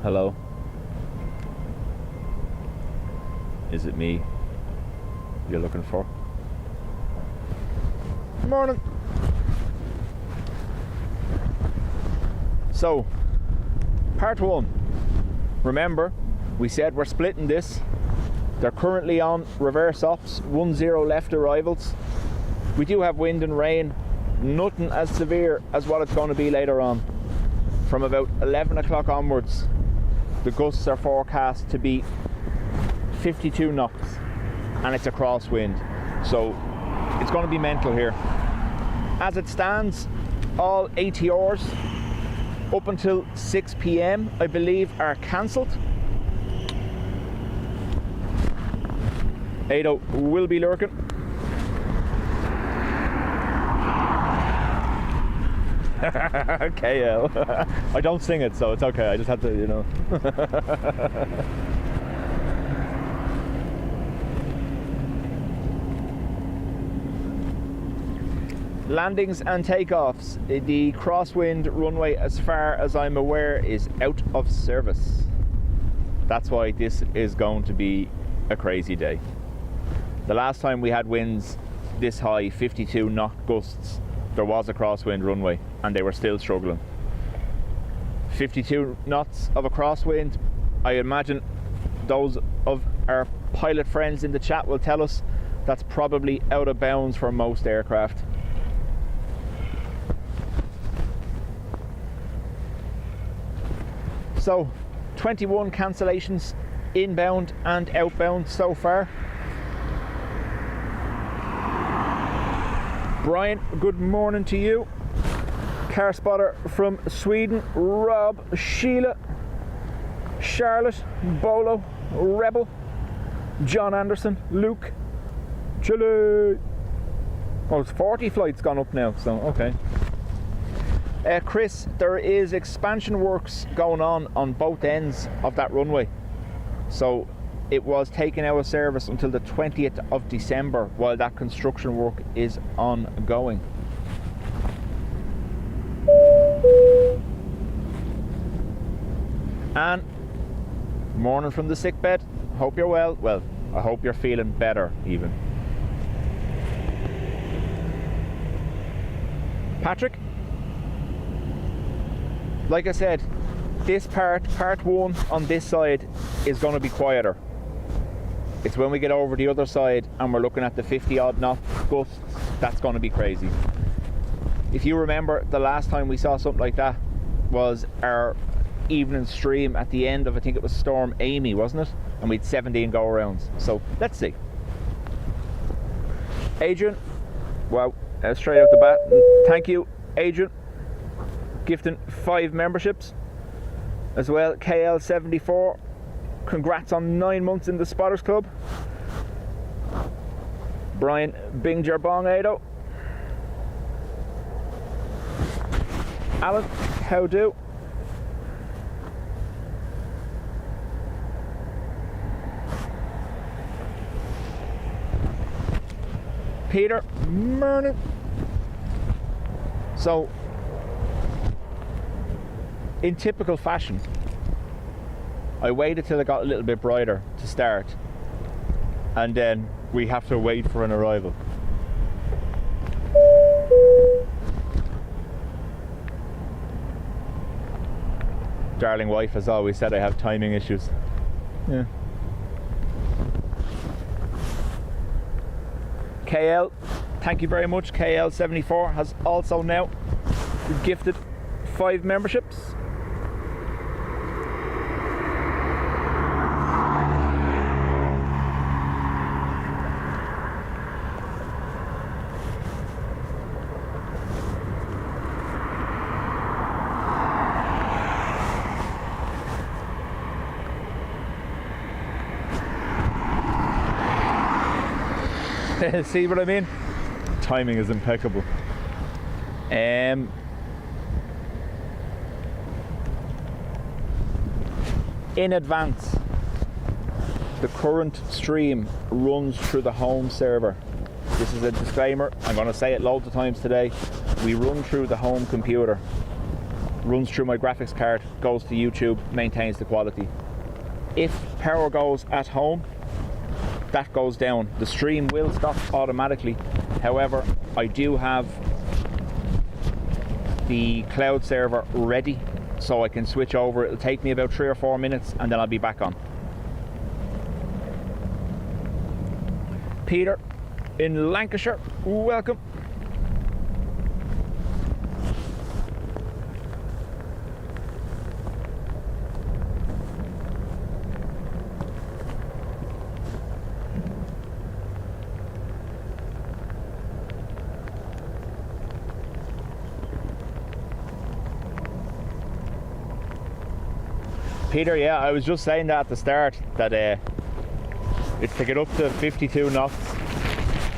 Hello? Is it me you're looking for? Morning. So, part one. Remember, we said we're splitting this. They're currently on reverse ops, 1-0 left arrivals. We do have wind and rain, nothing as severe as what it's going to be later on. From about 11 o'clock onwards, the gusts are forecast to be 52 knots, and it's a crosswind, so it's going to be mental here. As it stands, all ATRs up until 6 p.m. I believe are cancelled. Ado will be lurking. KL. I don't sing it, so it's okay. I just had to, you know. Landings and takeoffs. The Crosswind runway, as far as I'm aware, is out of service. That's why this is going to be a crazy day. The last time we had winds this high, 52 knot gusts, there was a crosswind runway and they were still struggling. 52 knots of a crosswind, I imagine those of our pilot friends in the chat will tell us that's probably out of bounds for most aircraft. So 21 cancellations inbound and outbound so far. Brian, good morning to you. Car spotter from Sweden, Rob, Sheila, Charlotte, Bolo, Rebel, John Anderson, Luke, Chile. Oh, it's 40 flights gone up now, so okay. Chris, there is expansion works going on both ends of that runway. So it was taken out of service until the 20th of December while that construction work is ongoing. And morning from the sick bed. Hope you're well. Well, I hope you're feeling better even. Patrick? Like I said, this part one on this side is going to be quieter. It's when we get over the other side and we're looking at the 50 odd knot gusts, that's going to be crazy. If you remember, the last time we saw something like that was our evening stream at the end of, I think it was Storm Amy, wasn't it? And we had 17 go arounds. So let's see. Adrian, wow, straight out the bat. Thank you, Adrian. Gifting 5 memberships as well. KL74, congrats on 9 months in the Spotters Club. Brian Binger Bong Ado. Alan, how do? Peter, morning. So, in typical fashion, I waited till it got a little bit brighter to start, and then we have to wait for an arrival. Darling wife has always said I have timing issues. Yeah. KL, thank you very much. KL74 has also now gifted 5 memberships. See what I mean? Timing is impeccable. In advance, the current stream runs through the home server. This is a disclaimer, I'm going to say it loads of times today. We run through the home computer. runs through my graphics card, goes to YouTube, maintains the quality. If power goes at home, that goes down. The stream will stop automatically. However, I do have the cloud server ready, so I can switch over. It'll take me about 3 or 4 minutes and then I'll be back on. Peter in Lancashire, welcome. Peter, yeah, I was just saying that at the start, that it's to get up to 52 knots.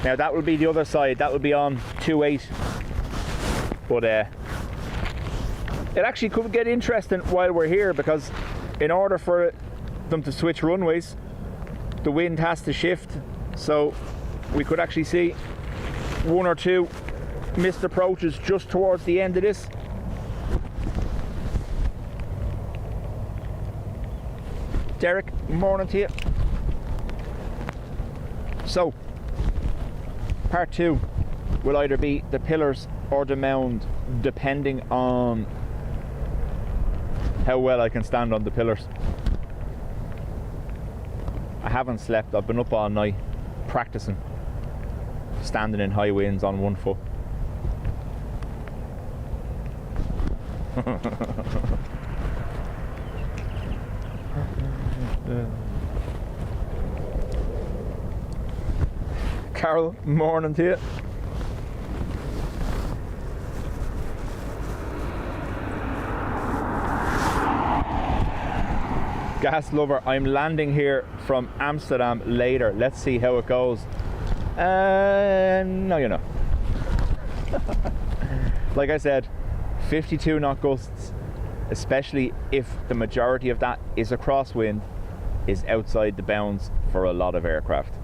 Now that will be the other side, that will be on 2.8. But it actually could get interesting while we're here, because in order for them to switch runways, the wind has to shift. So we could actually see 1 or 2 missed approaches just towards the end of this. Derek, morning to you. So, part 2 will either be the pillars or the mound, depending on how well I can stand on the pillars. I haven't slept, I've been up all night practicing standing in high winds on 1 foot. Carol, morning to you. Gas lover, I'm landing here from Amsterdam later. Let's see how it goes. No, you're not. Like I said, 52 knot gusts, especially if the majority of that is a crosswind, is outside the bounds for a lot of aircraft.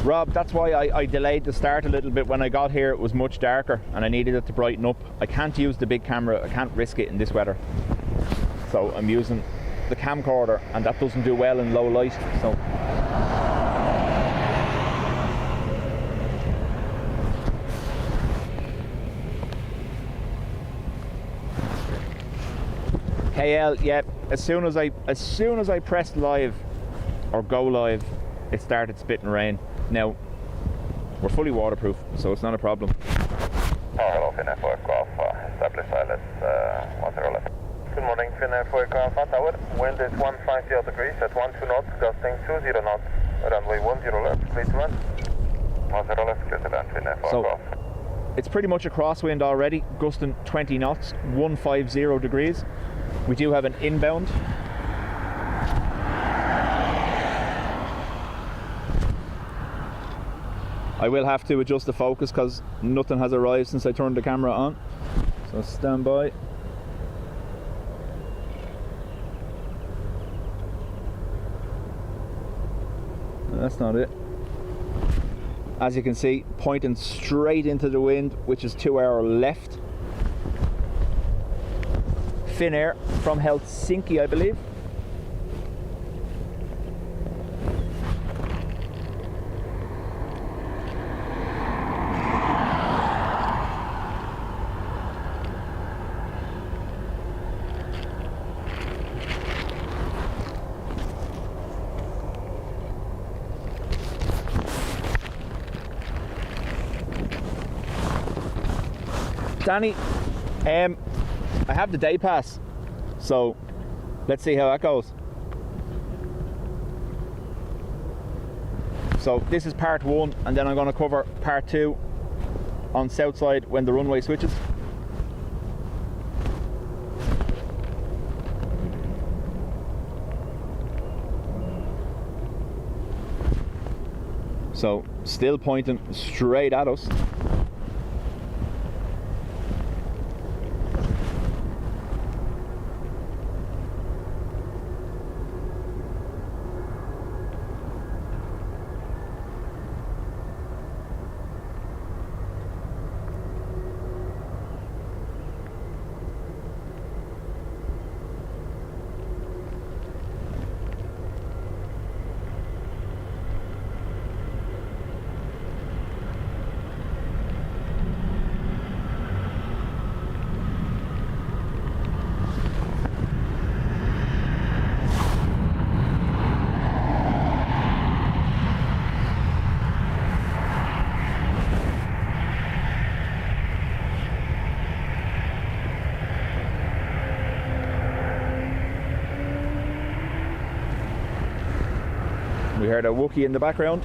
Rob, that's why I delayed the start a little bit. When I got here it was much darker and I needed it to brighten up. I can't use the big camera, I can't risk it in this weather. So I'm using the camcorder, and that doesn't do well in low light. So KL, yeah, as soon as I pressed live or go live, it started spitting rain. Now, we're fully waterproof, so it's not a problem. Hello, Finnair for aircraft, establish silence, 10 left. Good morning, Finnair for aircraft, tower. Wind is 150 degrees at 12 knots, gusting 20 knots, runway 10 left, clear to land. 10 left, clear to land, Finnair for aircraft. It's pretty much a crosswind already, gusting 20 knots, 150 degrees. We do have an inbound. I will have to adjust the focus because nothing has arrived since I turned the camera on. So stand by. That's not it. As you can see, pointing straight into the wind, which is to our left. Finnair from Helsinki, I believe. Danny, I have the day pass, so let's see how that goes. So this is part 1, and then I'm going to cover part 2 on south side when the runway switches. So still pointing straight at us. We heard a Wookiee in the background.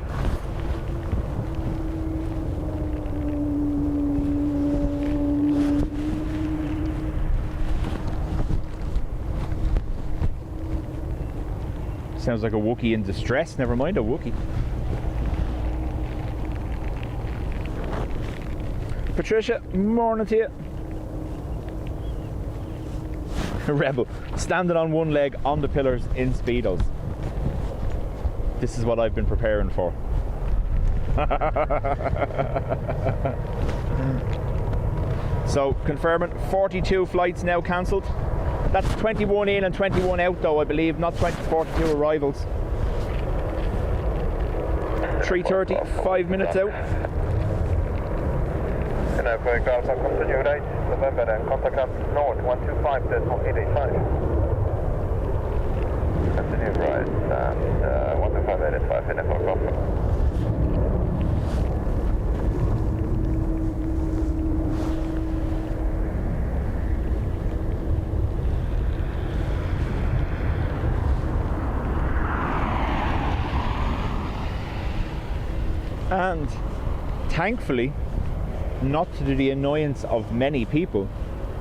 Sounds like a Wookiee in distress, never mind a Wookiee. Patricia, morning to you. Rebel, standing on one leg on the pillars in Speedos. This is what I've been preparing for. So, confirming 42 flights now cancelled. That's 21 in and 21 out though, I believe, not 42 arrivals. 3:30, 5 minutes out. Airport Alpha, continue right, November and contact up north 125.885. Continue right and 125.885 in Airport Alpha. And thankfully, not to the annoyance of many people,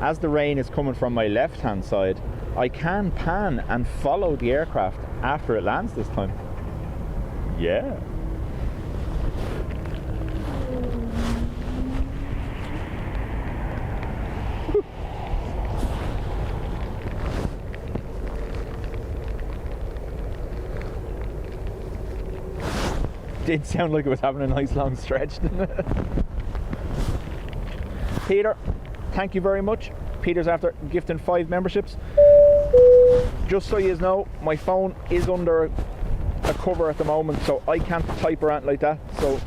as the rain is coming from my left hand side, I can pan and follow the aircraft after it lands this time. Yeah. Did sound like it was having a nice long stretch, didn't it? Peter, thank you very much. Peter's after gifting 5 memberships. Just so you know, my phone is under a cover at the moment, so I can't type or anything like that. So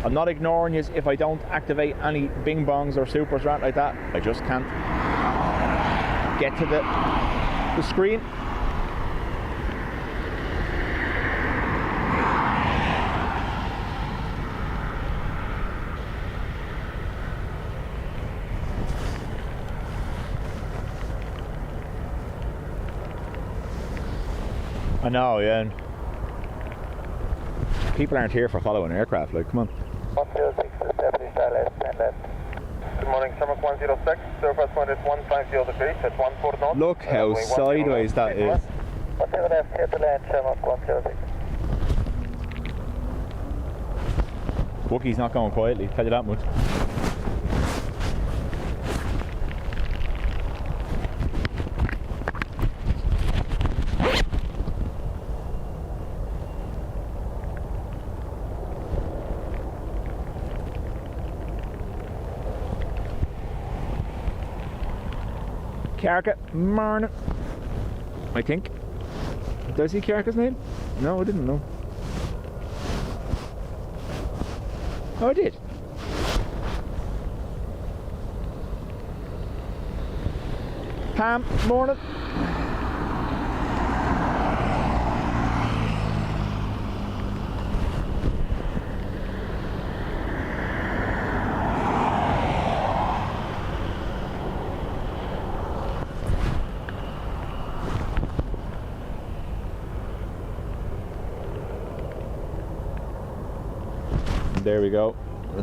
I'm not ignoring you if I don't activate any bing bongs or supers or anything like that. I just can't get to the screen. I know, yeah. And people aren't here for following aircraft, like, come on. 106, establish silence, and left. Good morning, Shamrock 106, surface point is 150 degrees at 14 knots. Look how sideways that is. 10 left, clear to land, Shamrock 106. Wookiee's not going quietly, tell you that much. Carca, morning. I think. Did I see Carca's name? No, I didn't know. Oh, I did. Pam, morning. There we go.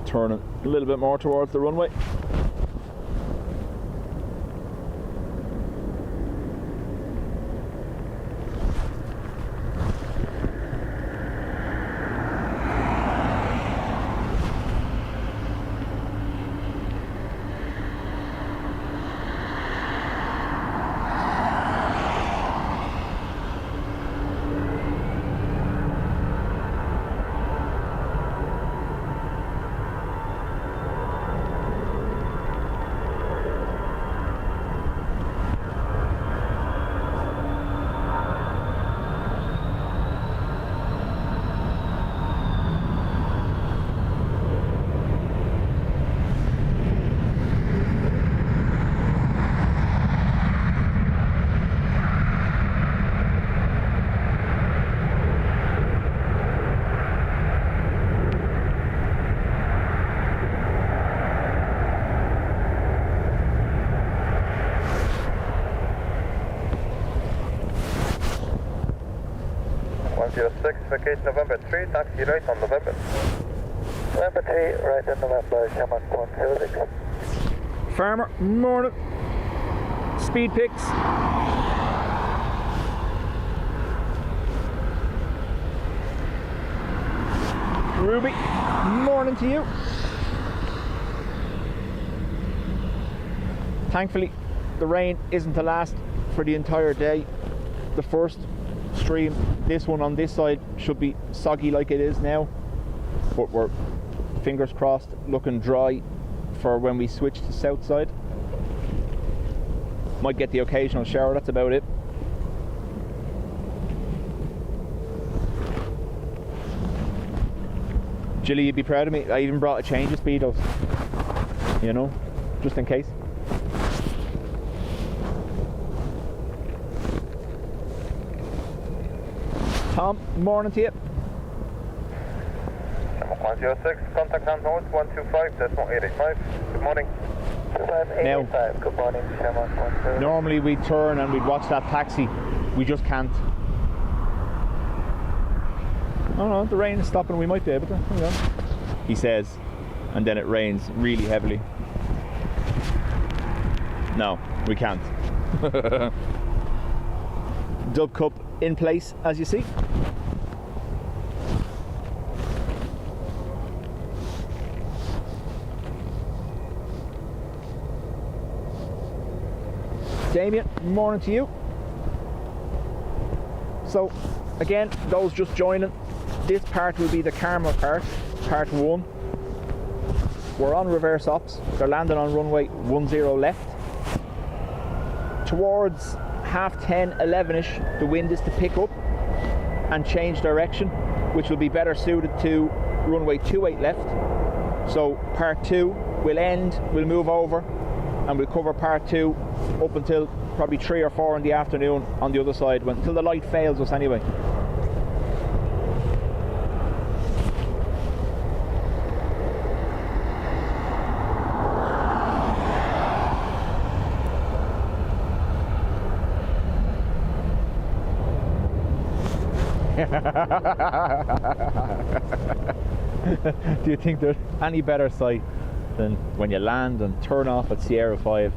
Turning a little bit more towards the runway. 106, vacation November 3, taxi right on November. November 3, right on November, Shamrock 106. Farmer, morning. Speed pics. Ruby, morning to you. Thankfully, the rain isn't to last for the entire day. The first stream, this one on this side, should be soggy like it is now, but we're, fingers crossed, looking dry for when we switch to south side. Might get the occasional shower, that's about it. Jilly, you'd be proud of me. I even brought a change of speedos, you know, just in case. Tom, morning to you. 106, contact on hold 125.885. Good morning. Now, Good morning, Shamrock 102. normally we'd turn and we'd watch that taxi. We just can't. Oh no, the rain is stopping. We might be able to. Hang on. He says, and then it rains really heavily. No, we can't. Dub Cup in place, as you see. Damien, morning to you. So, again, those just joining, this part will be the Karma part 1. We're on reverse ops. They're landing on runway 10 left. Towards 10:30, 11ish, the wind is to pick up and change direction, which will be better suited to runway 28 left. So part 2 will end, we'll move over, and we'll cover part 2 up until probably 3 or 4 in the afternoon on the other side, until the light fails us anyway. Do you think there's any better sight than when you land and turn off at Sierra 5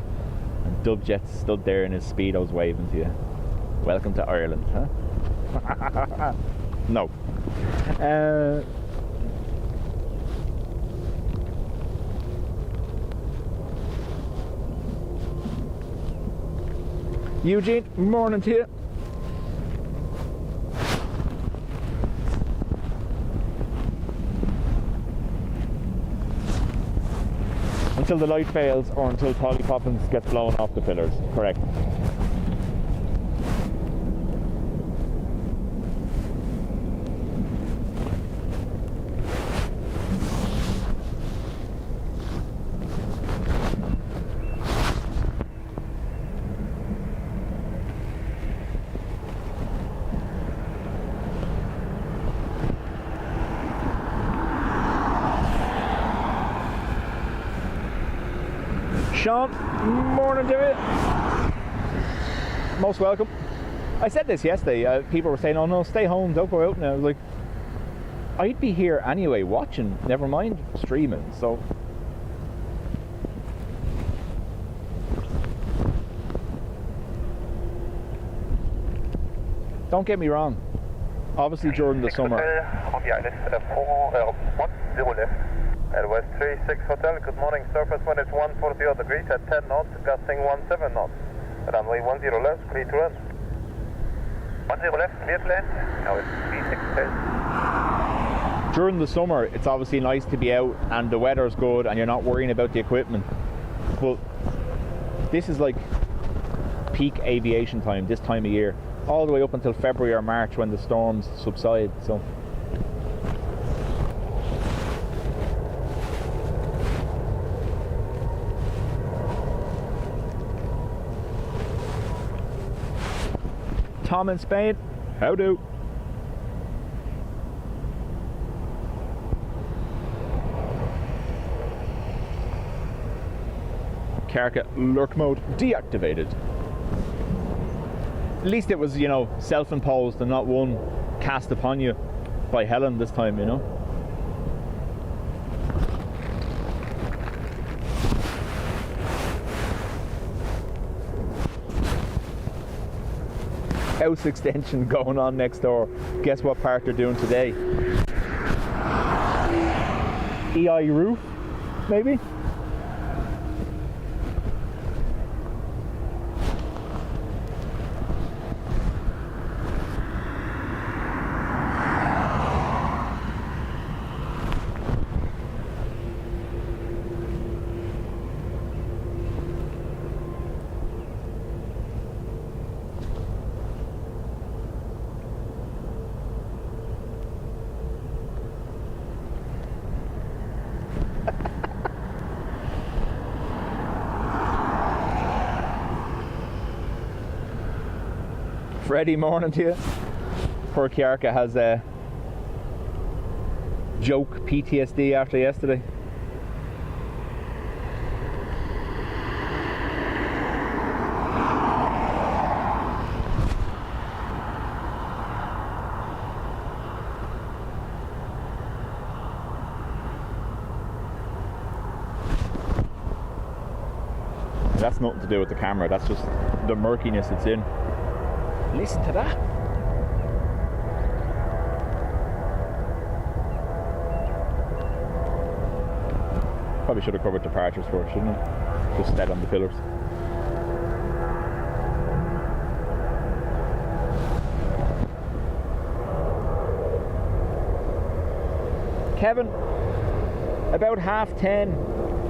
and Dubjet stood there in his speedos waving to you? Welcome to Ireland, huh? No. Eugene, morning to you. Until the light fails or until Polly Poppins gets blown off the pillars, correct. Sean, morning to you. Most welcome. I said this yesterday, people were saying, oh no, stay home, don't go out now. I was like, I'd be here anyway watching, never mind streaming, so. Don't get me wrong, obviously during the summer. On the island, 10 left. Airways 36 Hotel, good morning. Surface wind is 140 degrees at 10 knots, gusting 17 knots. Runway 10 left, clear to run. 10 left, clear to land. Now it's 36. During the summer, it's obviously nice to be out and the weather's good and you're not worrying about the equipment. But this is like peak aviation time, this time of year, all the way up until February or March when the storms subside. So. Tom in Spain, how do? Carca lurk mode deactivated. At least it was, you know, self-imposed and not one cast upon you by Helen this time, you know. House extension going on next door. Guess what part they're doing today? EI roof, maybe? Freddie, morning to you. Poor Kiarka has a joke PTSD after yesterday. That's nothing to do with the camera, that's just the murkiness it's in. Listen to that. Probably should have covered departures first, shouldn't I? Just stead on the pillars. Kevin, about 10:30,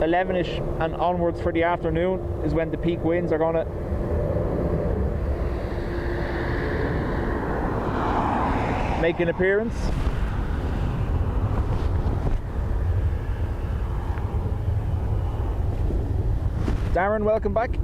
11ish and onwards for the afternoon is when the peak winds are going to make an appearance. Darren, welcome back.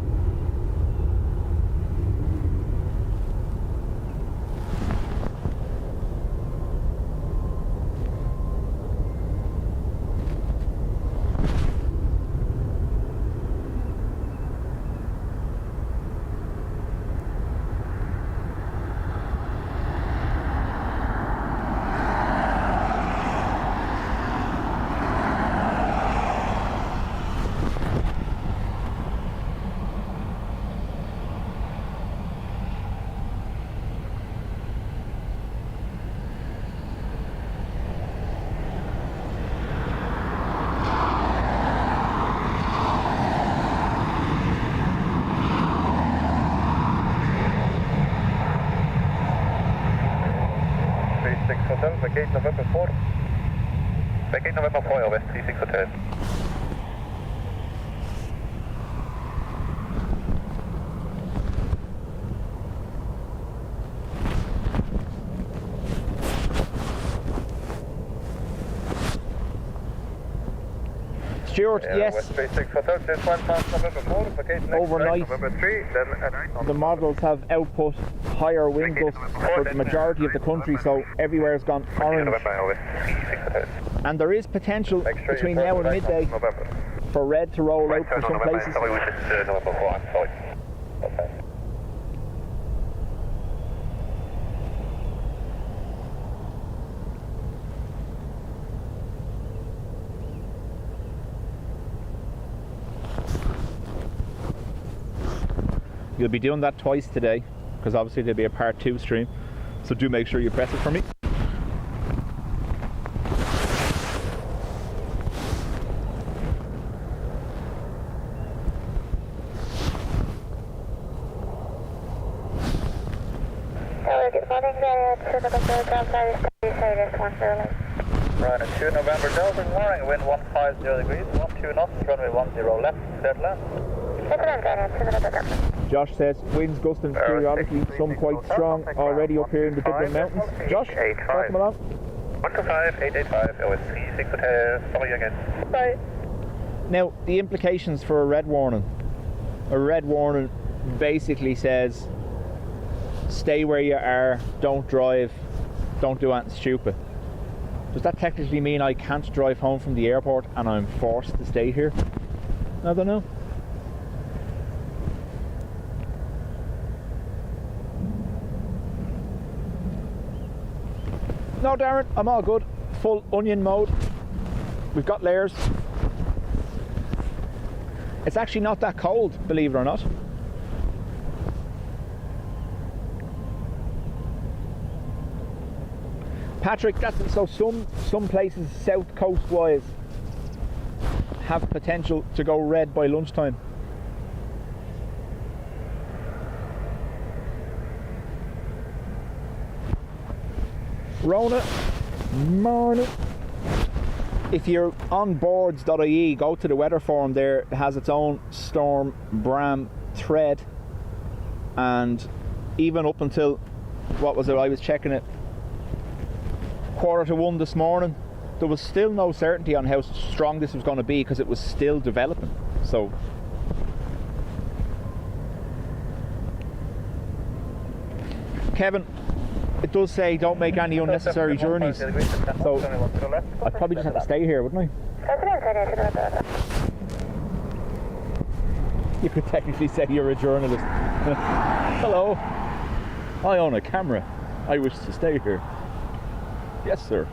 Vacate November 4. Vacate November 4, West 36 Hotel. Stuart, yes. West 36 Hotel, this one past November 4, vacate next overnight, November 3, then at night on the models have output higher wind gusts for the majority of the country, so everywhere's gone orange. And there is potential between now and midday for red to roll out for some places. You'll be doing that twice today, because obviously there'll be a part 2 stream, so do make sure you press it for me. Good morning, Ryanair 2 November Delta, good morning, wind 150 degrees, 12 knots, runway 10 left, dead land. Josh says winds gusting periodically, some quite strong already up here in the Dublin mountains. Josh, welcome along. 125-885, OS 36 Hotel, sorry again. Bye. Now, the implications for a red warning. A red warning basically says stay where you are, don't drive, don't do anything stupid. Does that technically mean I can't drive home from the airport and I'm forced to stay here? I don't know. No, Darren, I'm all good. Full onion mode. We've got layers. It's actually not that cold, believe it or not. Patrick, that's so some places south coast wise have potential to go red by lunchtime. Rona, morning. If you're on boards.ie, go to the weather forum there. It has its own storm Bram thread, and even up until, what was it, I was checking it 1:45 this morning, there was still no certainty on how strong this was going to be because it was still developing. So Kevin, it does say don't make any unnecessary journeys, so I'd probably just have to stay here, wouldn't I? You could technically say you're a journalist. Hello, I own a camera, I wish to stay here. Yes, sir.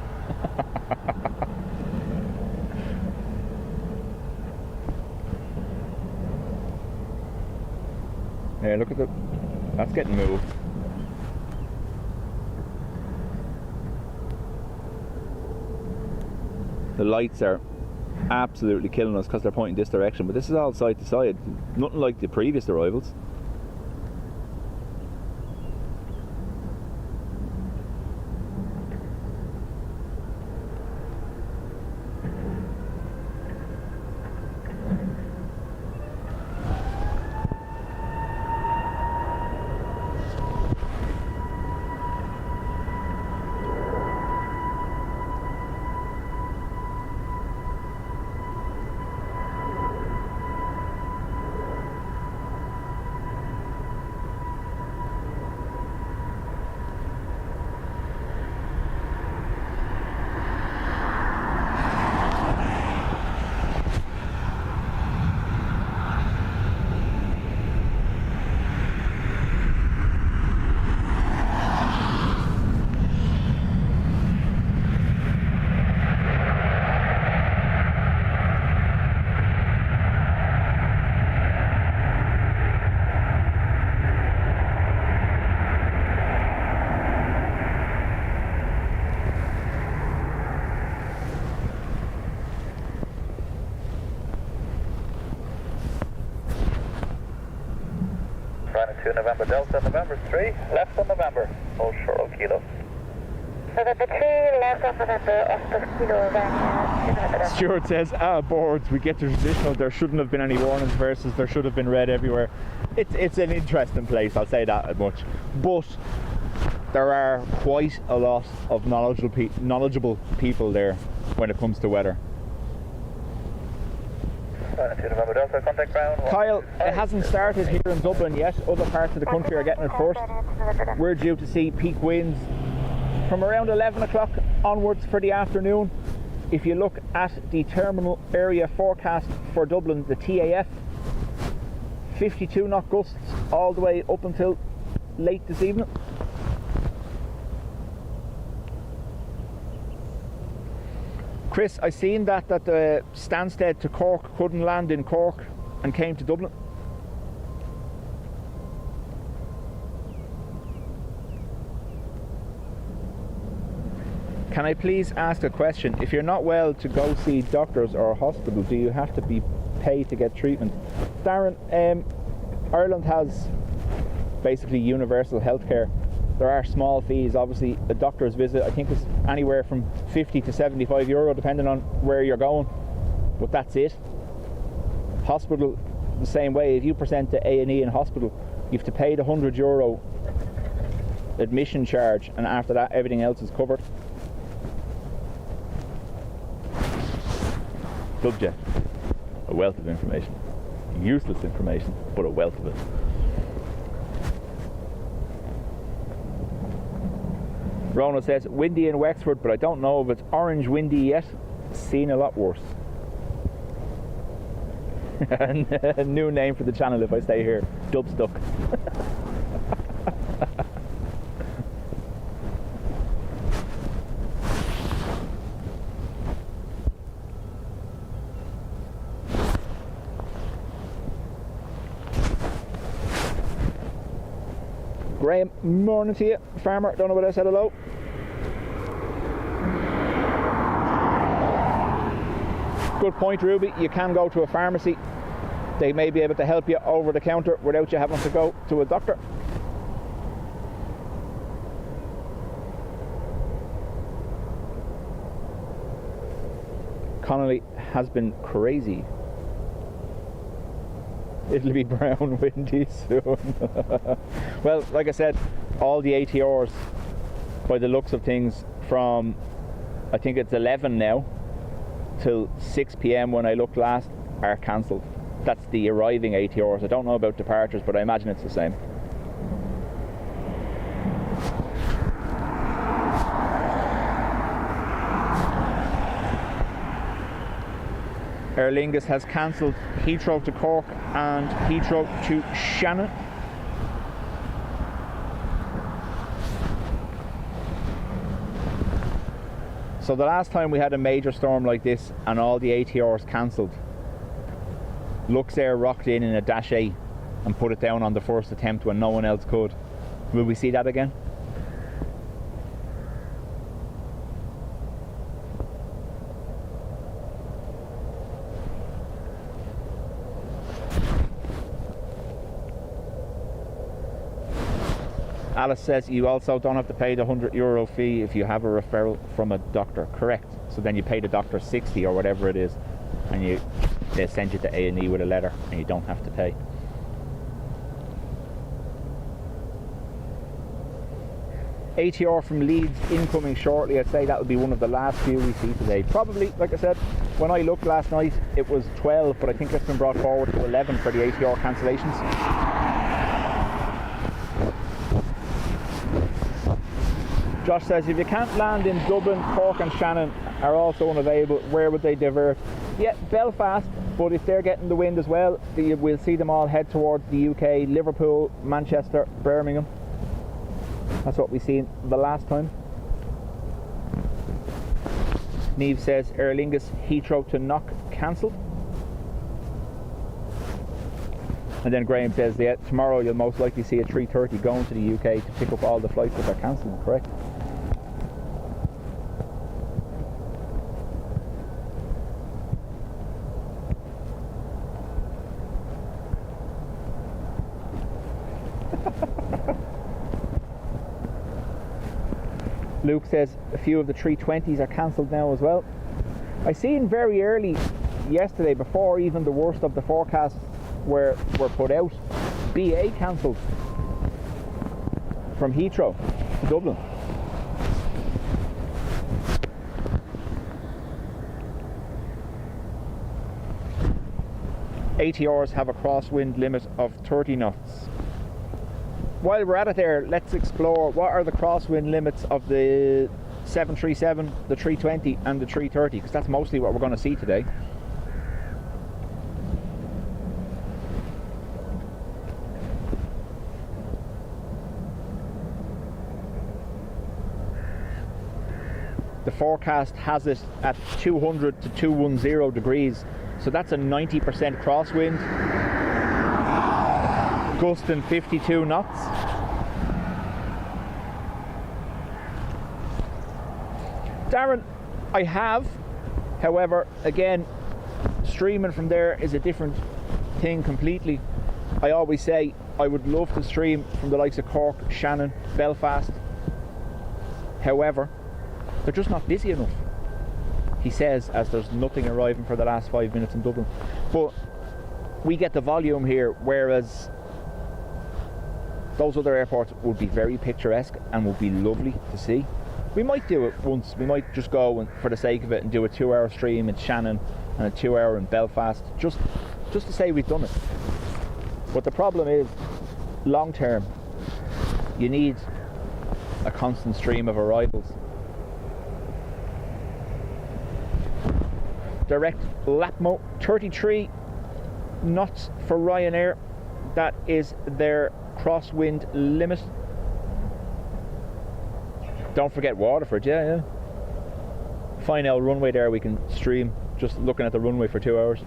Yeah, look at that's getting moved. The lights are absolutely killing us because they're pointing this direction, but this is all side to side, nothing like the previous arrivals. November Delta, November 3, left on November, hold short of Kilo. November 3, left on November, 8 Kilo, Stuart says, boards, we get the traditional, there shouldn't have been any warnings versus there should have been red everywhere. It's an interesting place, I'll say that much. But there are quite a lot of knowledgeable people there when it comes to weather. November Delta, contact ground. Kyle, it hasn't started here in Dublin yet. Other parts of the country are getting it first. We're due to see peak winds from around 11 o'clock onwards for the afternoon. If you look at the terminal area forecast for Dublin, the TAF, 52 knot gusts all the way up until late this evening. Chris, I seen that the Stansted to Cork couldn't land in Cork and came to Dublin. Can I please ask a question? If you're not well to go see doctors or a hospital, do you have to be paid to get treatment? Darren, Ireland has basically universal healthcare. There are small fees, obviously a doctor's visit I think is anywhere from 50 to 75 euro depending on where you're going, but that's it. Hospital the same way, if you present to A&E in hospital you have to pay the 100 euro admission charge, and after that everything else is covered. Dubjet, a wealth of information, useless information but a wealth of it. Rona says, windy in Wexford, but I don't know if it's orange windy yet. Seen a lot worse. A new name for the channel if I stay here. Dubstuck. Graham, morning to you. Farmer, don't know whether I said hello. Good point, Ruby. You can go to a pharmacy. They may be able to help you over the counter without you having to go to a doctor. Connolly has been crazy. It'll be brown windy soon. Well, like I said, all the ATRs, by the looks of things, from I think it's 11 now till 6 p.m. when I looked last, are cancelled. That's the arriving ATRs. I don't know about departures, but I imagine it's the same. Aer Lingus has cancelled Heathrow to Cork and Heathrow to Shannon. So the last time we had a major storm like this and all the ATRs cancelled, Luxair rocked in a Dash 8 and put it down on the first attempt when no one else could. Will we see that again? Alice says you also don't have to pay the €100 fee if you have a referral from a doctor. Correct. So then you pay the doctor 60 or whatever it is, and they send you to A&E with a letter, and you don't have to pay. ATR from Leeds incoming shortly. I'd say that will be one of the last few we see today. Probably, like I said, when I looked last night, it was 12, but I think it's been brought forward to 11 for the ATR cancellations. Josh says, if you can't land in Dublin, Cork and Shannon are also unavailable, where would they divert? Yeah, Belfast, but if they're getting the wind as well, we'll see them all head towards the UK, Liverpool, Manchester, Birmingham. That's what we seen the last time. Neve says, Aer Lingus, Heathrow to Knock, cancelled. And then Graham says, yeah, tomorrow you'll most likely see a 3:30 going to the UK to pick up all the flights that are cancelled, correct? Luke says a few of the 320s are cancelled now as well. I seen very early yesterday, before even the worst of the forecasts were put out, BA cancelled from Heathrow to Dublin. ATRs have a crosswind limit of 30 knots. While we're at it there, let's explore what are the crosswind limits of the 737, the 320 and the 330, because that's mostly what we're going to see today. The forecast has it at 200 to 210 degrees, so that's a 90% crosswind, gusting 52 knots. Darren, I have, however, again, streaming from there is a different thing completely. I always say I would love to stream from the likes of Cork, Shannon, Belfast. However, they're just not busy enough, he says, as there's nothing arriving for the last 5 minutes in Dublin. But we get the volume here, whereas those other airports would be very picturesque and would be lovely to see. We might do it once. We might just go and, for the sake of it, and do a 2-hour stream in Shannon and a 2-hour in Belfast, just to say we've done it. But the problem is, long term, you need a constant stream of arrivals. Direct Lapmo, 33 knots for Ryanair. That is their crosswind limit. Don't forget Waterford, yeah. Fine old runway there, we can stream just looking at the runway for 2 hours.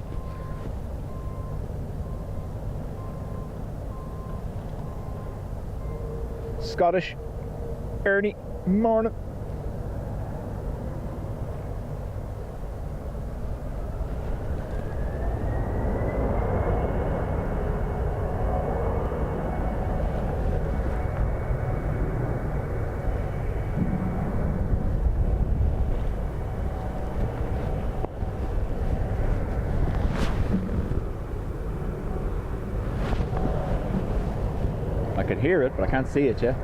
Scottish. Ernie, morning. I can hear it, but I can't see it yet.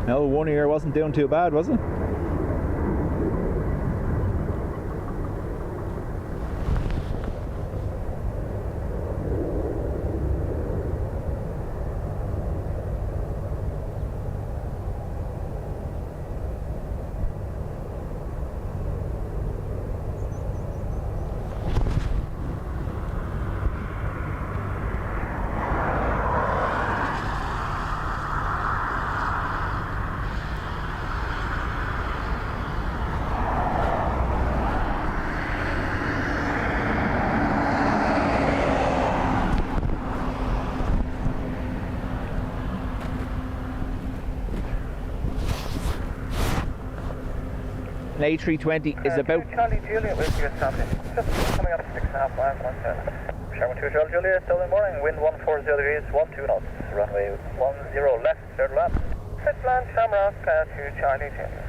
No, one ear wasn't doing too bad, was it? An A320 is about... Charlie Juliet with your traffic. Just coming up 6.5 miles, 110. Sherman 2 Charlie Juliet, still in morning. Wind 140 degrees, 12 knots. Runway 10 left, third lap. Set land, Shamrock 2 Charlie Juliet.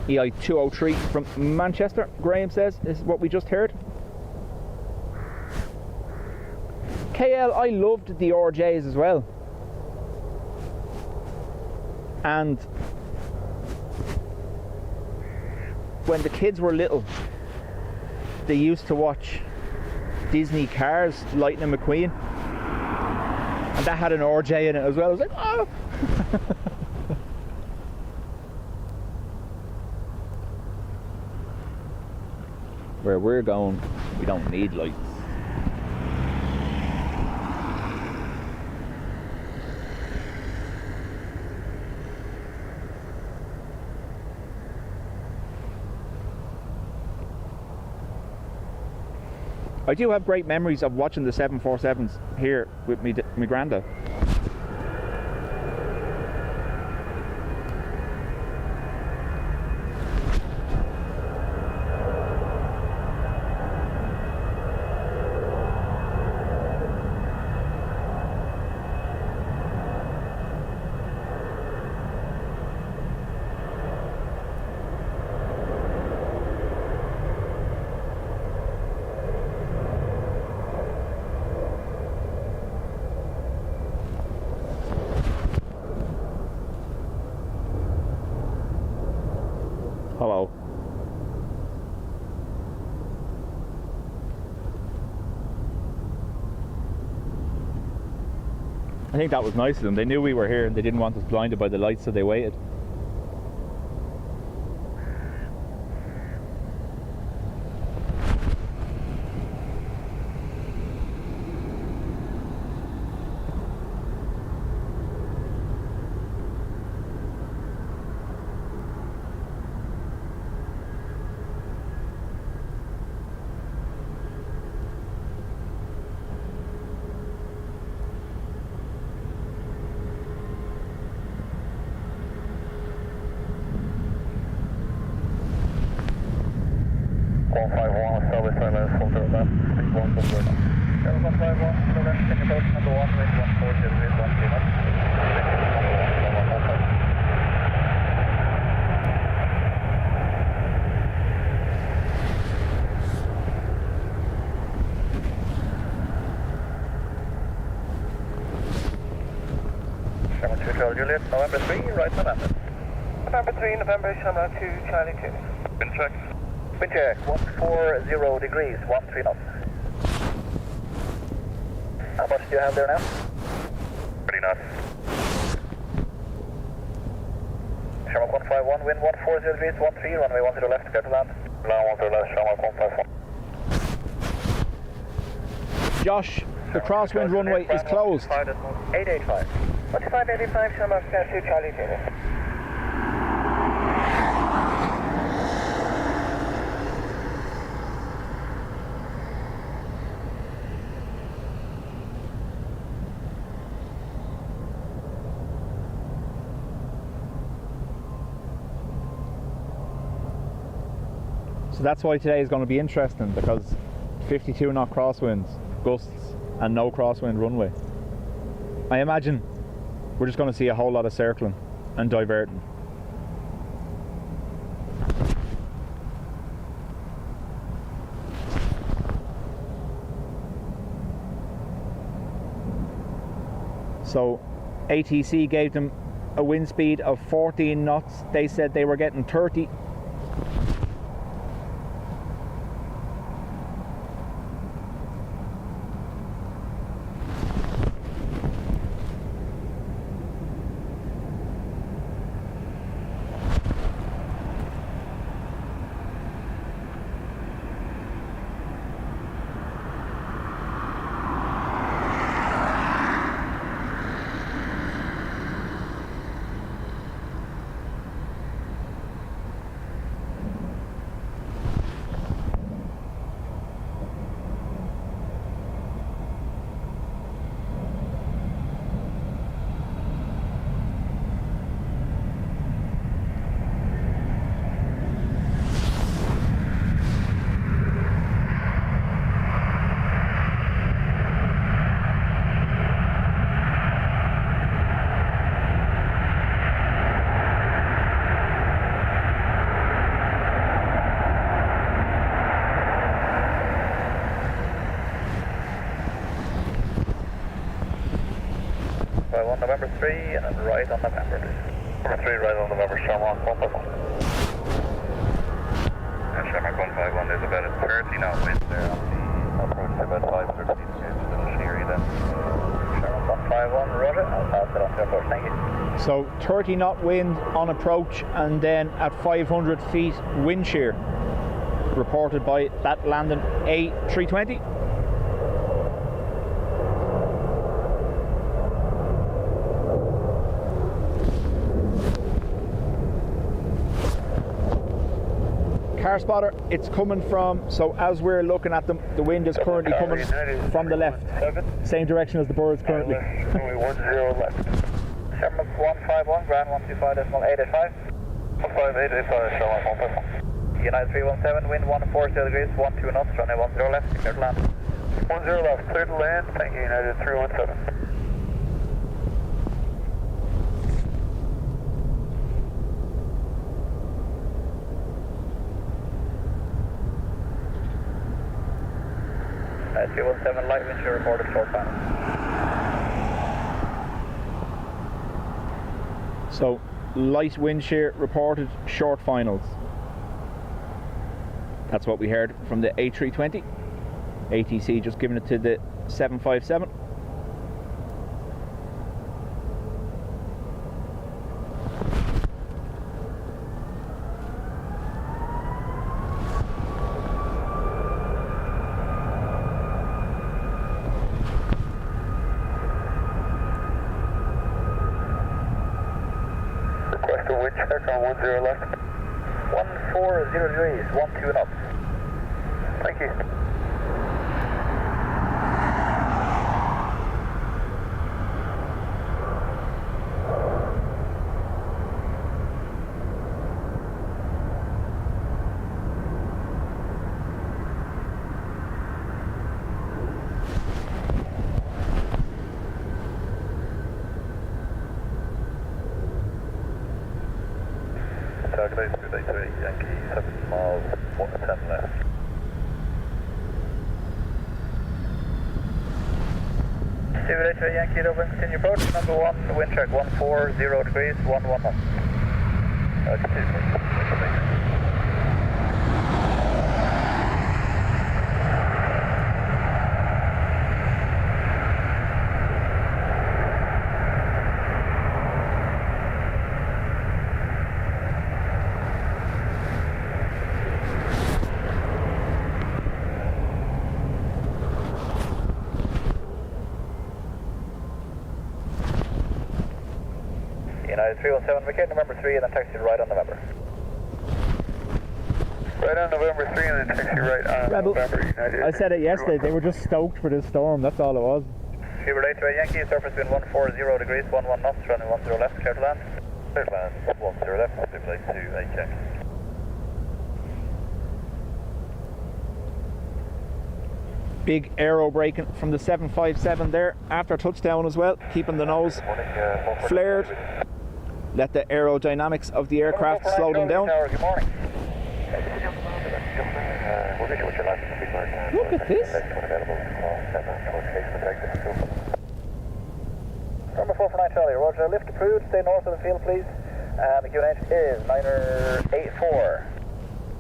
EI203 from Manchester, Graham says, is what we just heard. KL, I loved the RJs as well. And when the kids were little, they used to watch Disney Cars, Lightning McQueen, and that had an RJ in it as well. I was like, oh! Where we're going, we don't need lights. I do have great memories of watching the 747s here with me granda. Hello. I think that was nice of them. They knew we were here and they didn't want us blinded by the lights, so they waited. Juliet, November 3, right November. November 3, November, Shamrock 2, Charlie 2. Wind check. Wind check, 140 degrees, 13 knots. How much do you have there now? 30 knots. Shamrock 151, wind 140 degrees, 13, runway 10 left, clear to land. Land 10 left, Shamrock 151. Josh, the Crosswind runway is closed. 885. 2585, Shamrock 2, Charlie 2. So that's why today is going to be interesting, because 52 knot crosswinds, gusts, and no crosswind runway. I imagine we're just going to see a whole lot of circling and diverting. So ATC gave them a wind speed of 14 knots. They said they were getting 30. November 3 and right on November. Number 3 right on November, Shamrock 151. And Shamrock 151, there's about a 30 knot wind there on the approach to about 530 feet. It's a little sheary then. Shamrock 151, roger, I'll pass it on to approach, thank you. So 30 knot wind on approach, and then at 500 feet wind shear, reported by that landing A320. Car spotter, it's coming from, so as we're looking at them, the wind is currently coming from the left, same direction as the birds currently. 10 left. Shamrock 151, ground 125.885. 15885, Shamrock 151. United 317, wind 140 degrees, 12 knots, runway 10 left, clear to land. 10 left, clear to land, thank you, United 317. United 317, light wind shear reported short final. So, light wind shear reported, short finals. That's what we heard from the A320. ATC just giving it to the 757. Request a wind check on 10 left. 140 degrees, 12 knots. Thank you. Calculate 283, Yankee 7 miles, 10 left. Simulator Yankee Dublin, continue approach, number 1, wind check 140 degrees, 11 knots. Continue approach. United 317, vacate November 3 and then taxi right on November. Right on November 3 and then taxi right on Rebel. November. United. I said it yesterday, they were just stoked for this storm, that's all it was. Relay to a Yankee, surface wind 140 degrees, 11 knots, running 10 left, clear to land. Clear to land, 10 left, relay to a Yankee. Big aero braking from the 757 there after touchdown as well, keeping the nose flared. Let the aerodynamics of the aircraft slow them down. Good morning. Look at this. Number 449 Charlie, roger, lift approved, stay north of the field please. And the QNH is 984.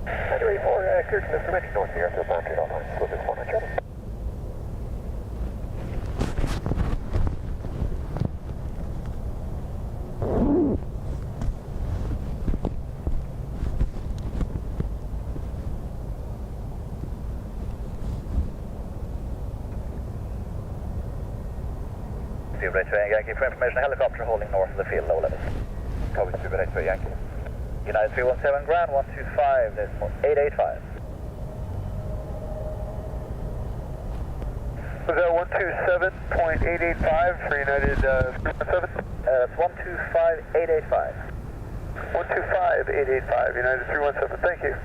984, clear to Mr. Mitch, north of the airfield, boundary on 449 Charlie. Yankee, for information, a helicopter holding north of the field, low levels. Copy, Super X-ray Yankee. United 317 ground, 125, there's 885. Was that 127.885 for United 317? That's 125.885. 125.885, United 317, thank you.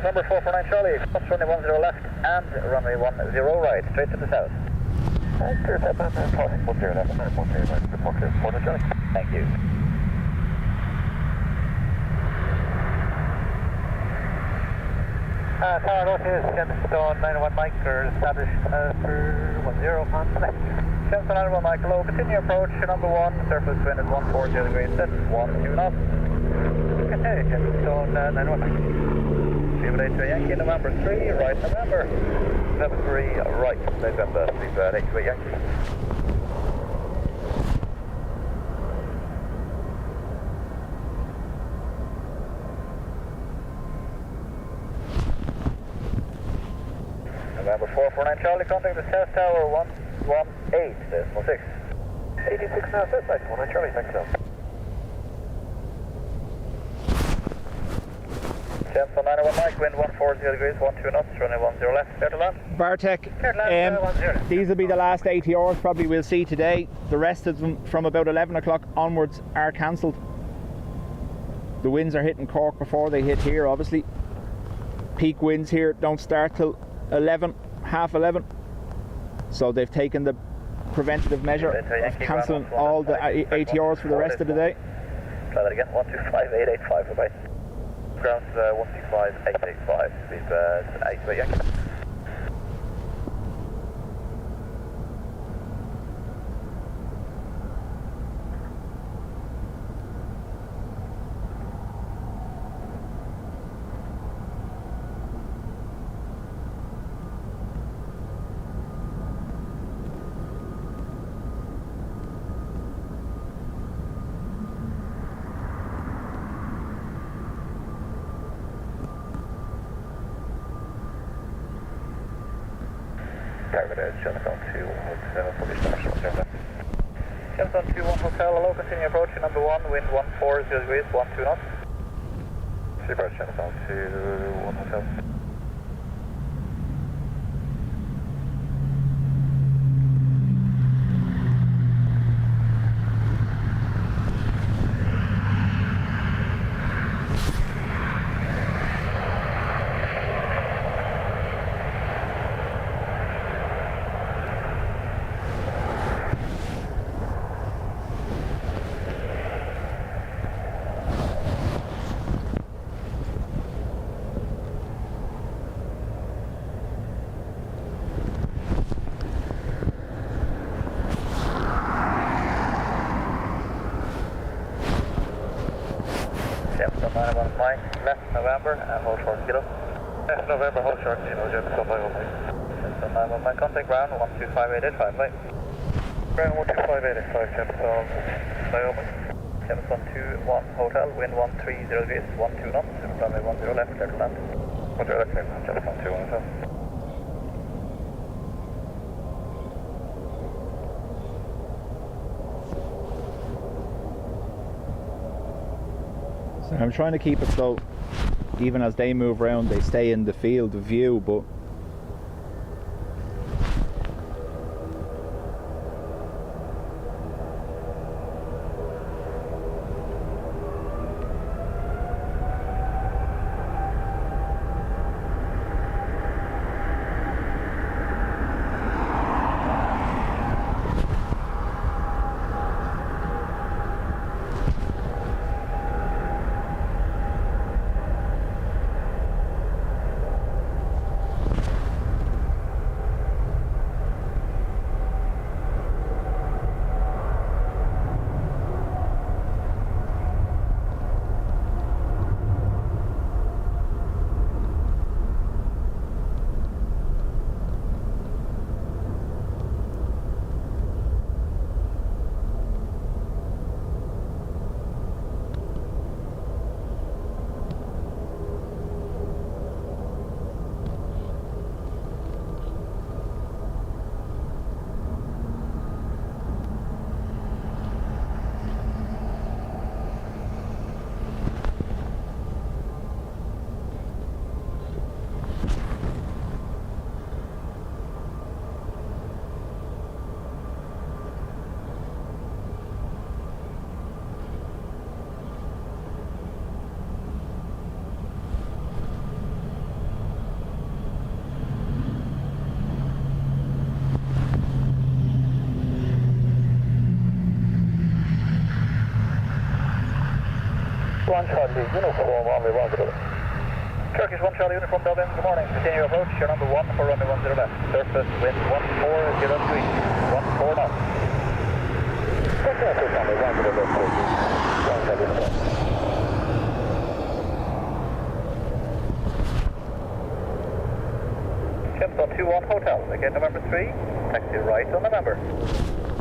Number 449 Charlie, cross runway 10 left and runway 10 right, straight to the south. Clear that man, crossing 10 left and 10 right, report clear, 4 Charlie. Thank you. Tower North is Gemstone 91 Mike, are established for 10 on select. Gemstone 91 Mike, low, continue approach, number 1, surface wind is 140 degrees, set 12 knots. Continue, Gemstone 91 Mike. H2 Yankee, November 3, right November. November 3, right November, H2 Yankee. November 449 Charlie, contact the South Tower 118.6. 86 now, set by 49 Charlie, thanks now. Gemstone 91 Mike, wind 140 degrees, 12 knots, runway 10 left, clear to land. Bartek, 10. these will be the last ATRs probably we'll see today. The rest of them from about 11 o'clock onwards are cancelled. The winds are hitting Cork before they hit here, obviously. Peak winds here don't start till 11, half 11. So they've taken the preventative measure of cancelling all the ATRs for the rest of the day. Try that again, 125.885, bye-bye. Ground 125.885, speed 8 Yankee. Gemstone 21 Hotel, hello, continue approach, number 1, wind 140 degrees, 12 knots. Super, Gemstone 21 Hotel. Gemstone 91 Mike, left November and hold short kilo. Left November, hold short kilo, Gemstone 91 Mike. Gemstone 91 Mike, contact ground 125.885, Mike. Ground 125.885, Gemstone 91 Mike. Jameson 21 Hotel, wind 130 degrees, 12 knots, runway 10 left, clear to land. 10 left, clear, Jameson 21 Hotel. So I'm trying to keep it so even as they move around they stay in the field of view, but One Charlie, uniform, runway 10 left. Turkish 1 Charlie, uniform Dublin, good morning. Continue your approach, you're number 1 for runway 10 left. Surface wind 1403, 14 knots. Surface runway 10 left, 1 Charlie uniform. Jameson 21 Hotel, again November 3, taxi right on November.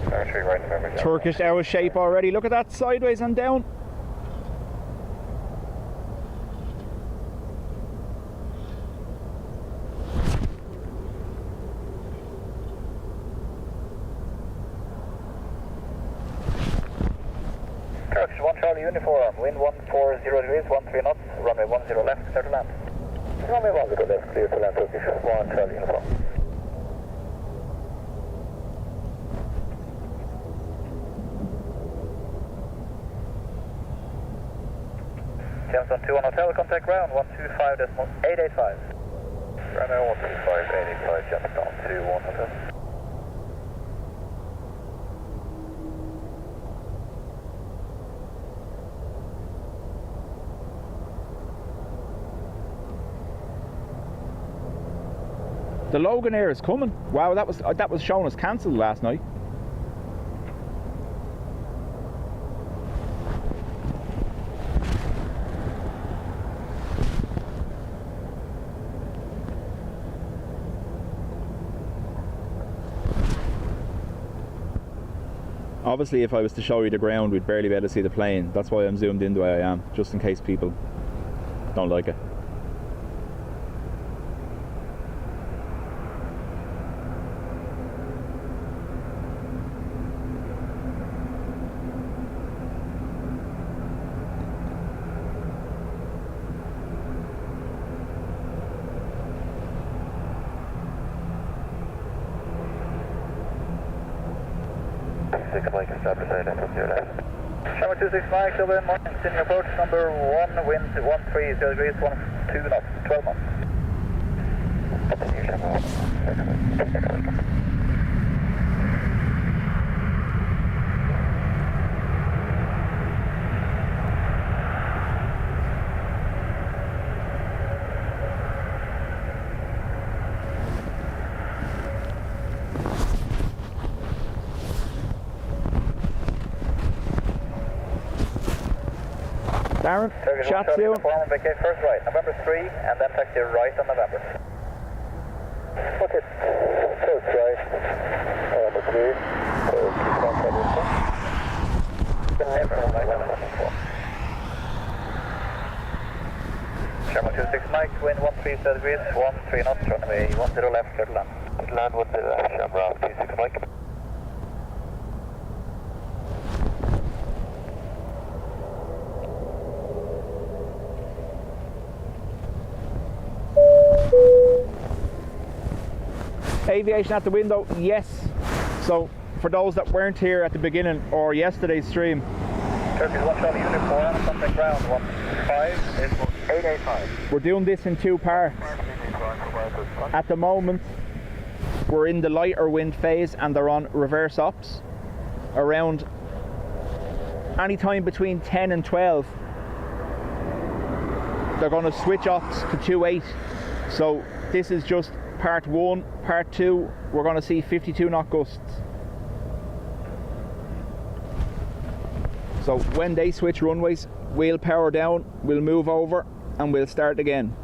November 3 right November. Turkish hour shape already. Look at that, sideways and down. Turkish 1 Charlie uniform, wind 140 degrees, 13 knots, runway 10 left, clear to land. Runway 10 left, clear to land, Turkish 1 Charlie uniform. Jameson 21 Hotel, contact ground 125.885. Runway 125.885, Jameson 21 Hotel. The Logan Air is coming. Wow, that was shown as cancelled last night. Obviously, if I was to show you the ground, we'd barely be able to see the plane. That's why I'm zoomed in the way I am, just in case people don't like it. Mike, establish identity to your left. Shamrock 26 Mike, Dublin, morning, continue approach, number 1, wind 130 degrees, 12 knots, 12 knots. Continue Shamrock. Darren, chat soon. Vacate first right, November 3, and then taxi right on November. Okay, first right, November 3, so keep on Mike, wind 130 degrees, 13 knots, runway 10 left, clear to land. Land 10 left, Bram, 26 Mike. Aviation at the window, yes. So for those that weren't here at the beginning or yesterday's stream, Turkey's 1 Charlie uniform, contact ground 885. we're doing this in two parts. At the moment, we're in the lighter wind phase and they're on reverse ops. Around any time between 10 and 12, they're going to switch ops to 2.8. So this is just part 1. Part 2, we're going to see 52 knot gusts. So when they switch runways, we'll power down, we'll move over and we'll start again.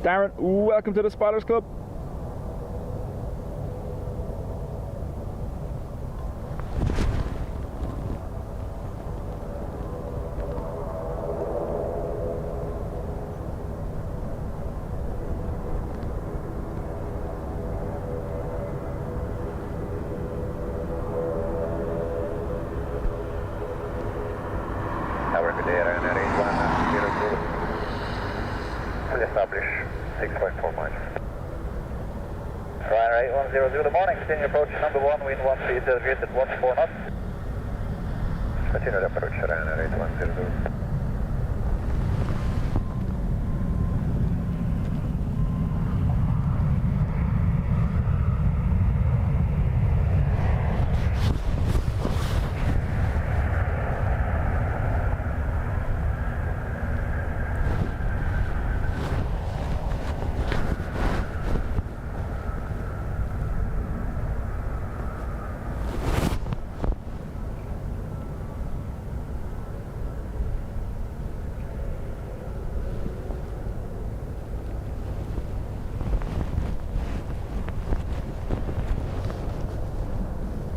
Darren, welcome to the Spotters Club. Ryanair 810 Zulu, morning, continue approach number 1, wind 130 degrees at 14 knots. Continue approach, Ryanair 810 Zulu.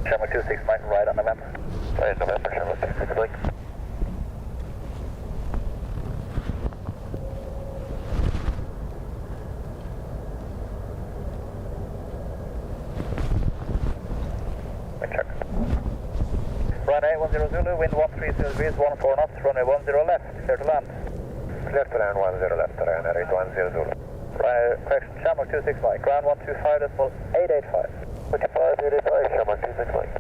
Shamrock 26 Mike, right on November. Right, November, Shamrock 26 Mike. Check. Ryanair 810 Zulu, wind 130 degrees, 14 knots, runway 10 left, clear to land. Clear to land, 10 left, Ryanair 810 Zulu. Correction, Shamrock 26 Mike, ground 125.885. 25.885, Shamrock 26 Mike.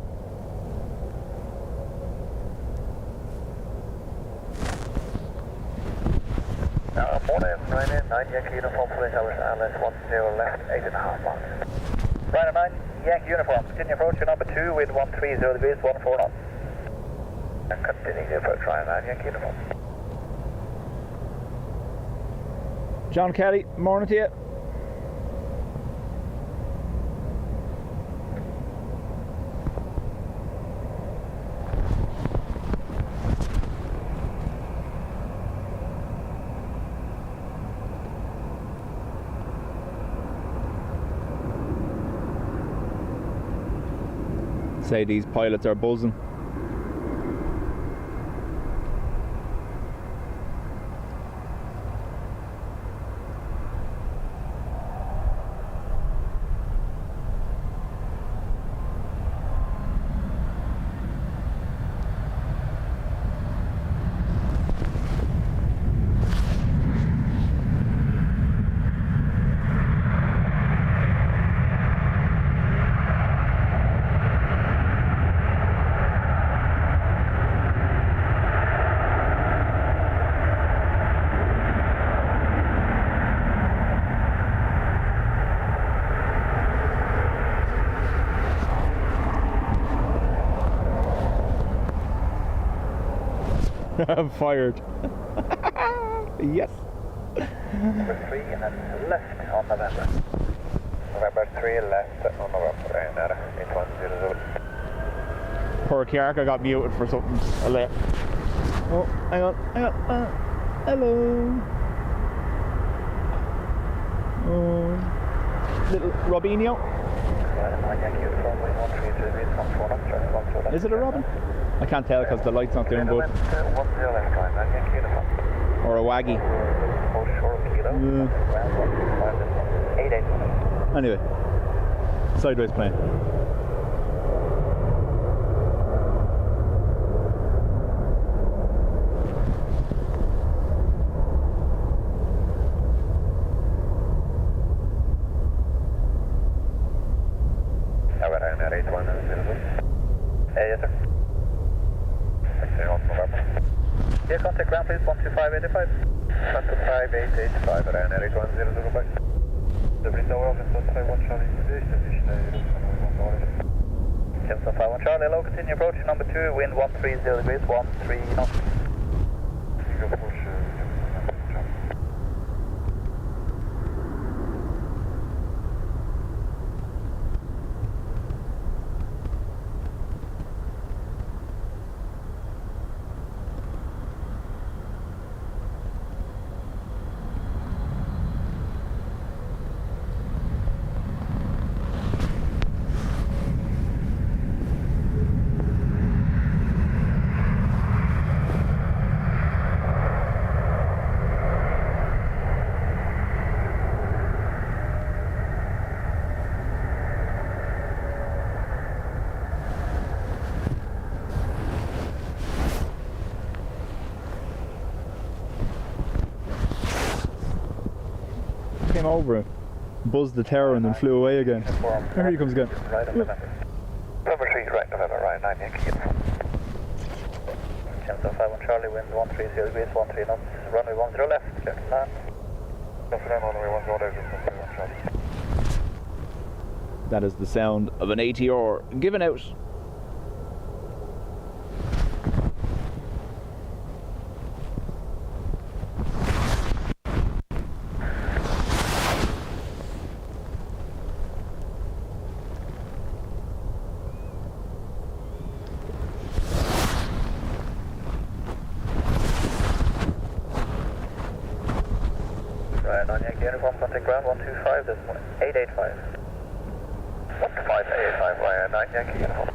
Morning, Ryanair 9 Yankee uniform, police hours, ALS 10 left, 8.5 miles. Ryanair 9 Yankee uniform, continue approach to number 2, wind 130 degrees, 14 knots. And continue to approach Ryanair 9 Yankee uniform. John Kelly, morning to you. Say these pilots are buzzing. I'm fired. Yes. Number 3 and then left on November. November 3 left on November. Ryanair 810 Zulu. Poor Kiark, I got muted for something. Oh, hang on. Hello. Little Robinho. Is it a Robin? I can't tell because the light's not doing good. 10 left line, 9 Yankee uniform. Or a waggy. Hold short kilo. Yeah. Ground 125 this one. 88. Anyway, sideways plane. Ryanair 81 yes sir. Taxi on November. Yeah, contact ground please, 12585. 12585, Ryanair 81 00 bye. Dublin Airport, 151 Charlie, James 151 Charlie, hello, continue approach, number 2, wind 130 degrees, 13 knots. Came over, buzzed the tower and then flew away again. Here he comes again. Right November. Number 3, right November, right 9 Yankee uniform. James 151 Charlie, wind 130 degrees, 13 knots, runway 10 left, clear to land. Runway 10 left, 151 Charlie. That is the sound of an ATR given out. Right on Yankee uniform, contact ground 125 this morning, 885. 15885, right 9 Yankee uniform.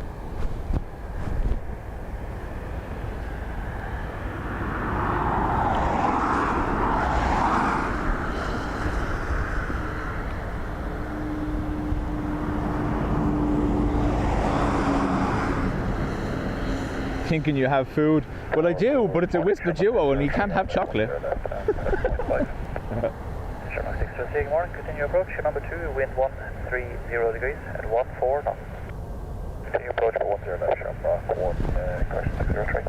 Thinking you have food. Well, I do, but it's a Whisper Duo and you can't have chocolate. Sherman 626, morning, continue approach, number 2, wind 130 degrees at 14 knots. Continue approach for 10 left, Sherman 1, correction 603.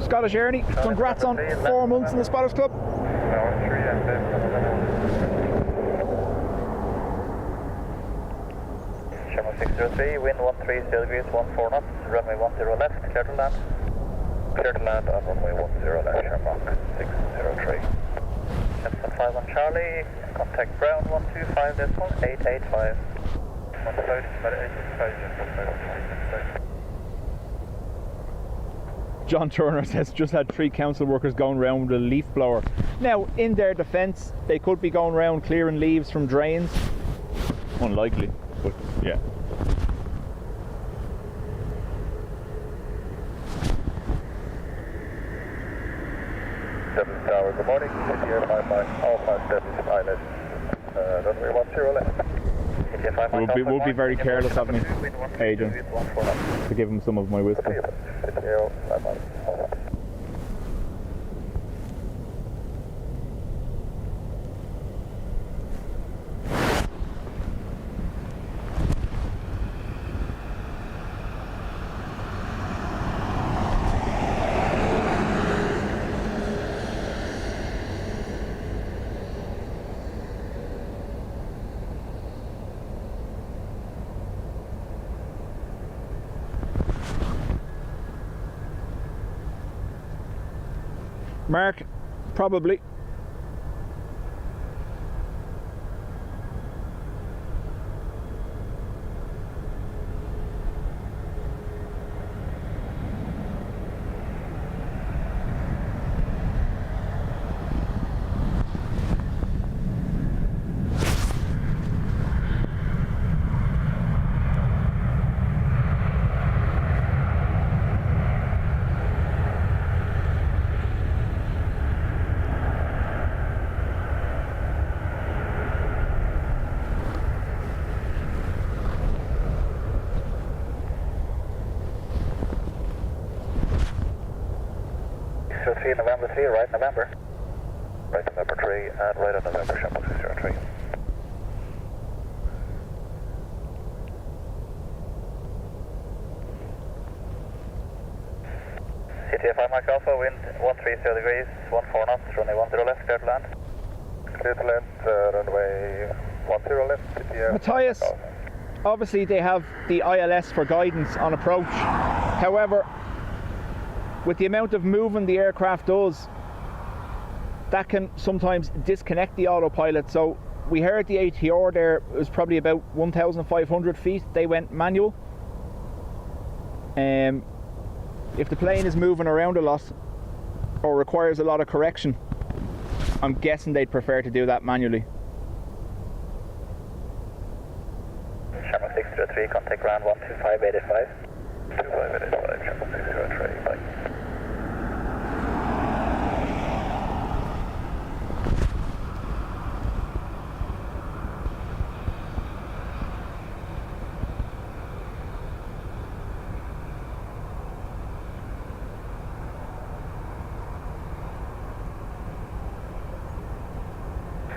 Scottish Ernie, congrats on 4 months in the Spotters Club. Sherman 603, wind 130 degrees, 14 knots, runway 10 left, clear to land. Clear to land on runway 10 left, Sherman 603. Jensen 51 Charlie, contact ground 125 decimal 885. 185. John Turner says just had 3 council workers going around with a leaf blower. Now, in their defence, they could be going around clearing leaves from drains. Unlikely, but yeah. Tower, good morning. Windshear 55, all 57 pilots. Runway 10 left. We'll be very careless of me, Adrian, to give him some of my whiskey. Mark, probably. November 3, right November. Right November 3 and right on November, Shamrock 603. CTFI Mike Alpha, wind 130 degrees, 14 knots, runway 10 left, clear to land. Clear to land, runway 10 left, CTFI. Matthias, obviously they have the ILS for guidance on approach. However, with the amount of movement the aircraft does, that can sometimes disconnect the autopilot. So we heard the ATR there, it was probably about 1,500 feet, they went manual. If the plane is moving around a lot or requires a lot of correction, I'm guessing they'd prefer to do that manually. Shamrock 603, contact ground 12585. 2585, Shamrock 603, bye.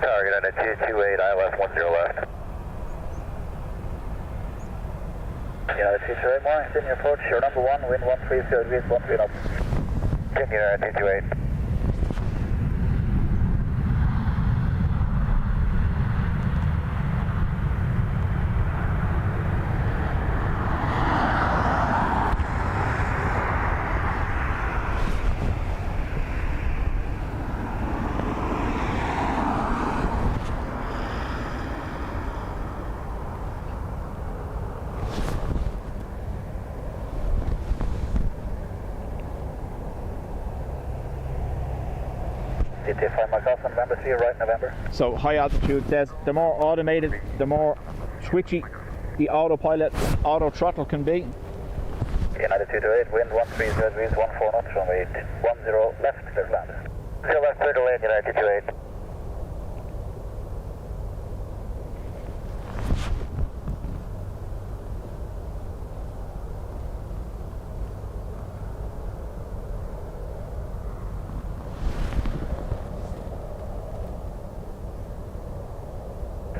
Target at 228, ILS 10 left. United 228, morning, senior approach, shore number 1, wind 130 degrees, 13 knots. United 228. CTFI Mike Alpha, November 3, right November. So high altitude says the more automated, the more twitchy the autopilot, auto throttle can be. United 228, wind 130 degrees, 14 knots, runway 10 left, clear to land. 0 left, clear to land, United 228.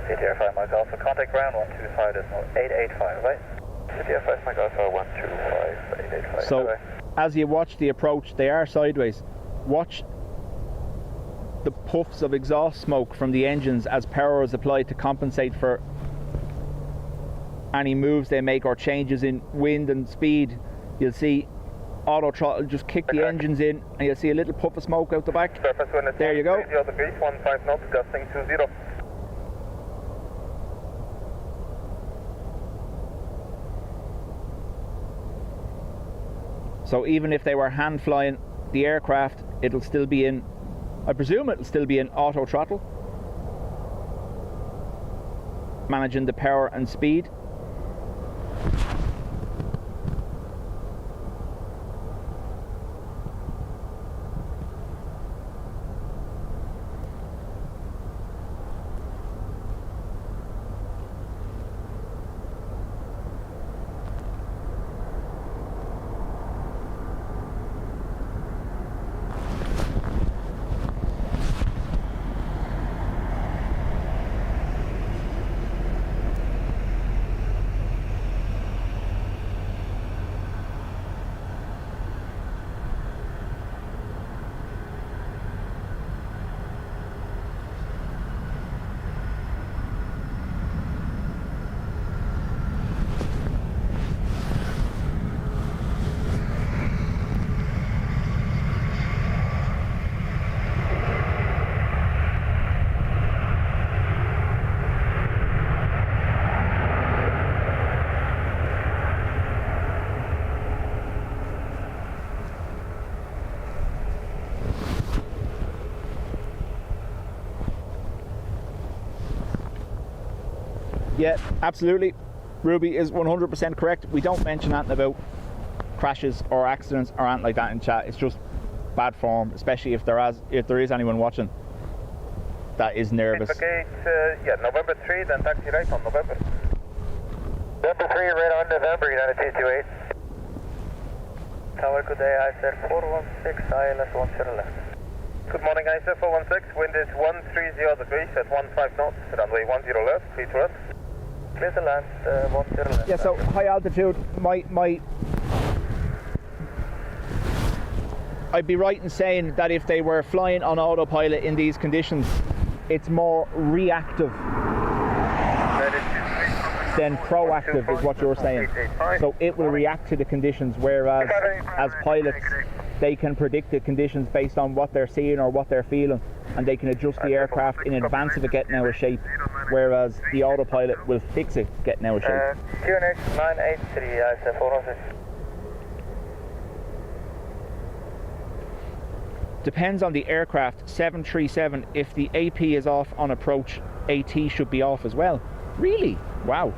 CTFI Mike Alpha, contact ground 125.885, right? CTFI Mike Alpha 125.885. So as you watch the approach, they are sideways. Watch the puffs of exhaust smoke from the engines as power is applied to compensate for any moves they make or changes in wind and speed. You'll see auto throttle just kick the engines in and you'll see a little puff of smoke out the back. Surface wind is there you go. 130 degrees, 15 knots, gusting 20. So even if they were hand flying the aircraft, it'll still be in, I presume it'll still be in auto throttle, managing the power and speed. Yeah, absolutely. Ruby is 100% correct. We don't mention anything about crashes or accidents or anything like that in chat. It's just bad form, especially if there is anyone watching that is nervous. Okay, yeah, November 3, then taxi right on November. November 3, right on November, United 228. Tower, good day, ISR 416, ILS 10 left. Good morning, ISR 416, wind is 130 degrees at 15 knots, runway 10 left, clear to left. Clear to land, 10 left. Yeah, so high altitude, I'd be right in saying that if they were flying on autopilot in these conditions, it's more reactive than proactive is what you're saying. So it will react to the conditions, whereas as pilots they can predict the conditions based on what they're seeing or what they're feeling, and they can adjust the aircraft in advance of it getting out of shape, whereas the autopilot will fix it getting out of shape. QNH 983, ISF 406. Depends on the aircraft. 737, if the AP is off on approach, AT should be off as well. Really? Wow.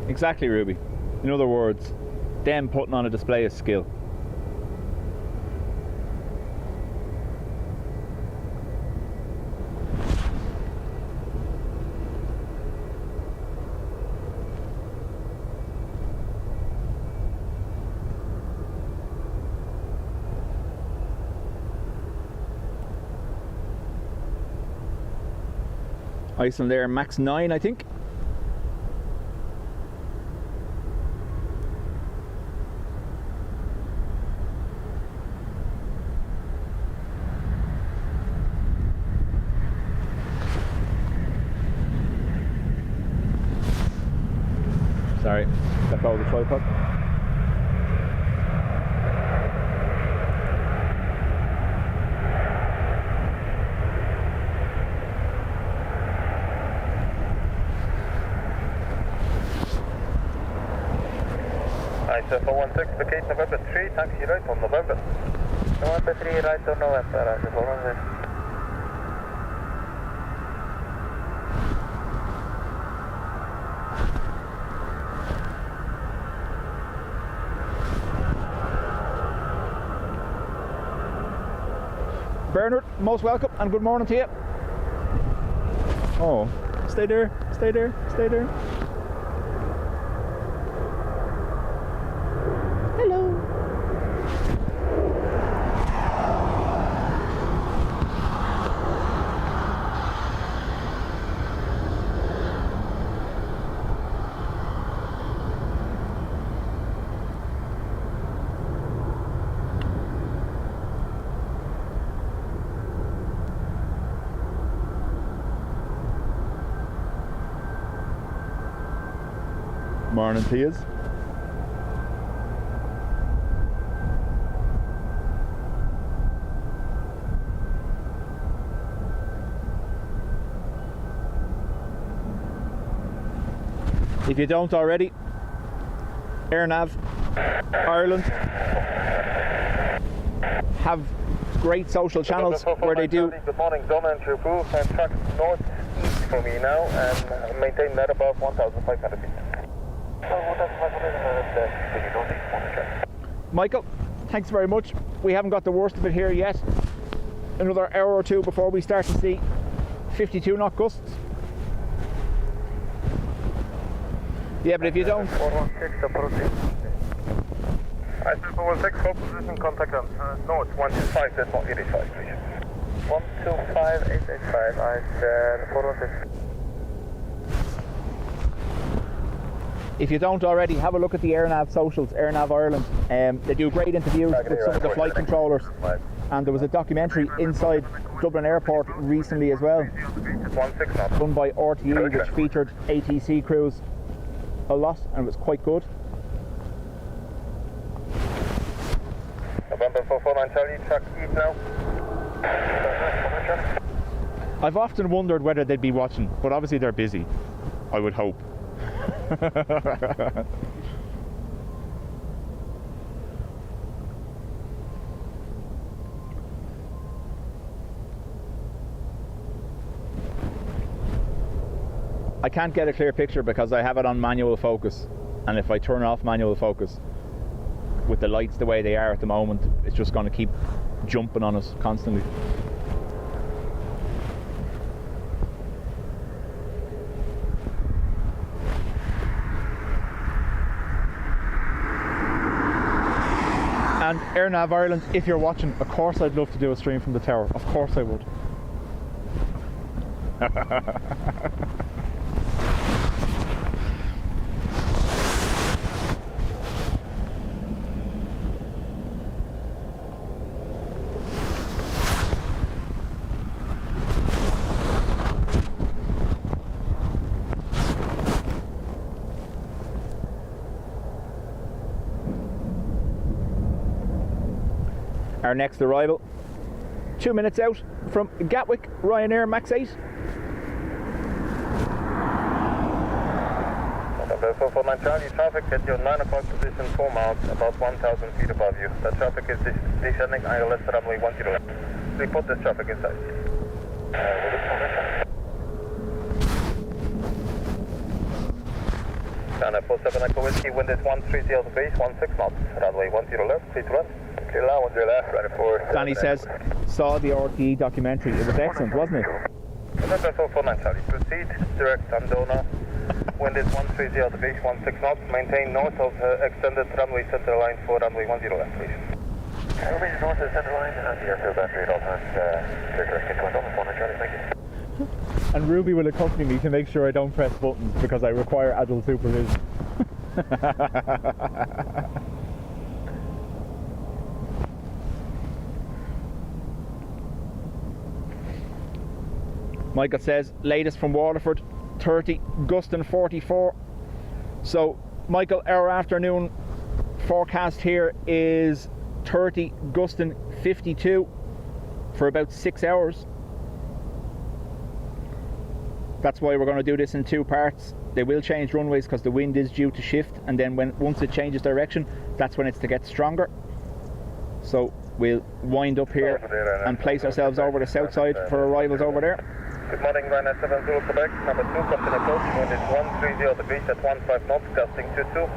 Exactly, Ruby. In other words, them putting on a display of skill. Iceland Air Max 9, I think. Sorry, let go of the tripod. ISF 416, vacate November 3, taxi right on November. November 3, right on November, ISF 416. Bernard, most welcome and good morning to you. Oh, stay there, stay there, stay there. Hello. Morning to yous. If you don't already, AirNav Ireland have great social channels where they do. Good morning, Donna and True and track northeast for me now and maintain that above 1,500 feet. Michael, thanks very much. We haven't got the worst of it here yet. Another hour or two before we start to see 52 knot gusts. Yeah, but if you don't... 416 approaching. I said 416, hold position, contact them. No, it's 125, that's not 85, please. 125885, I said 416. If you don't already, have a look at the AirNav socials, AirNav Ireland. They do great interviews with some of the flight controllers. And there was a documentary inside Dublin Airport recently as well, done by RTE, which featured ATC crews a lot, and it was quite good. November 449 Charlie, track east now. I've often wondered whether they'd be watching, but obviously they're busy, I would hope. I can't get a clear picture because I have it on manual focus, and if I turn off manual focus with the lights the way they are at the moment, it's just going to keep jumping on us constantly. And AirNav Ireland, if you're watching, of course I'd love to do a stream from the tower. Of course I would. Our next arrival, 2 minutes out from Gatwick, Ryanair Max 8. November 449 Charlie, traffic at your 9 o'clock position 4 miles, about 1,000 feet above you. The traffic is descending ILS runway 10 left. Report this traffic inside. China 47 Echo Whiskey, wind is 130 degrees, 16 knots, runway 10 left, please run. Okay, now 10 left, running 4. Danny says, saw the RTE documentary, it was excellent, wasn't it? November 449 Charlie, proceed direct on Doha, wind is 130 degrees, 16 knots, maintain north of extended runway center line for runway 10 left, please. Remain north of the center line, and the airfield battery at all times, clear direct into Dublin 449 Charlie, thank you. And Ruby will accompany me to make sure I don't press buttons because I require adult supervision. Michael says, latest from Waterford, 30, gusting 44. So, Michael, our afternoon forecast here is 30, gusting 52 for about 6 hours. That's why we're going to do this in 2 parts. They will change runways because the wind is due to shift, and then once it changes direction, that's when it's to get stronger. So we'll wind up here and place ourselves over the south side for arrivals over there. Good morning, Ryanair 70 Quebec, number 2, caution approach, wind is 130 degrees at 15 knots, gusting 22.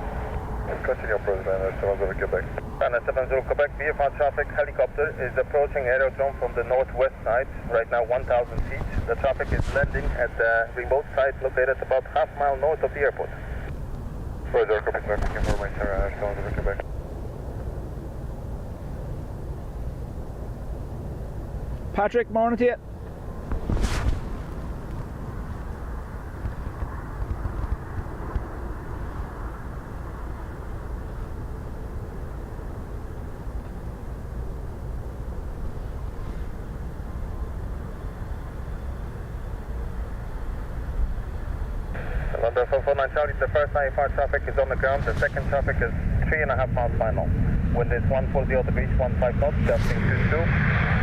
Continue approach, Ryanair 70 Quebec. Ryanair 70 Quebec, VFR traffic helicopter is approaching aerodrome from the northwest side, right now 1,000 feet. The traffic is landing at the remote site located about half mile north of the airport. Further Quebec, information, Ryanair 70 Quebec. Patrick, morning to you. November 449 Charlie, the first IFR traffic is on the ground, the second traffic is 3.5 miles final. Wind is 140 degrees, 15 knots, gusting 22.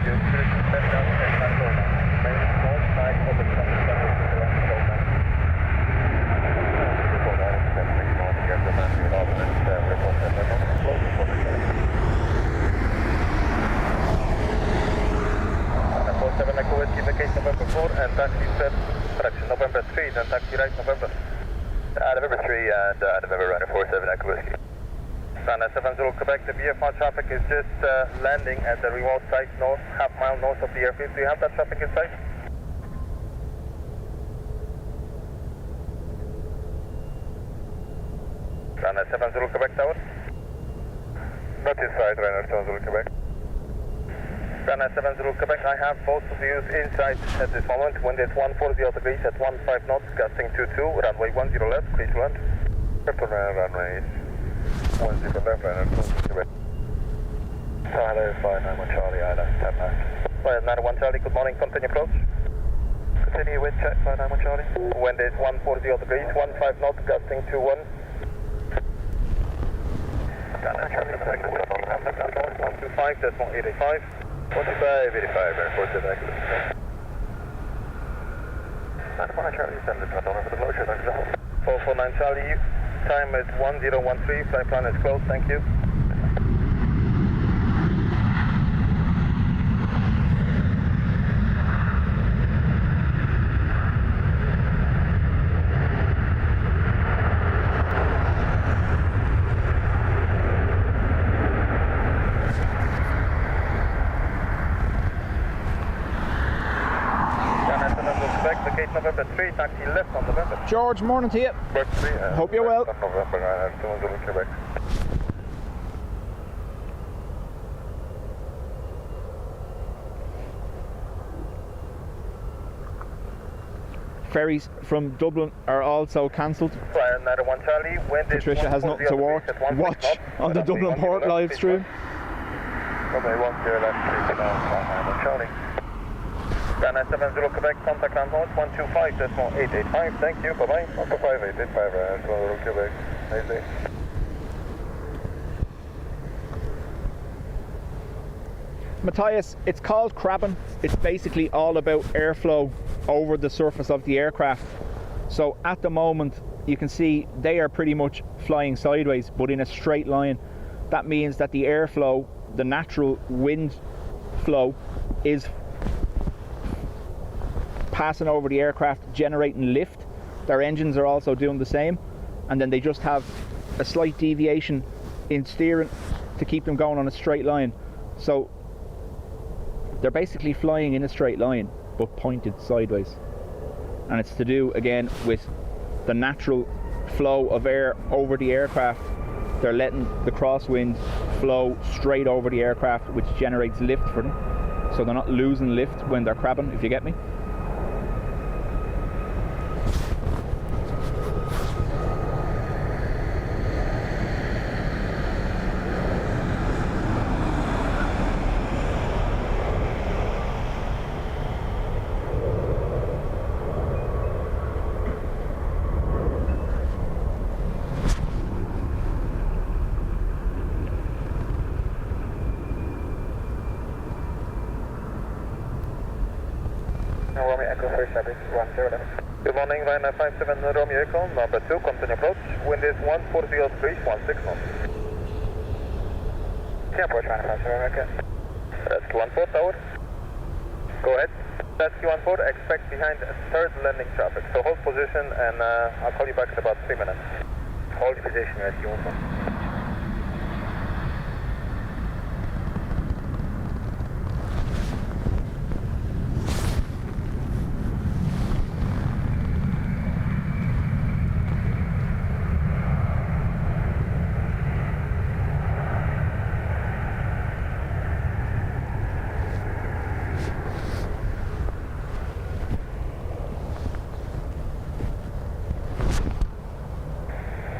Your position set down at Doha. Main north side of the traffic runway to the left of Doha. Report all of the 6 miles to get the battery at all minutes, report that they're not close for the Charlie. 47 Echo Whiskey, vacation November 4 and taxi set correction November 3, then taxi right November. November 3 and November Ryanair 47 Echo Whiskey. Ryanair 70 Quebec, the VFR traffic is just landing at the remote site north, half mile north of the airfield. Do you have that traffic in sight? Ryanair 70 Quebec Tower? Not in sight, Ryanair 70 Quebec. Ryanair 70 Quebec, I have both of you inside at this moment. Wind is 140 degrees at 15 knots, gusting 22, runway 10 left, please land. Runway 10 left, Ryanair 2 Hello, flight 91 Charlie, Island 10 left. Flight 91 Charlie, good morning, continue approach. Continue with check, flight 91 Charlie. Wind is 140 degrees, 15 knots, gusting 21. Charlie, 125, decimal 885. 45, 85, airport to exit. 91 Charlie, send the Madonna for the closure, thanks for the help. 449 Charlie, time is 1013, flight plan is closed, thank you. November 3, taxi left on November. George, morning to you. Hope you're well. November, Quebec. Ferries from Dublin are also cancelled. Ryanair 1 Charlie, wind is Patricia has nothing to watch on the Dublin Port live stream. Runway 10 left, 3 Ryanair 1 Charlie. Ryanair 70 Quebec, contact land note 125, decimal 885, thank you, bye-bye. 125, 885, Ryanair 70 Quebec, nice day. Matthias, it's called crabbing. It's basically all about airflow over the surface of the aircraft. So at the moment, you can see they are pretty much flying sideways, but in a straight line. That means that the airflow, the natural wind flow, is passing over the aircraft, generating lift. Their engines are also doing the same, and then they just have a slight deviation in steering to keep them going on a straight line. So they're basically flying in a straight line but pointed sideways, and it's to do again with the natural flow of air over the aircraft. They're letting the crosswind flow straight over the aircraft, which generates lift for them, so they're not losing lift when they're crabbing, if you get me. Good morning, Ryanair 57 Romeo Echo, number 2, continue approach. Wind is 140 degrees, 16 knots. Airport, Ryanair 57 Romeo Echo. Rescue 14 tower. Go ahead. Rescue 14, expect behind third landing traffic. So hold position and I'll call you back in about 3 minutes. Hold your position, Rescue 14.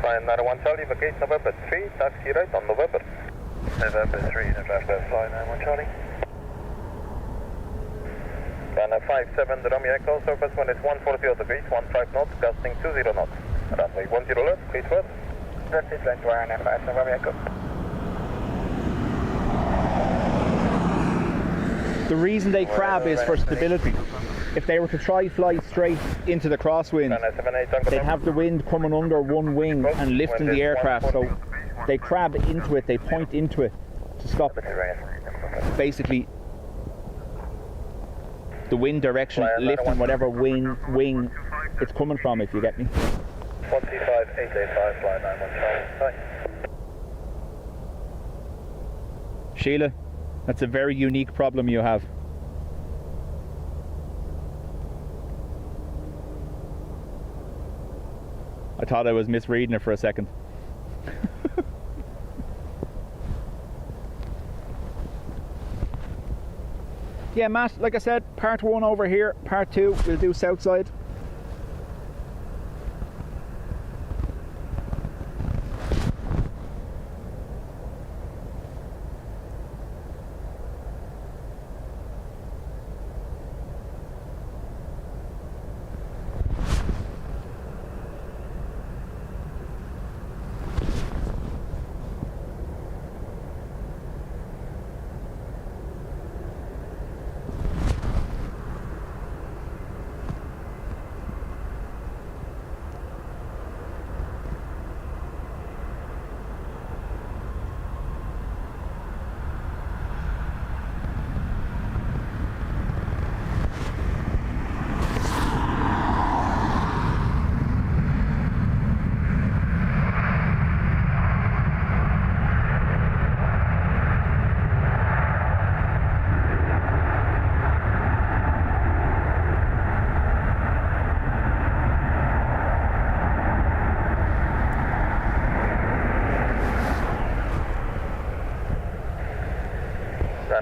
Ryanair 1 Charlie, vacate November 3, taxi right on November. November 3, November, fly 91 Charlie. Ryanair 57 Romeo Echo, surface wind is 140 degrees, 15 knots, gusting 20 knots. Runway 10 left, please first. That's it, left Ryanair 57 Romeo Echo. The reason they crab is for stability. If they were to try fly straight into the crosswind, they'd have the wind coming under one wing and lifting the aircraft. So they crab into it, they point into it to stop basically the wind direction lifting whatever wing it's coming from, if you get me. 125-885, fly 91 Charlie. Sheila, that's a very unique problem you have. I thought I was misreading it for a second. Yeah, Matt, like I said, part 1 over here, part 2 we'll do south side.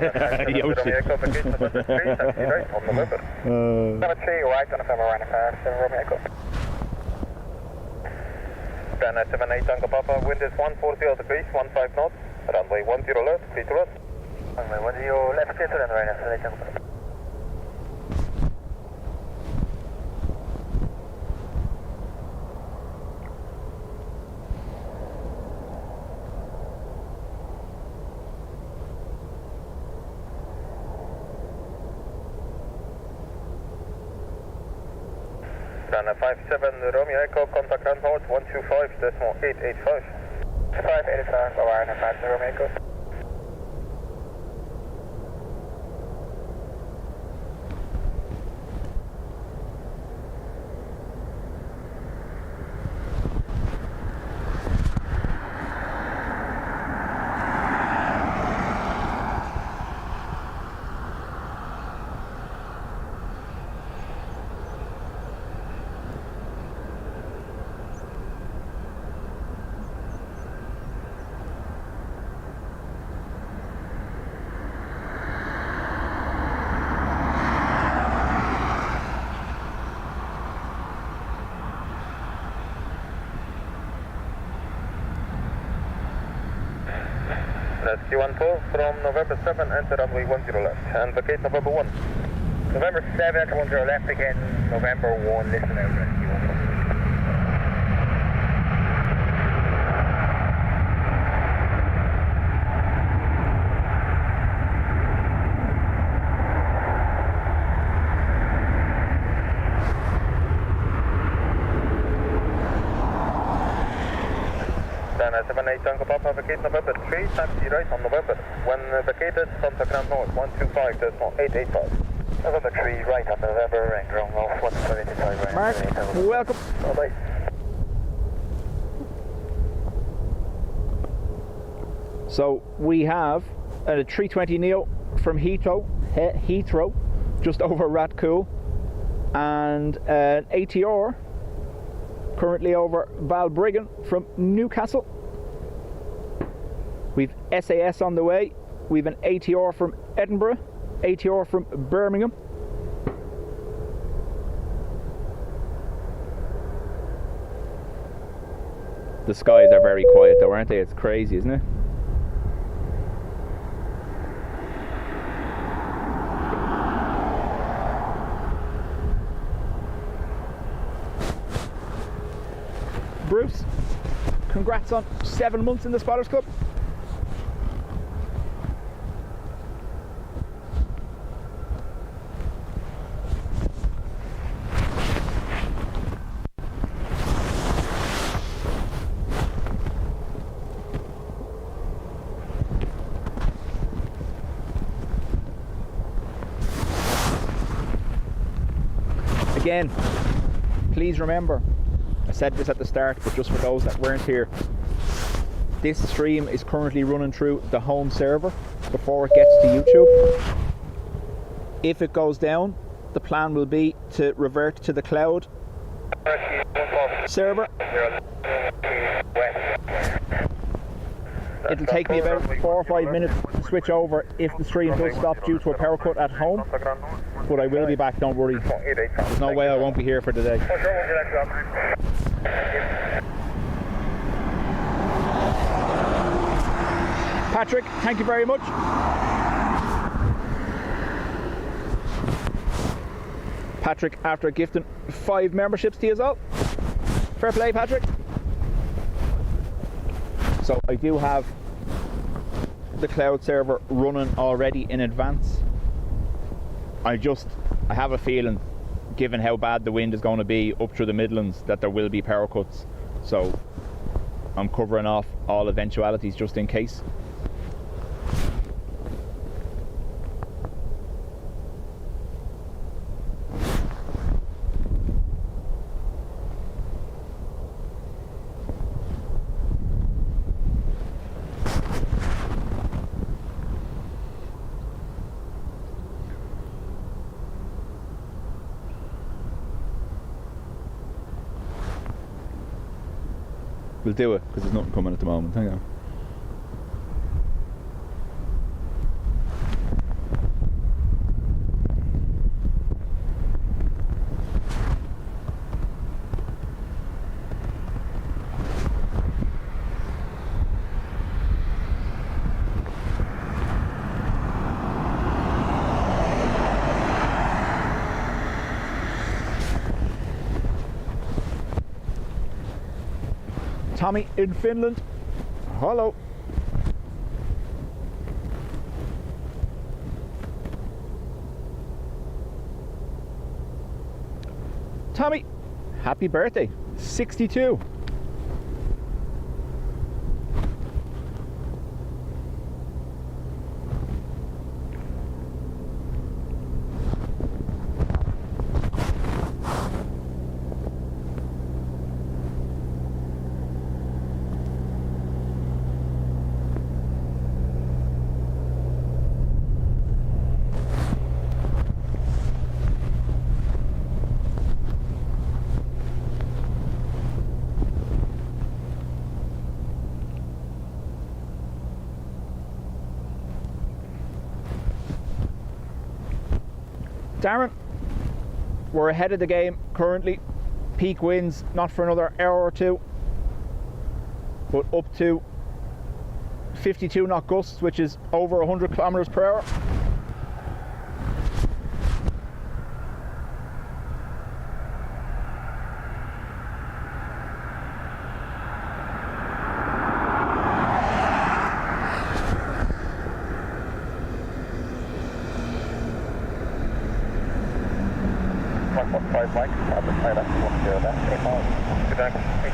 Yoshi. Number 3 right on November. Number 3 right on November, Ryanair, 7 Romeo Echo. Then 78 Tango Papa, wind is 140 degrees, 15 knots, runway 10 left, clear to left. Runway 10 left, clear to left, Ryanair, 78 Tango Papa. Then 57 Romeo Echo, contact ground hold 125.885. 585, Ryanair, 5 Romeo Echo. Rescue 1-4 from November 7, enter runway 10 left, and vacate November 1. November 7, enter 10 left again, November 1, listen out, rescue 1-4. Then 78 Tango Papa, vacate November 3, taxi right on November. When vacated, contact ground north 125.885. November 3 right on November and ground north 125 right. Mark, welcome. Bye-bye. So we have a 320neo from Heathrow, just over Ratcool, and an ATR currently over Balbriggan from Newcastle. We've SAS on the way. We've an ATR from Edinburgh, ATR from Birmingham. The skies are very quiet though, aren't they? It's crazy, isn't it? Bruce, congrats on 7 months in the Spotters Club. Again, please remember, I said this at the start, but just for those that weren't here, this stream is currently running through the home server before it gets to YouTube. If it goes down, the plan will be to revert to the cloud server. It'll take me about 4 or 5 minutes to switch over if the stream does stop due to a power cut at home, but I will be back, don't worry. There's no way I won't be here for the day. Patrick, thank you very much. Patrick, after gifting 5 memberships to you as well. Fair play, Patrick. So I do have the cloud server running already in advance. I have a feeling, given how bad the wind is going to be up through the Midlands, that there will be power cuts. So I'm covering off all eventualities just in case. We'll do it, because there's nothing coming at the moment. Hang on. Tommy in Finland. Hello. Tommy, happy birthday, 62. Darren, we're ahead of the game currently. Peak winds not for another hour or two, but up to 52 knot gusts, which is over 100 kilometers per hour.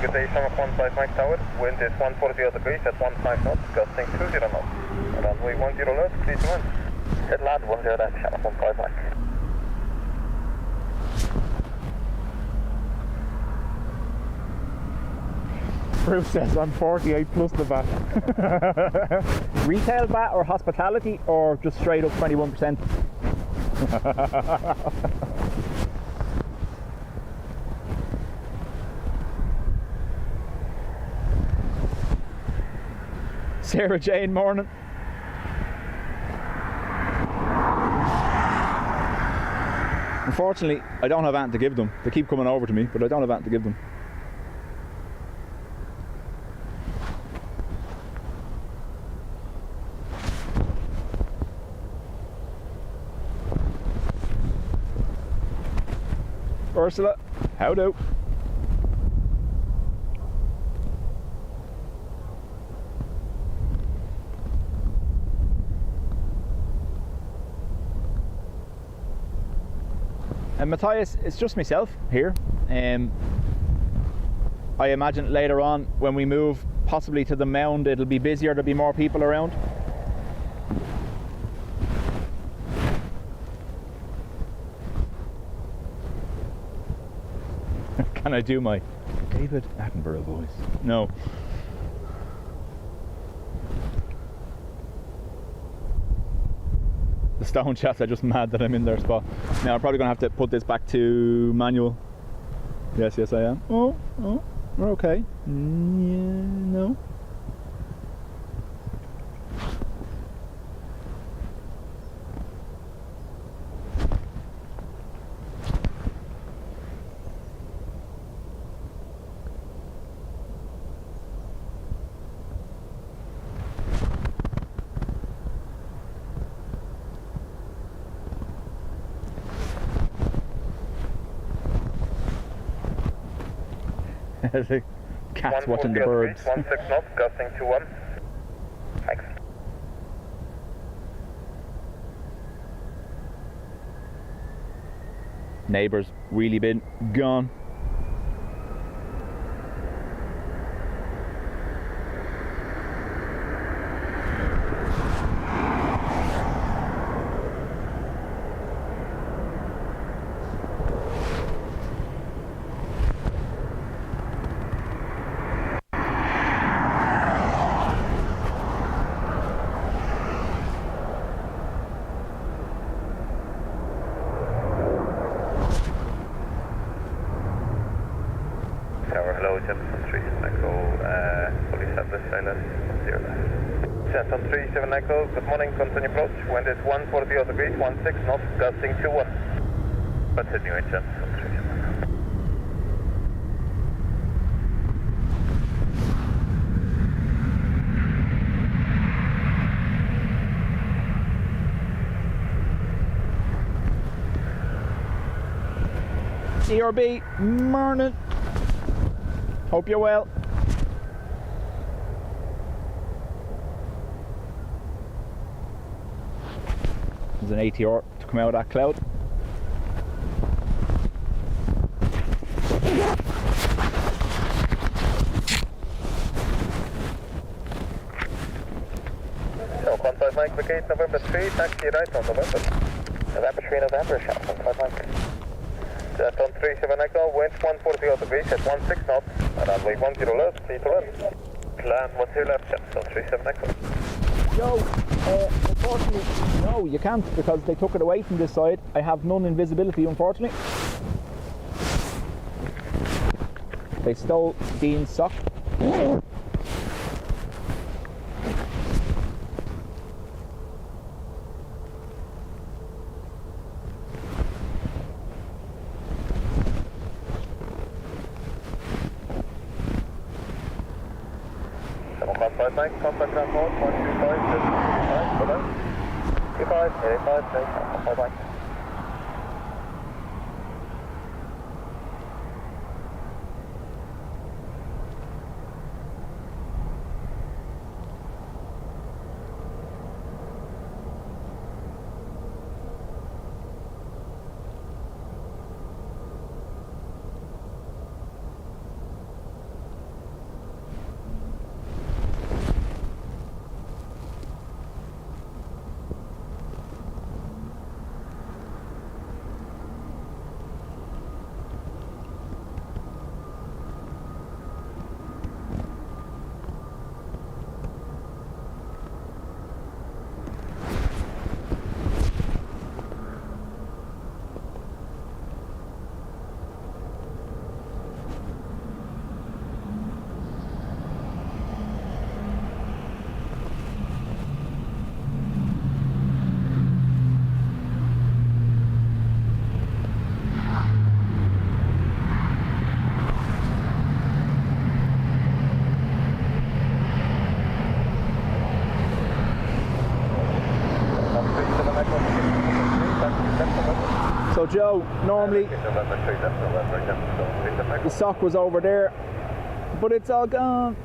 Good day, summer 15 Mike Tower. Wind is 140 degrees at 15 knots, gusting 20 knots. Runway 10 left, please wind. Head land 10 left, summer 15 Mike. Bruce says I'm 48 plus the VAT. Retail VAT or hospitality or just straight up 21%? Sarah Jane, morning. Unfortunately, I don't have anything to give them. They keep coming over to me, but I don't have anything to give them. Ursula, how do? And Matthias, it's just myself here. I imagine later on when we move possibly to the mound it'll be busier, there'll be more people around. Can I do my David Attenborough voice? No. The stone chats are just mad that I'm in their spot. Now I'm probably going to have to put this back to manual. Yes, I am. Oh, we're okay. Yeah, no. The cat's watching the birds. 16 knots, gusting 21. Thanks. Neighbours really been gone. Hello, Gentleman 37 Echo, fully established silence, 0 left. Gentleman 37 Echo, good morning, continue approach, wind is 140 degrees, 16 knots, gusting 21. Continuing, Gentleman 37. ERB, morning. Hope you're well. There's an ATR to come out of that cloud. So 15 Mike, vacate November 3, taxi right on November. November 3, November, shot 15 Mike. Jet on 37 Echo, wind 140 degrees at 16 knots, runway 10 left, clear to land. Land 10 left, jet on 37 Echo. Joe, unfortunately, no, you can't because they took it away from this side. I have none in visibility, unfortunately. They stole Dean's sock. Contact ground mode, 125, 25, 25, 85, 85, 85. So Joe, normally the sock was over there, but it's all gone.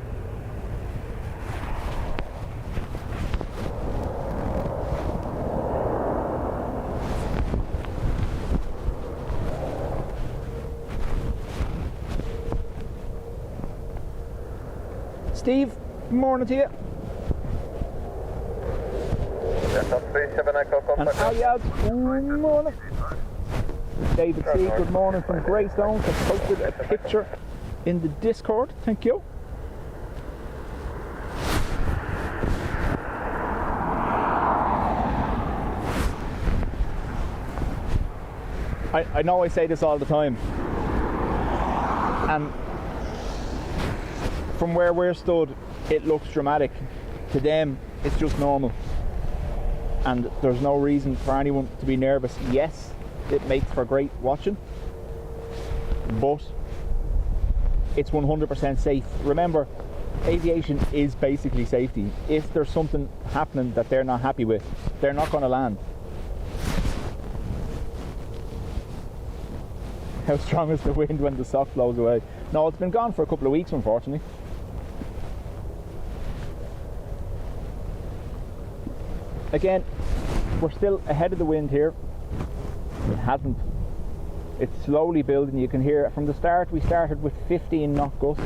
Steve, morning to you. And Aliad, morning. David C, good morning from Greystone, has posted a picture in the Discord. Thank you. I know I say this all the time, and from where we're stood it looks dramatic. To them it's just normal, and there's no reason for anyone to be nervous. Yes, it makes for great watching, but it's 100% safe. Remember, aviation is basically safety. If there's something happening that they're not happy with, they're not going to land. How strong is the wind when the sock blows away? No, it's been gone for a couple of weeks, unfortunately. Again, we're still ahead of the wind here. It hasn't. It's slowly building. You can hear it from the start. We started with 15 knot gusts,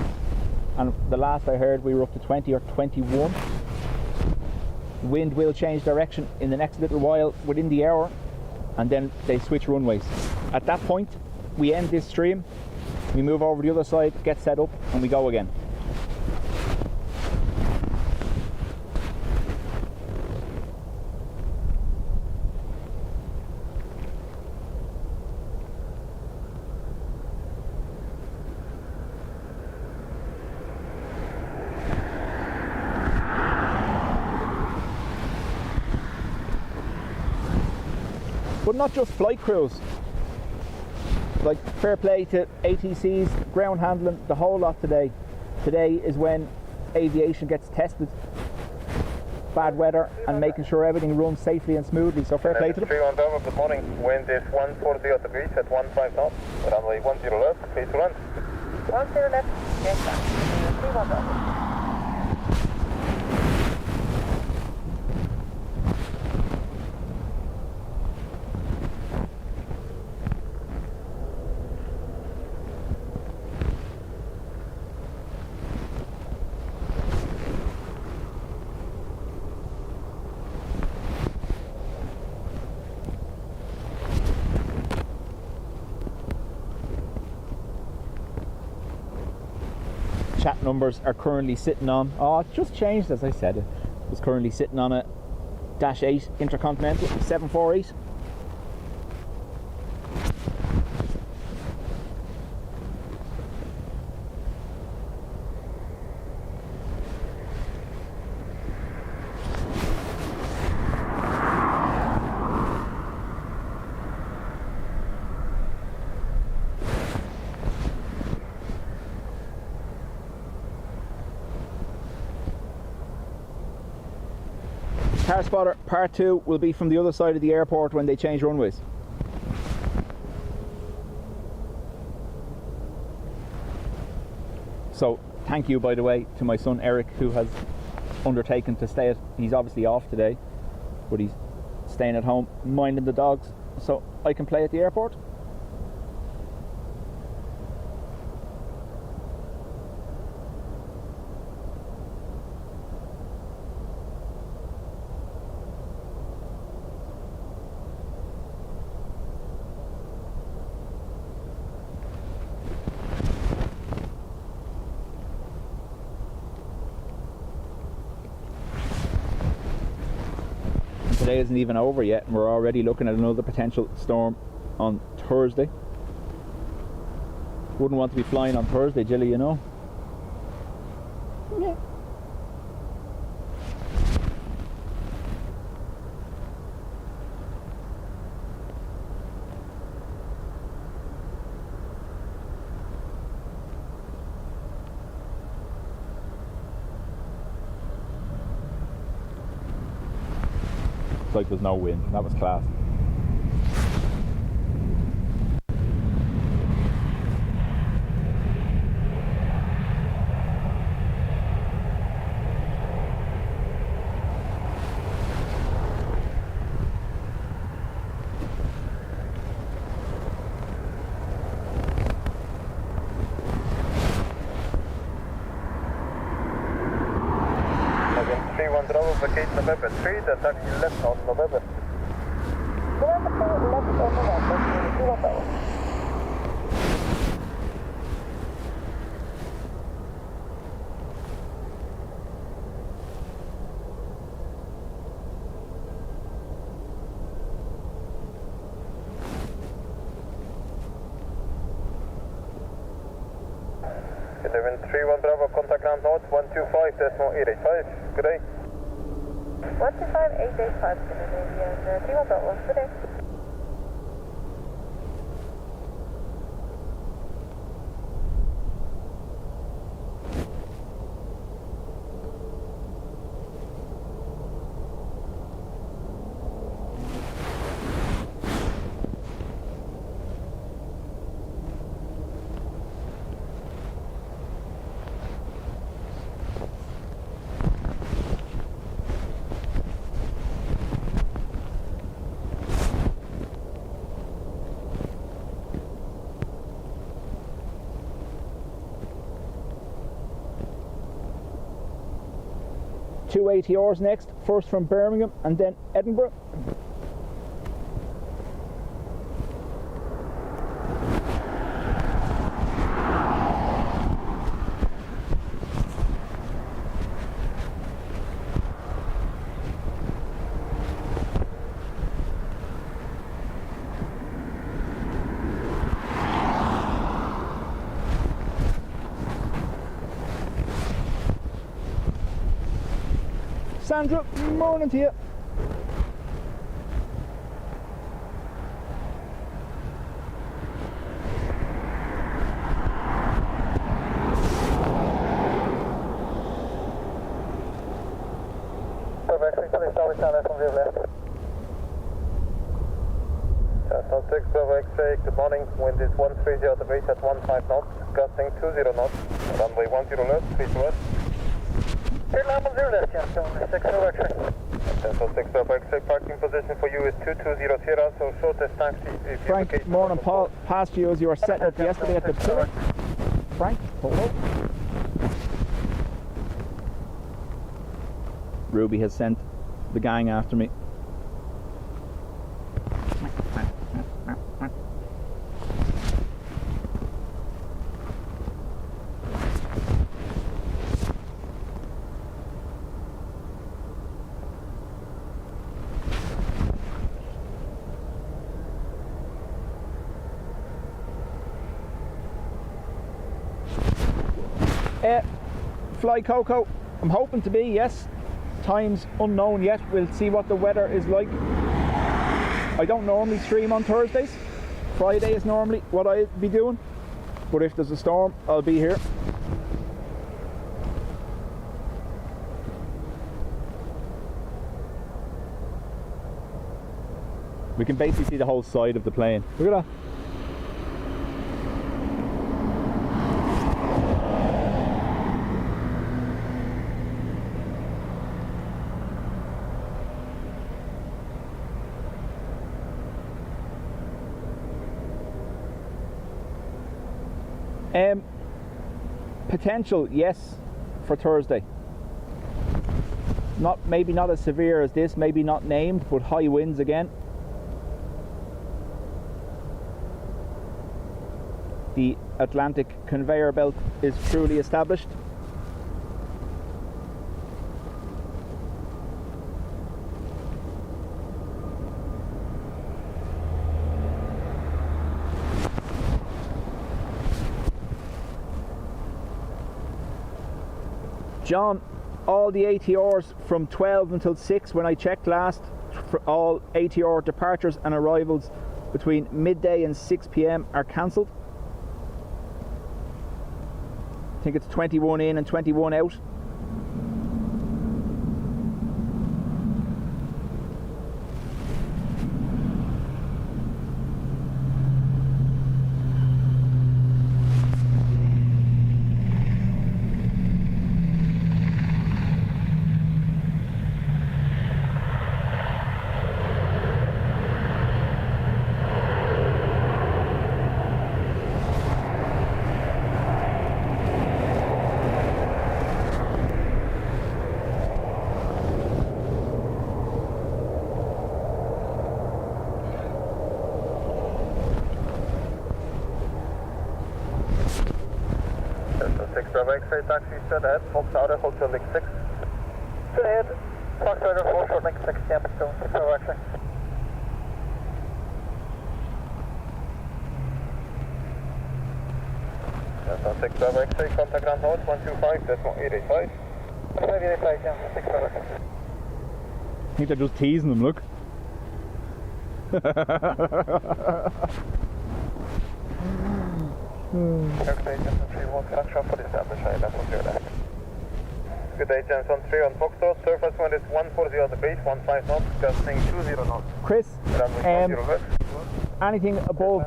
and the last I heard we were up to 20 or 21. Wind will change direction in the next little while, within the hour, and then they switch runways. At that point, we end this stream, we move over the other side, get set up, and we go again. But not just flight crews. Like, fair play to ATCs, ground handling, the whole lot today. Today is when aviation gets tested. Bad weather and making sure everything runs safely and smoothly, so fair play to them. 310, good morning. Wind is 140 degrees at 15 knots. Runway 10 left, clear to land. 10 left, yes sir. 310. chat numbers are currently sitting on, oh, it just changed as I said, it was currently sitting on a -8 Intercontinental 748. Car spotter part 2 will be from the other side of the airport when they change runways. So thank you, by the way, to my son Eric, who has undertaken to stay at, he's obviously off today, but he's staying at home minding the dogs so I can play at the airport. Today isn't even over yet and we're already looking at another potential storm on Thursday. Wouldn't want to be flying on Thursday, Jilly, you know. Yeah. Like there's no wind. That was class. Vacate November 3, the taxi left on November. November 2, left on November 0. Eleven 31 Bravo, contact land north 125.885. Good day. 125.885 to the and 31 Bravo. Good day. Two ATRs next, first from Birmingham and then Edinburgh. Sandra, morning to you. Cessna 6 Bravo X-ray, good morning. Wind is 130 at the base at 15 knots, gusting 20 knots. Runway 10 left, 3 to west. Airline 10 left, Cessna 6 Bravo X-ray. Cessna 6 Bravo X-ray, parking position for you is 220 Sierra, so shortest taxi if you Frank, vacate. morning, Paul. Passed you as you were setting up yesterday at the pillar. Frank, hello. Ruby has sent the gang after me. Fly Coco, I'm hoping to be, yes. Time's unknown yet. We'll see what the weather is like. I don't normally stream on Thursdays. Friday is normally what I'd be doing. But if there's a storm, I'll be here. We can basically see the whole side of the plane. Look at that. Potential, yes, for Thursday. Maybe not as severe as this, maybe not named, but high winds again. The Atlantic conveyor belt is truly established. John, all the ATRs from 12 until 6 when I checked last, for all ATR departures and arrivals between midday and 6 p.m. are cancelled. I think it's 21 in and 21 out. X-ray taxi straight ahead, Fox Outer, Hotel Link 6. Straight ahead, Fox Outer, 4 short link 6, Campbellstone, 6 hour X-ray. That's on 6 hour X-ray, contact ground note 125.885. 585, yeah, 6 hour X-ray. I think they're just teasing them, look. Good day, Jensen 3 on Foxtrot. Surface wind is 140 degrees, 15 knots, gusting 20 knots. Chris, anything above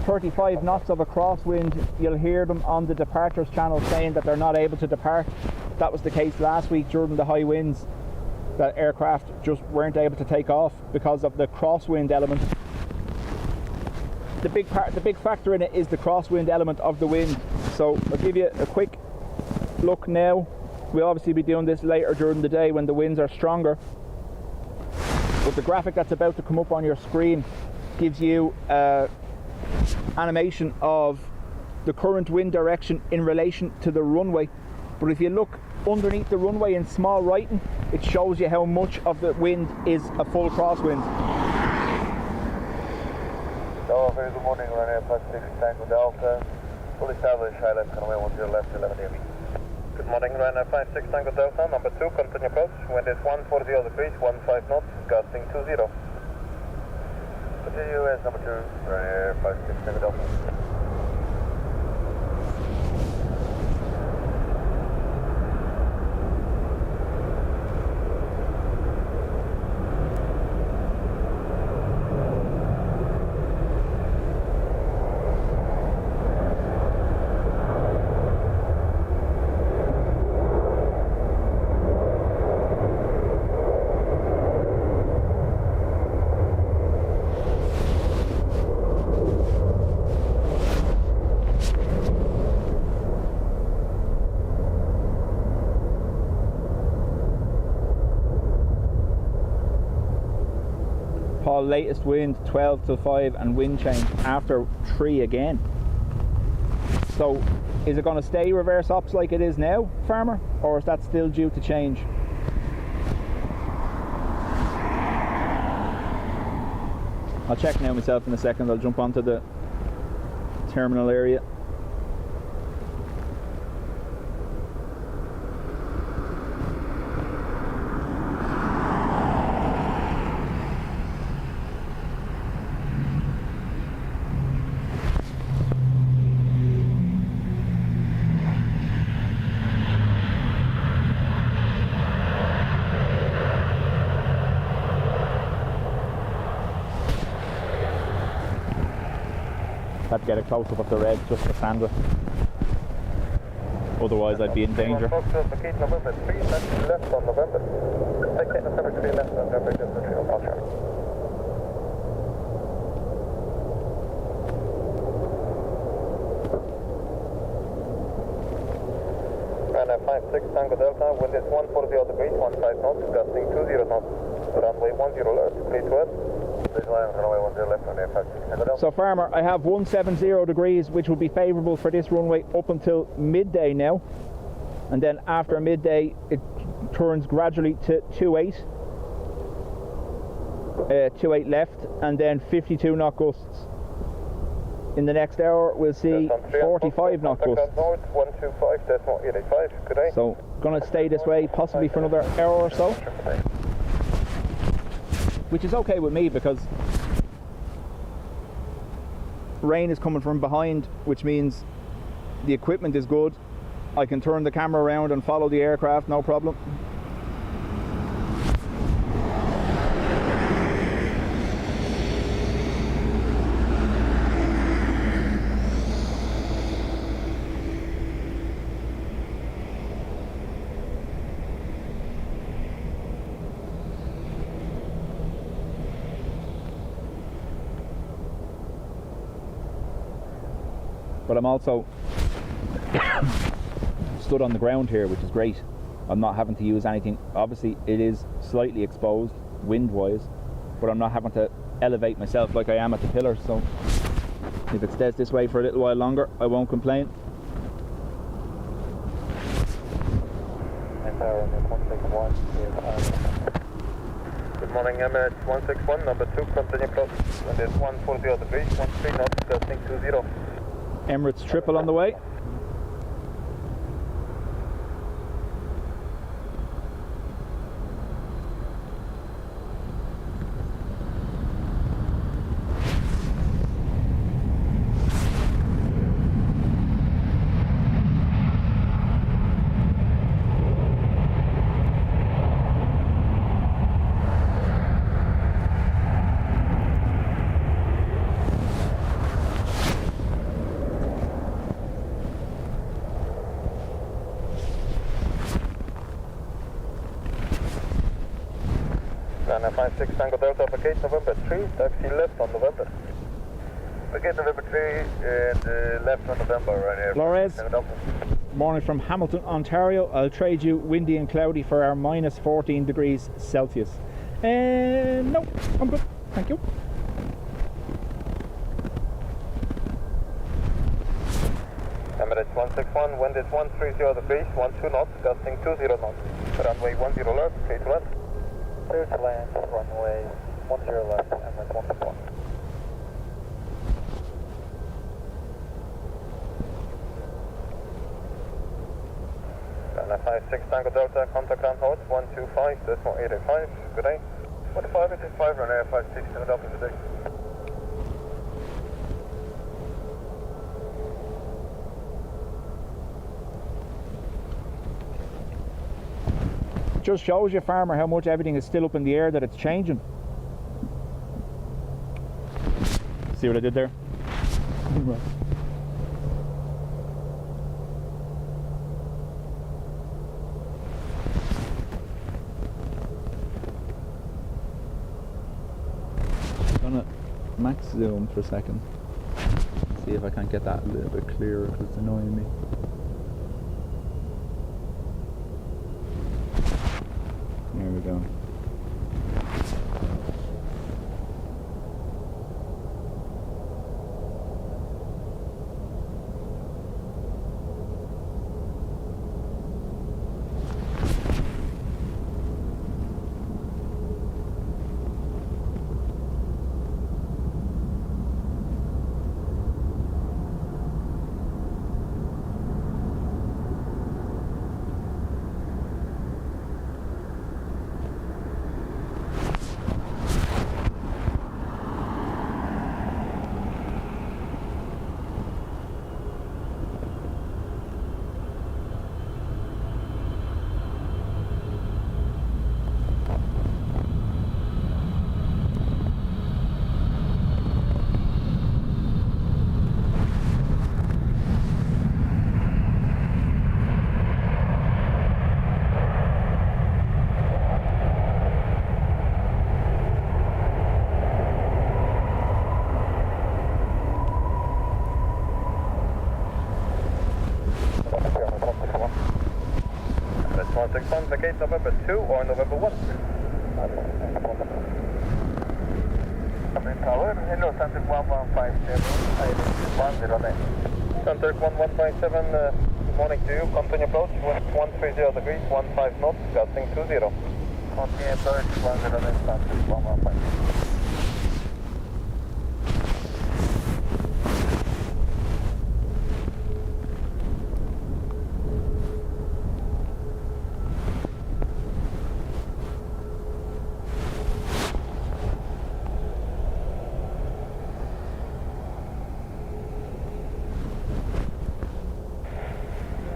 35 knots of a crosswind, you'll hear them on the departures channel saying that they're not able to depart. That was the case last week during the high winds, that aircraft just weren't able to take off because of the crosswind element. The big factor in it is the crosswind element of the wind. So I'll give you a quick look now. We'll obviously be doing this later during the day when the winds are stronger. But the graphic that's about to come up on your screen gives you animation of the current wind direction in relation to the runway. But if you look underneath the runway in small writing, it shows you how much of the wind is a full crosswind. Doha, very good morning, Ryanair +6 Tango Delta. Fully established, high left, runway 10 left, 11 near me. Good morning, Ryanair 56 Tango Delta, number 2, continue approach. Wind is 140 degrees, 15 knots, gusting 20. Continue as number 2, Ryanair 56 Tango Delta. Latest wind 12 till 5 and wind change after 3 again. So is it going to stay reverse ops like it is now, Farmer, or is that still due to change? I'll check now myself in a second. I'll jump onto the terminal area. Had to get a close up of the red just for Sandra. Otherwise I'd be in danger. Gate November 3, left on November. Gate November 3, left on November, just the 3 on contract. Ryanair 56 Tango Delta, wind is 140 degrees, 15 knots, gusting 20 knots. Runway 10 left, clear to us. Runway 10 left, Ryanair 56. So Farmer, I have 170 degrees, which will be favourable for this runway up until midday now. And then after midday, it turns gradually to 28. 28 left, and then 52 knot gusts. In the next hour, we'll see 45 knot gusts. North 125.885. Good day. So, going to stay this way possibly for another hour or so. Which is okay with me because rain is coming from behind, which means the equipment is good. I can turn the camera around and follow the aircraft, no problem. But I'm also stood on the ground here, which is great. I'm not having to use anything. Obviously it is slightly exposed wind wise, but I'm not having to elevate myself like I am at the pillars, so if it stays this way for a little while longer, I won't complain. Good morning, Emirates 161, number 2, continue plus. Wind is 140 degrees, 13 knots, gusting 20. Emirates triple on the way. Ryanair 56 Tango Delta, Gate November 3, taxi left on November. Gate November 3 and left on November, Ryanair. Flores, morning from Hamilton, Ontario. I'll trade you windy and cloudy for our minus 14 degrees Celsius. No, I'm good, thank you. Emirates 161, wind is 130 degrees, 12 knots, gusting 20 knots. Runway 10 left, clear to land. Clear to land, runway 10 left, Emirates 161. Ryanair 56 Tango Delta, contact ground horse 125.885, good day. 2585, Ryanair 56 Tango Delta, good day. Just shows you, Farmer, how much everything is still up in the air, that it's changing. See what I did there? I'm gonna max zoom for a second. See if I can get that a little bit clearer because it's annoying me. There we go. 161, vacate November 2 or November 1. Tower, hello, Center 1157, Center 1157, good morning to you, continue approach, 130 degrees, 15 knots, gusting 20. Continue approach, 109, Center 1157.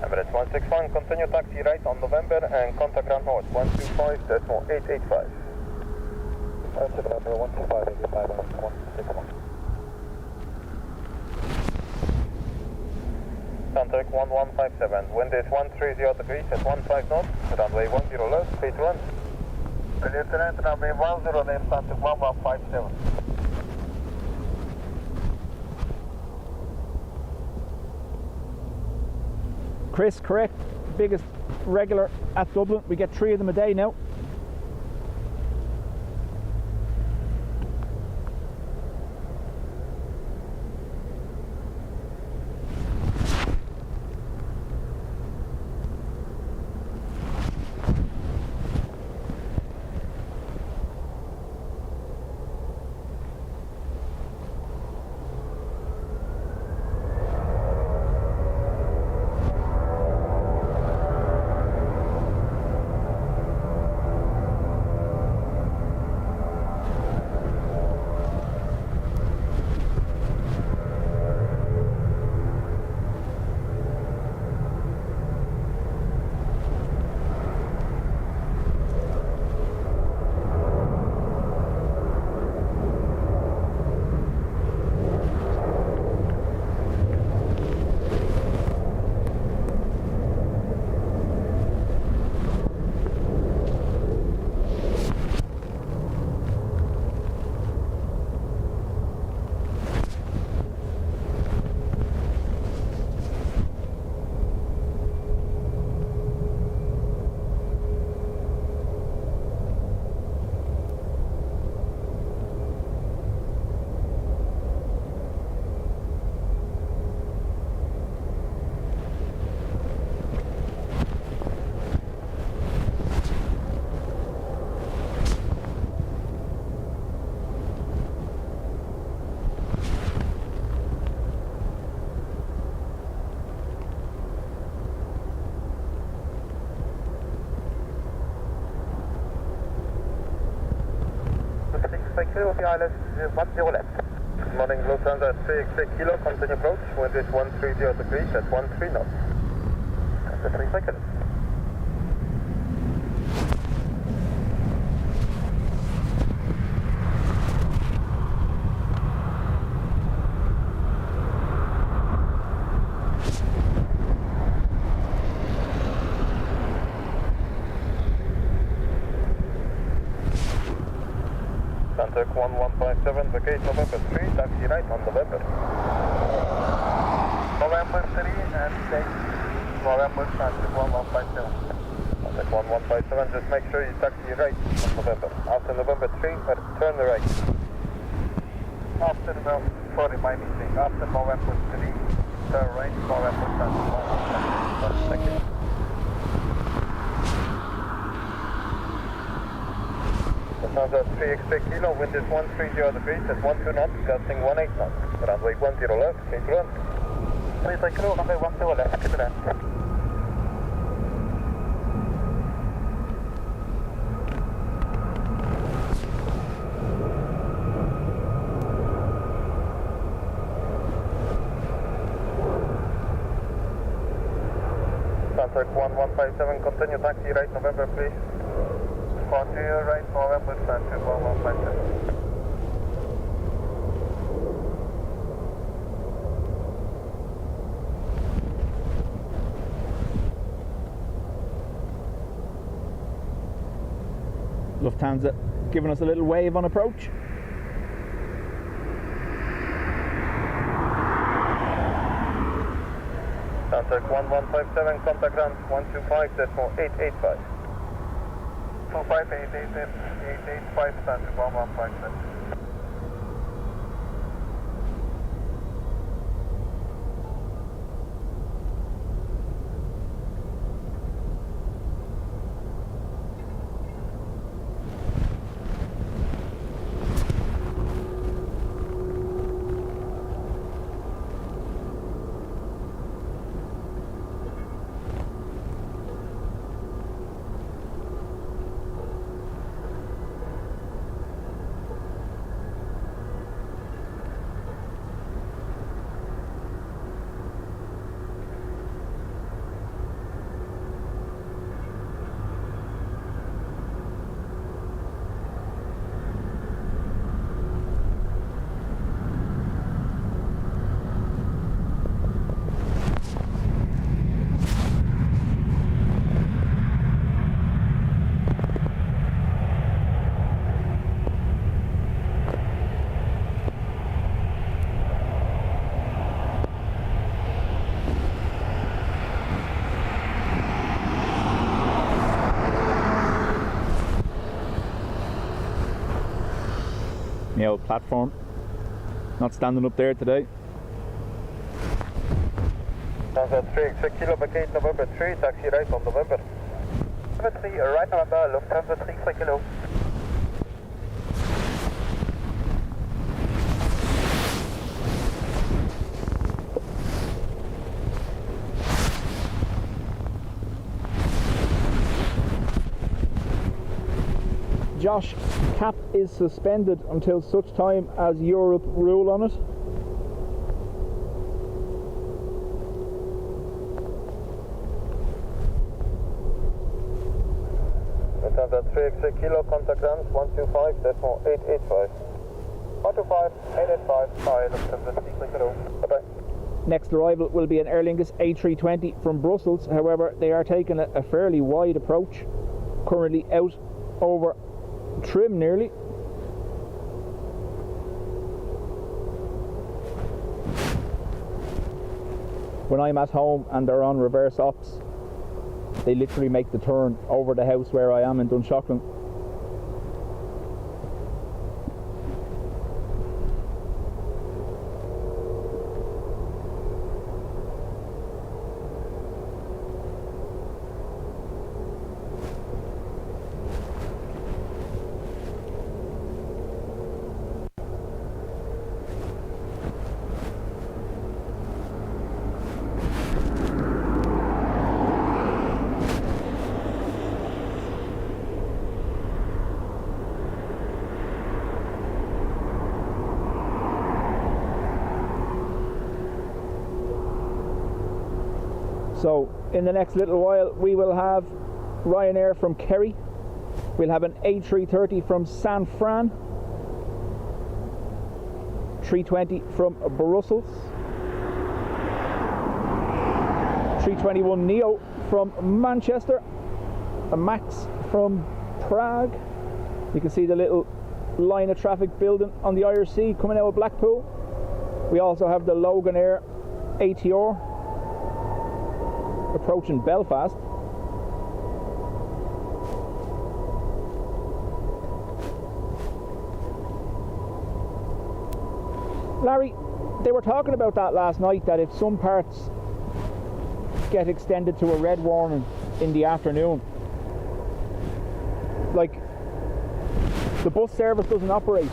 Emirates 161, continue taxi right on November and contact ground north 125.885. 125.885. Contact 1157, wind is 130 degrees at 15 knots, runway 10 left, clear to run. Lieutenant, runway 10 left, contact 1157. Chris, correct. Biggest regular at Dublin. We get 3 of them a day now. ILS 10 left. Good morning, Lufthansa 3 kilo, continue approach, wind is 130 degrees at 13 knots. After 3 seconds. Contact 1157, vacate November 3, taxi right on November. November 3 and take November, contact 1157. Contact 1157, just make sure you taxi right on November. After November 3, turn the right. After, sorry, my mistake. After November 3, turn right, November, contact 1157. Thank you. Lufthansa 3 kilo, wind is 130 degrees at 12 knots, gusting 18 knots. Runway 10 left, clear to run. 3 kilo, runway 10 left, clear to run. Contact 1157, continue taxi right November please. Continue right November, Center 1157. Lufthansa giving us a little wave on approach. Contact 1157, contact ground 125.885. 25885, contact 1157. The old platform, not standing up there today. Transat 3 kilo vacate November 3, taxi right on November. November 3, right November, Lufthansa 3 kilo. Josh, cap is suspended until such time as Europe rule on it. Lufthansa 3 kilo, contact ground 125.885. 125.885, sorry, Lufthansa 3 kilo. Bye-bye. Next arrival will be an Aer Lingus A320 from Brussels. However, they are taking a fairly wide approach, currently out over trim nearly. When I'm at home and they're on reverse ops, they literally make the turn over the house where I am in Dunshaughlin. So in the next little while we will have Ryanair from Kerry, we'll have an A330 from San Fran, 320 from Brussels, 321 Neo from Manchester, a Max from Prague. You can see the little line of traffic building on the IRC coming out of Blackpool. We also have the Logan Air ATR approaching Belfast. Larry, they were talking about that last night, that if some parts get extended to a red warning in the afternoon, like the bus service doesn't operate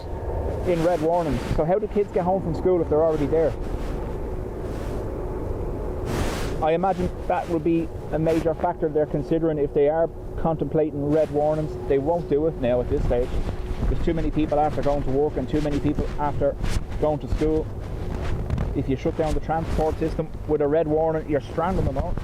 in red warnings, so how do kids get home from school if they're already there? I imagine that will be a major factor they're considering if they are contemplating red warnings. They won't do it now at this stage. There's too many people after going to work and too many people after going to school. If you shut down the transport system with a red warning, you're strangling them all.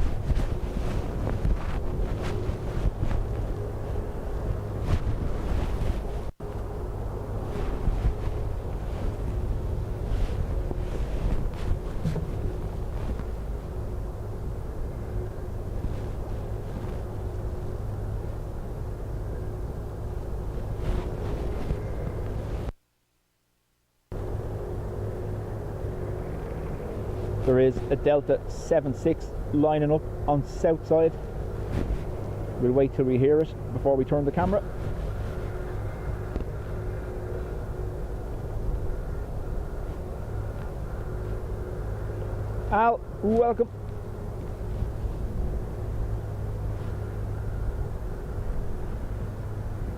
There is a Delta 76 lining up on south side. We'll wait till we hear it before we turn the camera. Al, welcome.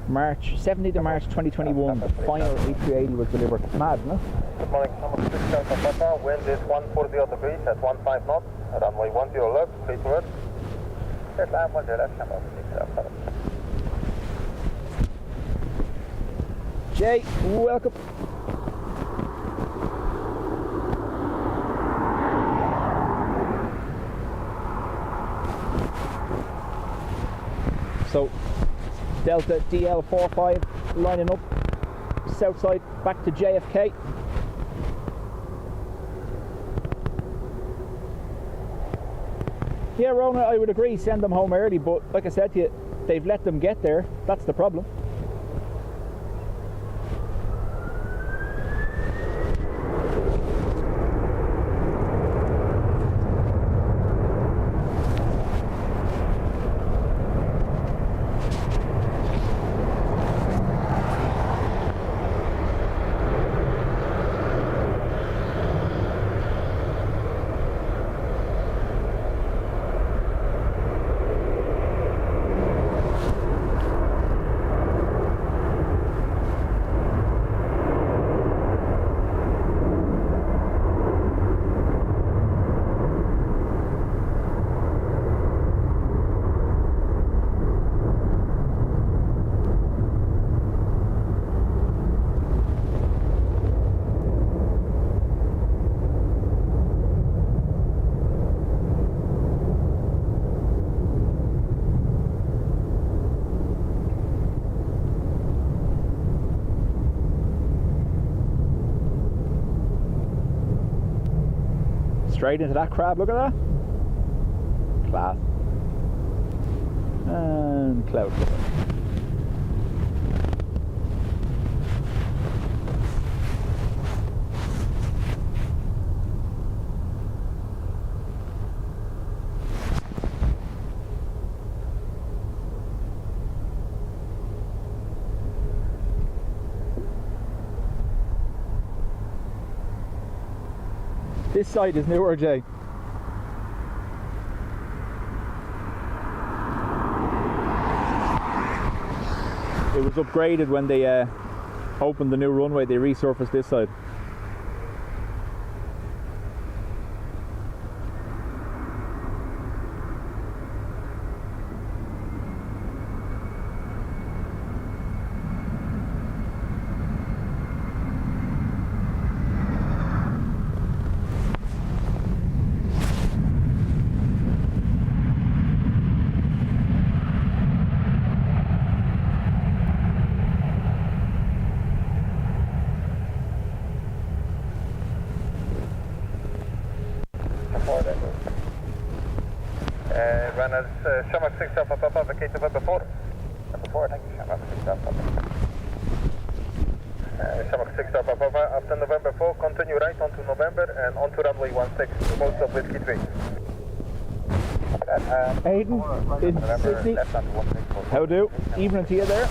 March 17th of March 2021, the final A380 was delivered. Mad, no? Good morning, number 6 Delta Papa. Wind is 140 degrees at 15 knots. Runway 10 left, clear to earth. Set line 10 left, number 6 Delta. Jay, welcome. So, Delta DL45 lining up south side back to JFK. Yeah, Rona, I would agree, send them home early, but like I said to you, they've let them get there. That's the problem. Straight into that crab, look at that. Class. And cloud cover. This side is newer, Jay. It was upgraded when they opened the new runway. They resurfaced this side. Shamrock 6 Alpha Papa, vacate November 4. Number 4, thank you, Shamrock 6 Alpha Papa. Shamrock 6 Alpha Papa, after November 4, continue right onto November and onto runway 16, most of Whiskey 3. Aidan in Sydney. How do? Evening to you there.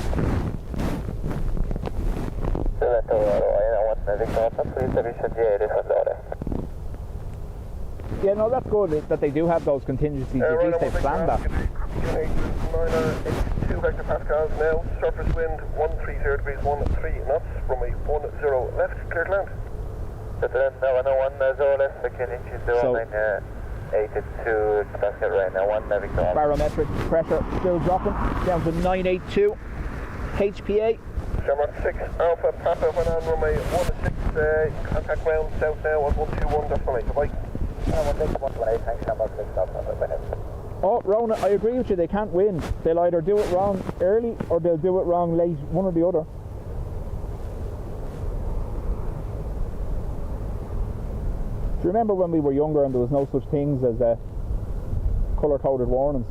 Yeah, no, that's good that they do have those contingencies. At least they've planned that. 2 hectopascals now, surface wind 130 degrees, 13 knots, runway 10 left, clear to land. No, 10 left, second inches, 82 pascal right now, 1 Victor. Barometric pressure still dropping down to 982 HPA. Shamrock 6 Alpha Papa went on runway 16, contact ground south now on 121 decimal 8, bye. Oh, Rona, I agree with you, they can't win. They'll either do it wrong early or they'll do it wrong late, one or the other. Do you remember when we were younger and there was no such things as colour-coded warnings?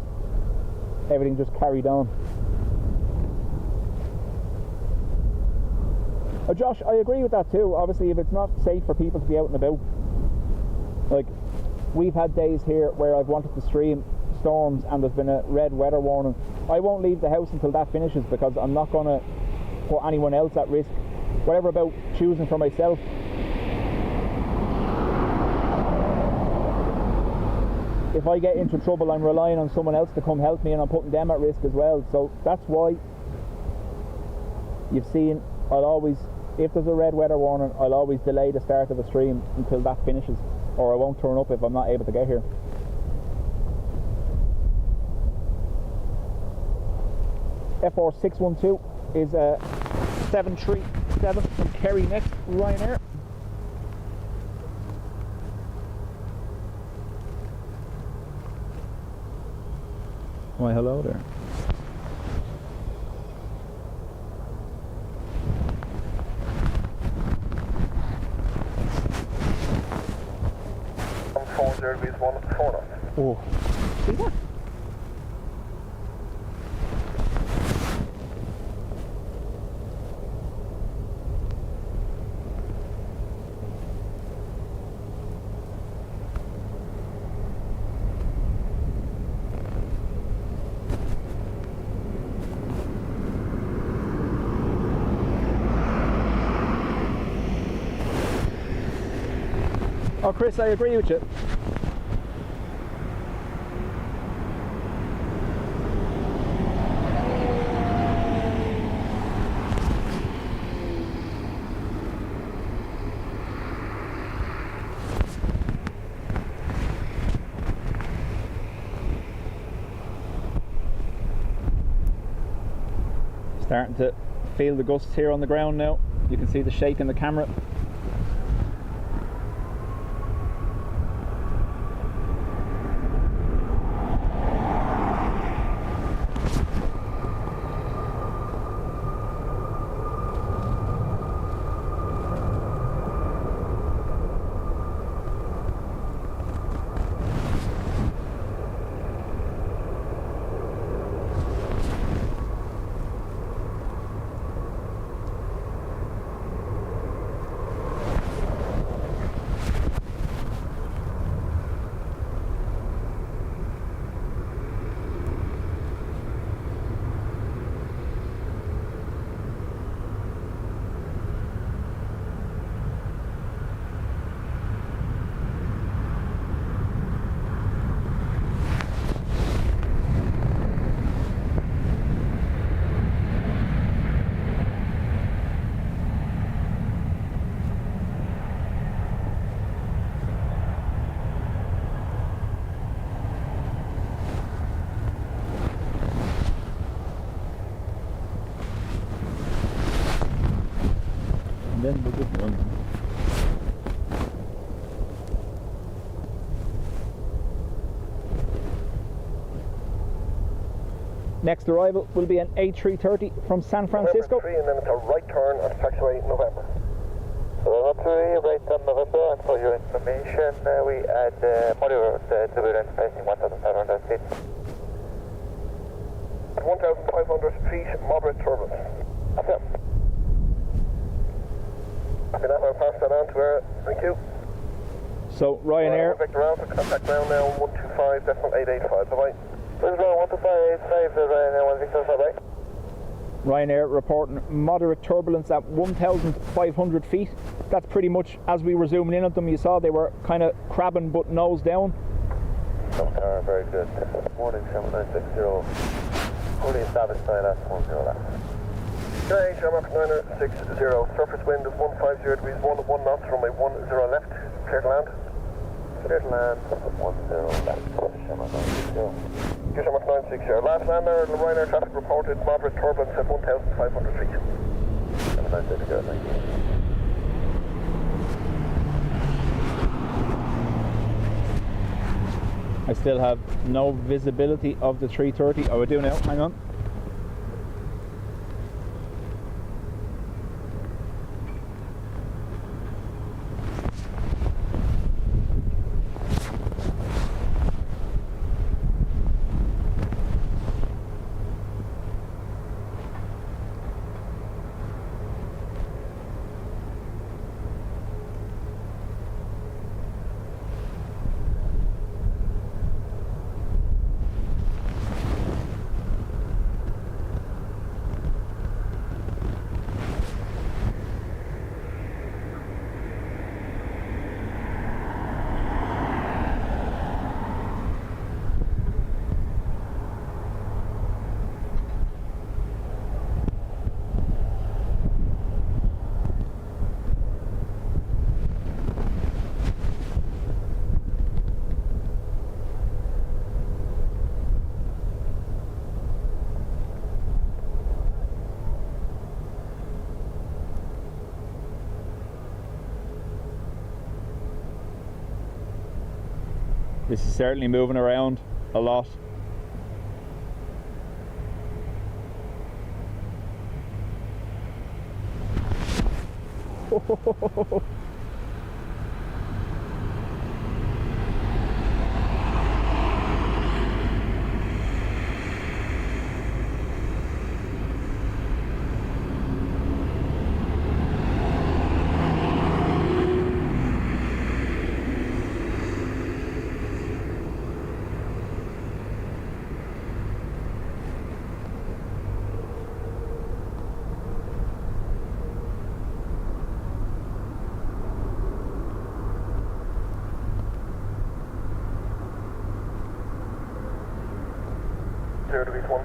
Everything just carried on. Oh, Josh, I agree with that too. Obviously, if it's not safe for people to be out and about, Like, we've had days here where I've wanted to stream storms and there's been a red weather warning. I won't leave the house until that finishes because I'm not going to put anyone else at risk. Whatever about choosing for myself. If I get into trouble, I'm relying on someone else to come help me, and I'm putting them at risk as well. So that's why you've seen, I'll always, if there's a red weather warning, I'll always delay the start of a stream until that finishes, or I won't turn up if I'm not able to get here. F4612 is a 737 from Kerry next, Ryanair. Why, hello there. Airbus 149. Oh, see that? Oh, Chris, I agree with you. Starting to feel the gusts here on the ground now. You can see the shake in the camera. Then we'll just run. Next arrival will be an A330 from San Francisco. November 3, and then it's a right turn on taxiway November. So November 3, right turn November, and for your information, we add modular turbulence facing 1,500 feet. 1,500 feet, moderate turbulence. Okay. Okay, now I'll pass that on to her. Thank you. So Ryanair. Vector Alpha, contact ground now 125.885. Bye bye. Please go 125.885 to Ryanair 165. Bye. Ryanair reporting moderate turbulence at 1,500 feet. That's pretty much as we were zooming in at them. You saw they were kind of crabbing but nose down. Very good. Morning 7960. Fully established by last 10 left. Okay, Shamrock 960. Surface wind is 150 degrees, 1 knots, runway 10 left. Clear to land. Clear to land, 10 left. Shamrock 960. Okay, Shamrock 960. Last lander, Ryanair traffic reported moderate turbulence at 1,500 feet. Have a nice day to go, thank you. I still have no visibility of the 330. Oh, I do now, hang on. This is certainly moving around a lot. Degrees 15.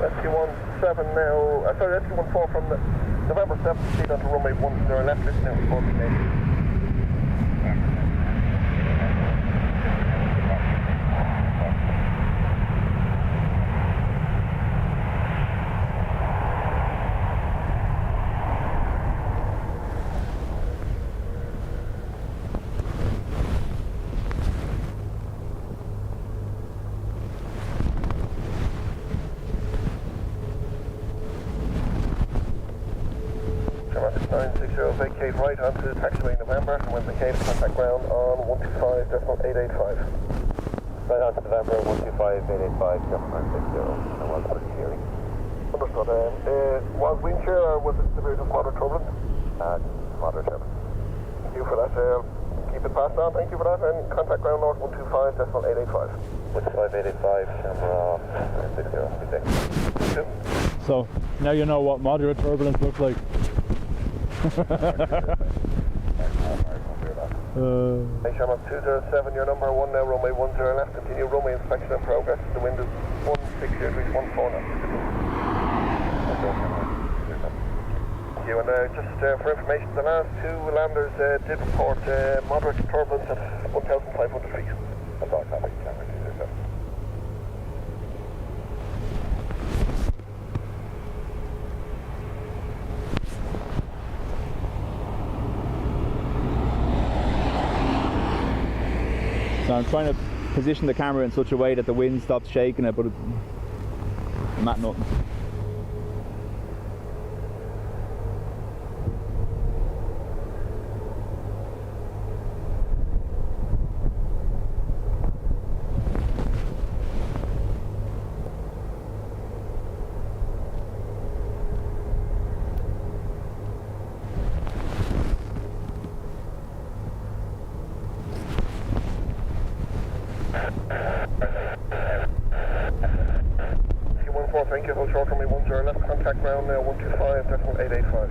SQ17 now, sorry, SQ14 from the November 7th, speed onto runway 10 left, listen now, 1480. Vacate right onto taxiway November, and when vacate, contact ground on 125.885. Right onto November, 125.885, 7960, and was for shearing. Understood. Was Windshear or was it severe to moderate turbulence? Moderate turbulence. Thank you for that. Keep it passed on, thank you for that, and contact ground north 125.885. 125.885, camera 60, So now you know what moderate turbulence looks like. Hey Sherman, 207, your number 1 now, runway 10 left, continue runway inspection in progress, the wind is 16 degrees 14 knots. Thank you, and just for information, the last two landers did report moderate turbulence at 1,500 feet. That's all traffic, camera 207. So I'm trying to position the camera in such a way that the wind stops shaking it, but I'm at nothing. Thank you, hold short from me 10 left, contact ground now 125.885.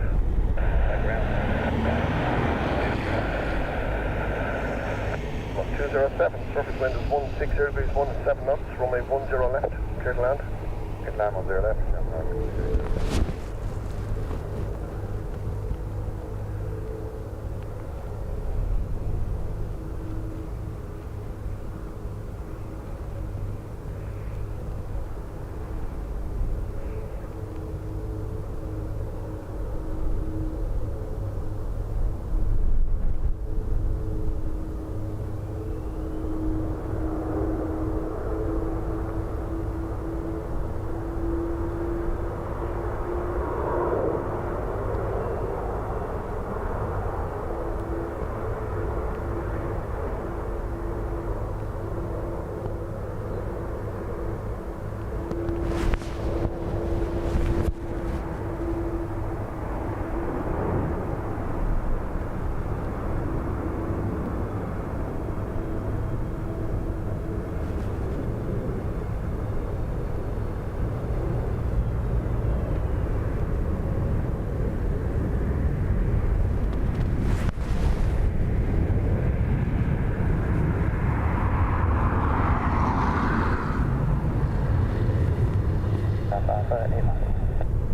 207, surface wind is 16 degrees 17 knots, runway 10 left, clear to land. Clear to land 10 left.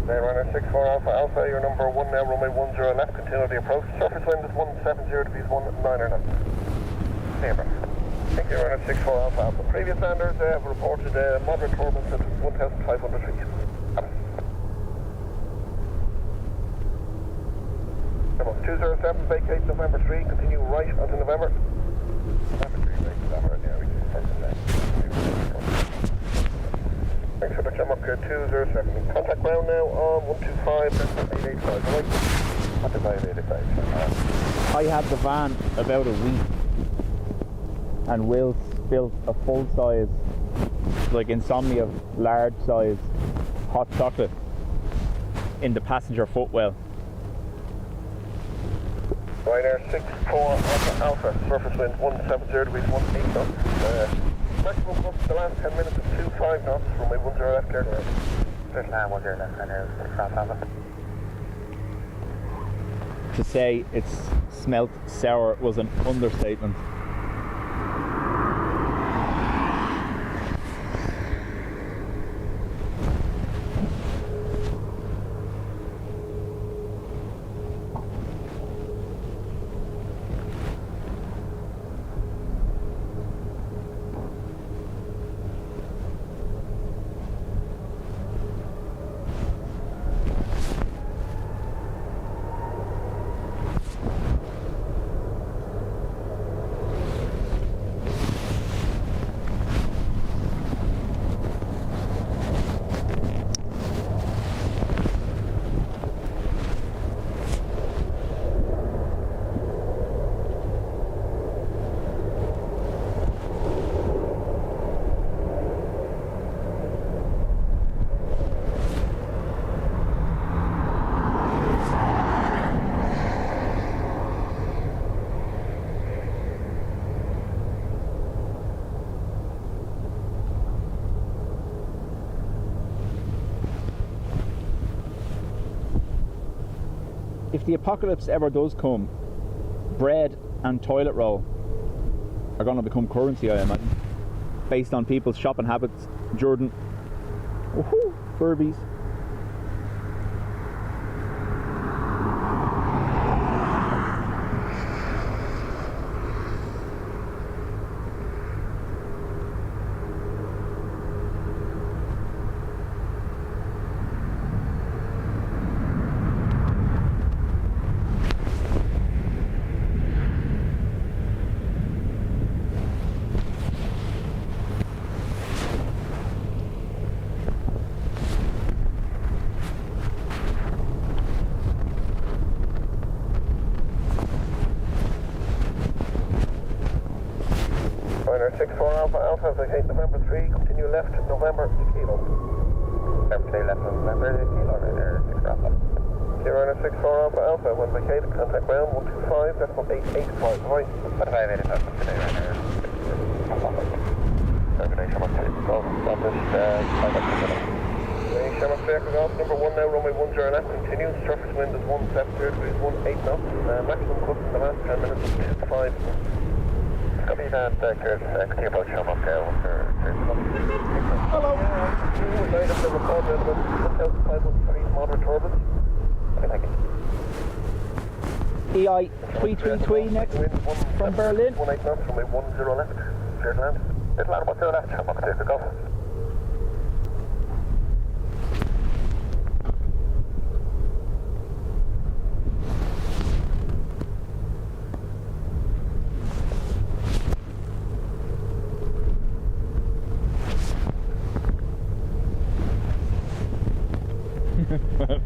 Ryanair 64 Alpha Alpha, your number 1 now, runway 10 left, continue the approach. Surface wind is 170 degrees 19 knots. Hey, Bram. Thank you, Runner 64 Alpha Alpha. Previous landers have reported moderate turbulence at 1,500 feet. 207, vacate November 3, continue right onto November. November 3, vacate November, yeah, we can first Thanks for the jump up here, 207. Contact ground now on 125, 885, right? 125, 885. I had the van about a week, and Will spilt a full size, like insomnia, large size hot chocolate in the passenger footwell. Ryanair 64 Alpha, surface wind 170 degrees, 18 knots. Maximum gust for the last 10 minutes of 25 knots, runway 10 left, clear to land. Clear to land, 10 left, Ryanair 64 Alpha. To say it's smelt sour was an understatement. If the apocalypse ever does come, bread and toilet roll are going to become currency, I imagine, based on people's shopping habits. Jordan, woohoo, Furbies. Ryanair 64 Alpha Alpha, vacate November 3, continue left November to Kilo. November 3, left November to Kilo, Ryanair 64 Alpha. Ryanair 64 Alpha Alpha, when vacated, contact ground 125.885, right? 125.885, today Ryanair 64 Alpha. Termination of golf, established, Shamrock vehicle golf, number 1 now, runway 10 left, continues, surface wind is 170 degrees, 18 knots, maximum gust in the last 10 minutes of 25. Copy that, continue approach Shamrock, Hello. Night of the record relevant 1,503 moderate turbulence. Okay, thank you. EI 333 next from Berlin. 18 knots, runway 10 left, clear to land. Clear to land, 10 left, Shamrock, clear to golf.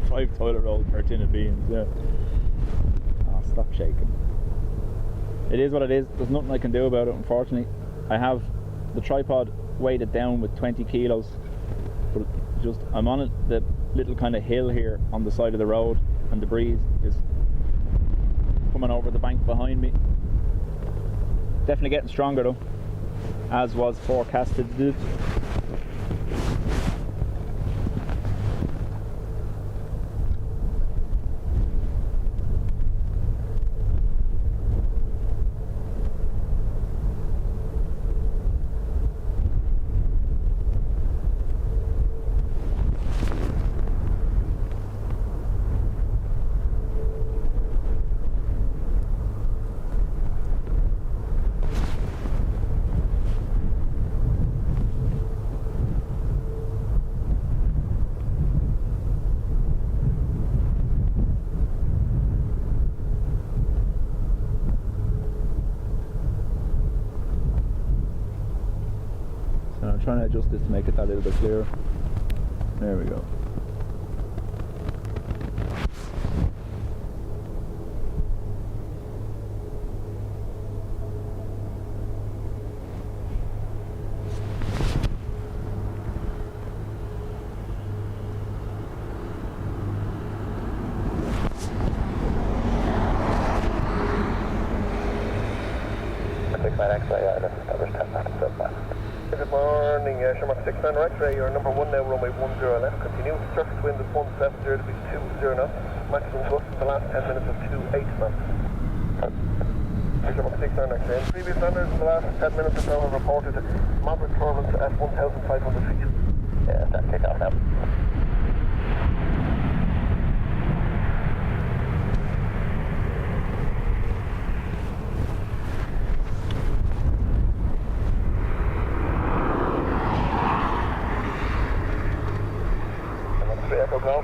Five toilet rolls per tin of beans, yeah. Oh, stop shaking. It is what it is. There's nothing I can do about it, unfortunately. I have the tripod weighted down with 20 kilos, but just I'm on it, the little kind of hill here on the side of the road, and the breeze is coming over the bank behind me. Definitely getting stronger though, as was forecasted to do. And I'm trying to adjust this to make it that little bit clearer. There we go. Good morning, Shamrock 69 X-ray, you're number 1 now, runway 10 left, continue, surface wind is 170 degrees 20 knots, maximum gust in the last 10 minutes of 28 knots. Shamrock 69 X-ray, previous landers in the last 10 minutes or so have reported moderate turbulence at 1,500 feet. Yeah, start takeoff now.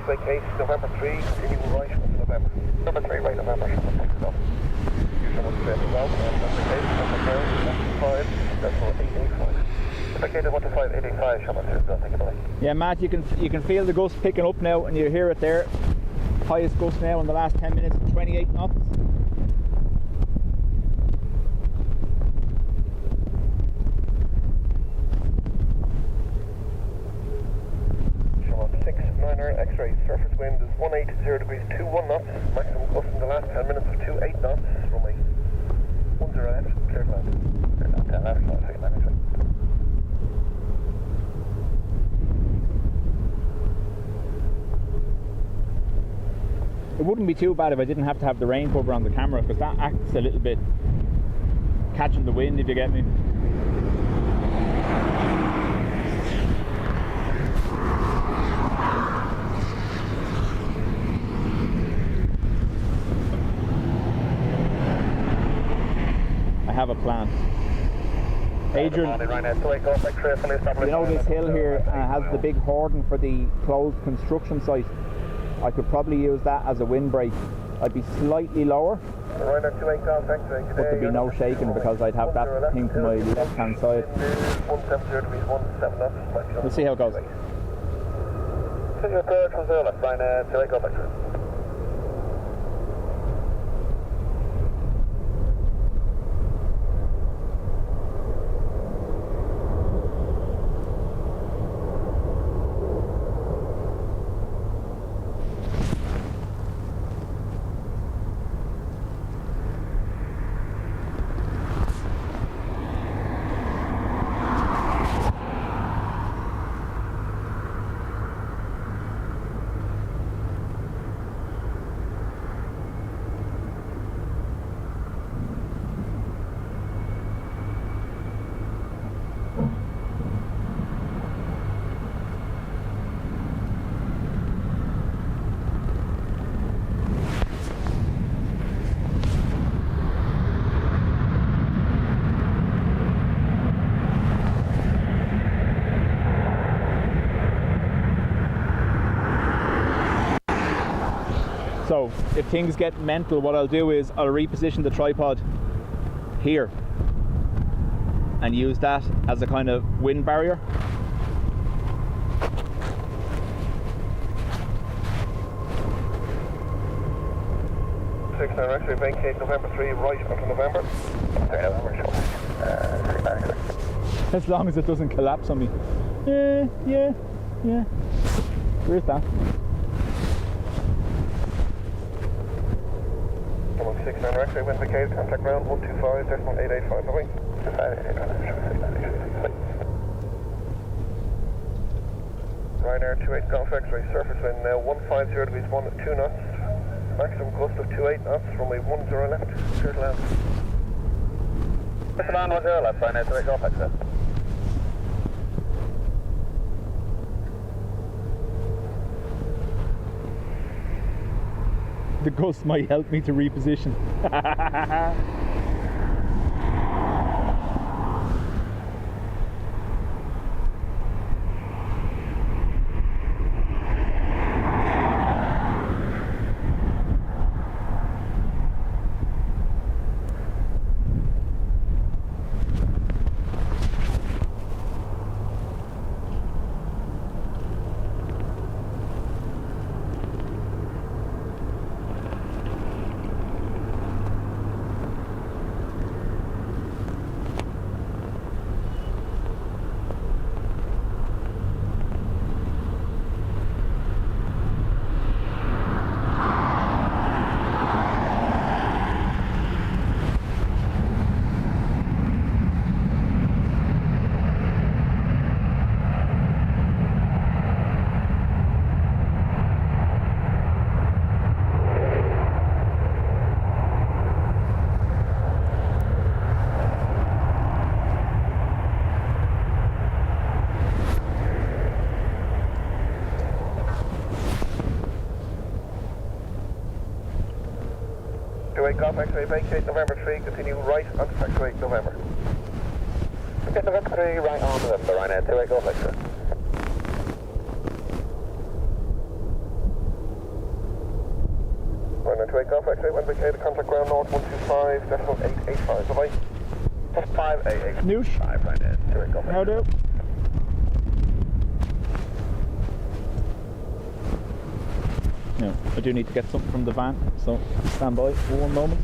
Vacate November 3, continue right up to November. Number 3, right November. Vacated 125, 885, Yeah, Matt, you can feel the gust picking up now, and you hear it there. Highest gust now in the last 10 minutes, 28 knots. X-ray, surface wind is 180 degrees 21 knots, maximum gust in the last 10 minutes of 28 knots, runway 10 left, clear to land. Clear to land, 10 left, not 6 X-ray. It wouldn't be too bad if I didn't have to have the rain cover on the camera, because that acts a little bit catching the wind, if you get me. Have a plan. Adrian, you know this hill here has the big hoarding for the closed construction site. I could probably use that as a windbreak. I'd be slightly lower, but there'd be no shaking because I'd have that thing to my left hand side. We'll see how it goes. So if things get mental, what I'll do is I'll reposition the tripod here and use that as a kind of wind barrier. Actually vacate November 3 right onto November. As long as it doesn't collapse on me. Yeah. Where's that? 69 X-ray, wind vacated, contact ground 125.885, away. Ryanair 28 Golf X-ray, surface wind now 150 degrees 2 knots, maximum gust of 28 knots, runway 10 left, clear to land. Clear to land 10 left, Ryanair 28 Golf X-ray. The gust might help me to reposition. takeoff, X-ray vacate November 3, continue right on taxiway November. Okay, November 3, right on November, Ryanair 28 Golf X-ray. Ryanair 28 Golf X-ray, when vacated, contact ground north 125.885, bye-bye. 588. Noosh. 5 Ryanair 28 Golf X-ray. How do? Yeah, I do need to get something from the van, so stand by for one moment.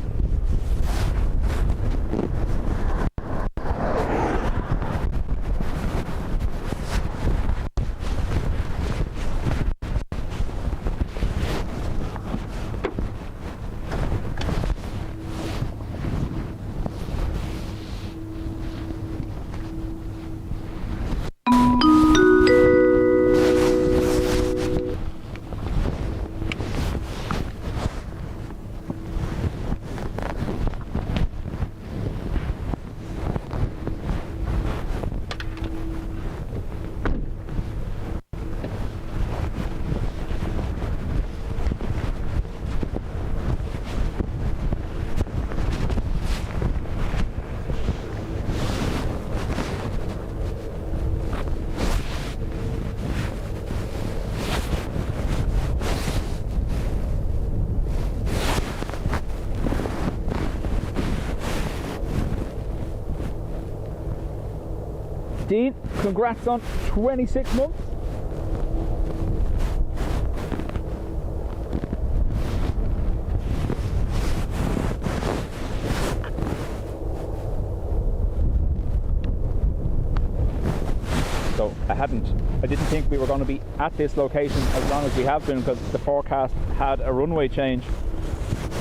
Dean, congrats on 26 months. So I didn't think we were going to be at this location as long as we have been, because the forecast had a runway change.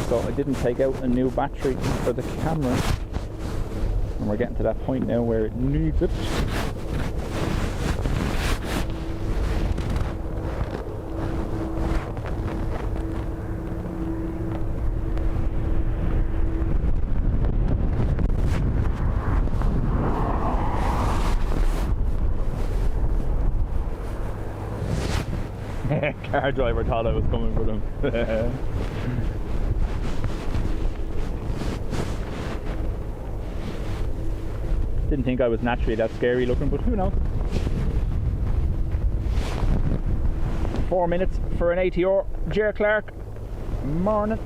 So I didn't take out a new battery for the camera. And we're getting to that point now where it needs it. Car driver thought I was coming for them. Didn't think I was naturally that scary looking, but who knows. 4 minutes for an ATR. Ger Clark, morning.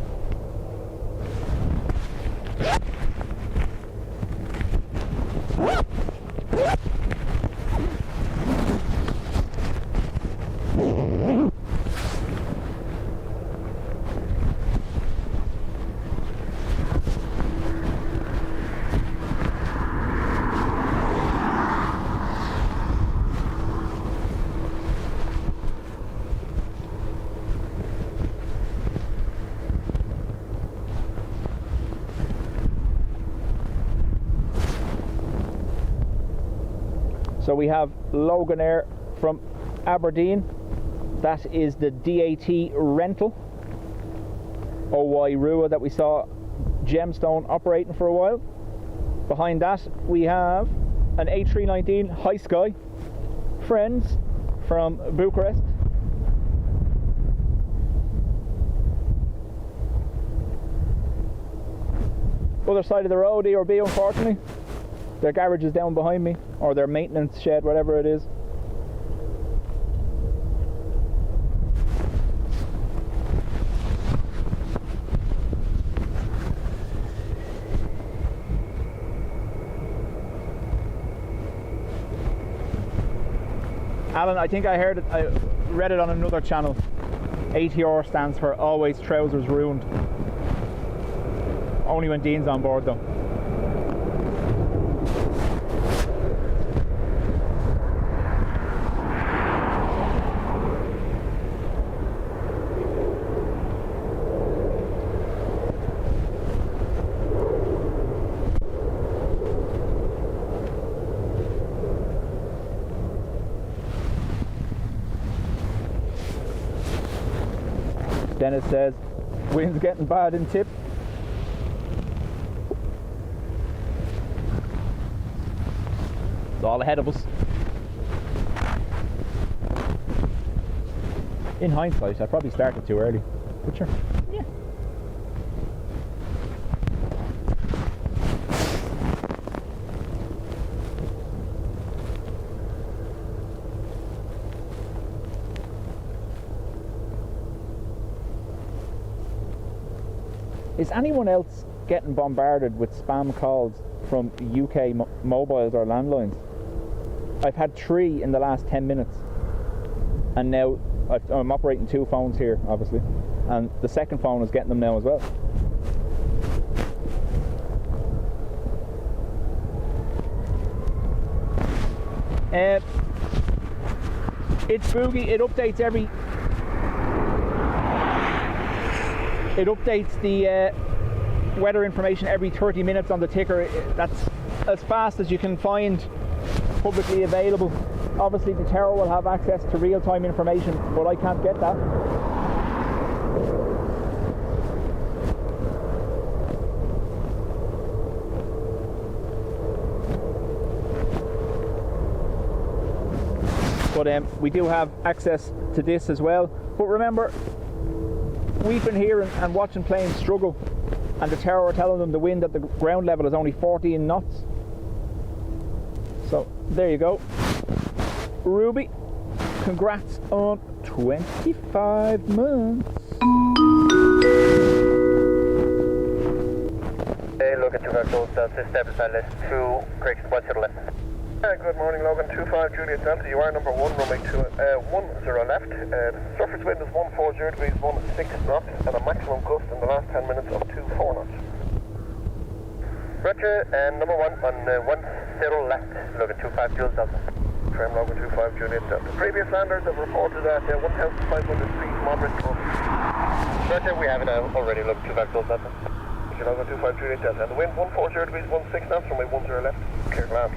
So we have Loganair from Aberdeen. That is the DAT rental. OY Rua that we saw Gemstone operating for a while. Behind that we have an A319 High Sky Friends from Bucharest. Other side of the road, ERB, unfortunately. Their garage is down behind me, or their maintenance shed, whatever it is. Alan, I think I heard it, I read it on another channel. ATR stands for always trousers ruined. Only when Dean's on board though. Dennis says, wind's getting bad in tip. It's all ahead of us. In hindsight, I probably started too early. But sure, yeah. Is anyone else getting bombarded with spam calls from UK mobiles or landlines? I've had 3 in the last 10 minutes, and now I'm operating 2 phones here, obviously, and the second phone is getting them now as well. It's boogie. It updates the weather information every 30 minutes on the ticker. That's as fast as you can find publicly available. Obviously the tower will have access to real-time information, but I can't get that. But we do have access to this as well. But remember, we've been hearing and watching planes struggle, and the tower are telling them the wind at the ground level is only 14 knots. So there you go. Ruby, congrats on 25 months. Hey, Logan 25 Delta, stabilize list 2, correct, what's your left? Good morning, Logan 25 Juliet Delta, you are number 1, runway 10 left. Surface wind is 140 degrees, 16 knots, and a maximum gust in the last 10 minutes of 24 knots. Roger, and number 1 on 10 left, Logan 25 Juliet Delta. Tram Logan 25 Juliet Delta. Previous landers have reported at 1,500 feet moderate turbulence. Roger, we have it already, Logan 25 Juliet Delta. Logan 25 Juliet Delta, and the wind 140 degrees, 16 knots, runway 10 left, clear to land.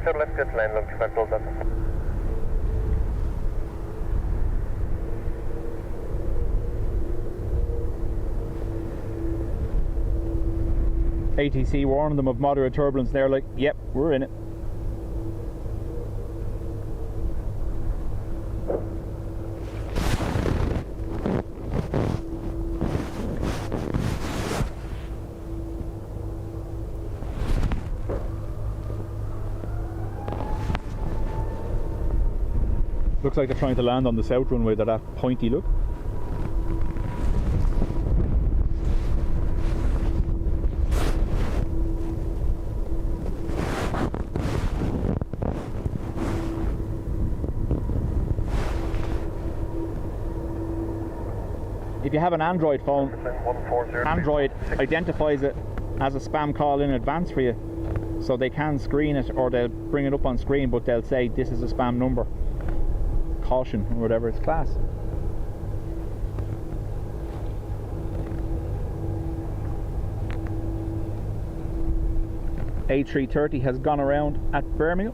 10 left, good line, Logan 25 Juliet Delta. ATC warning them of moderate turbulence. They're like, yep, we're in it. Looks like they're trying to land on the south runway. They're that pointy look. If you have an Android phone, Android identifies it as a spam call in advance for you, so they can screen it, or they'll bring it up on screen, but they'll say this is a spam number, caution, or whatever. It's class. A330 has gone around at Birmingham.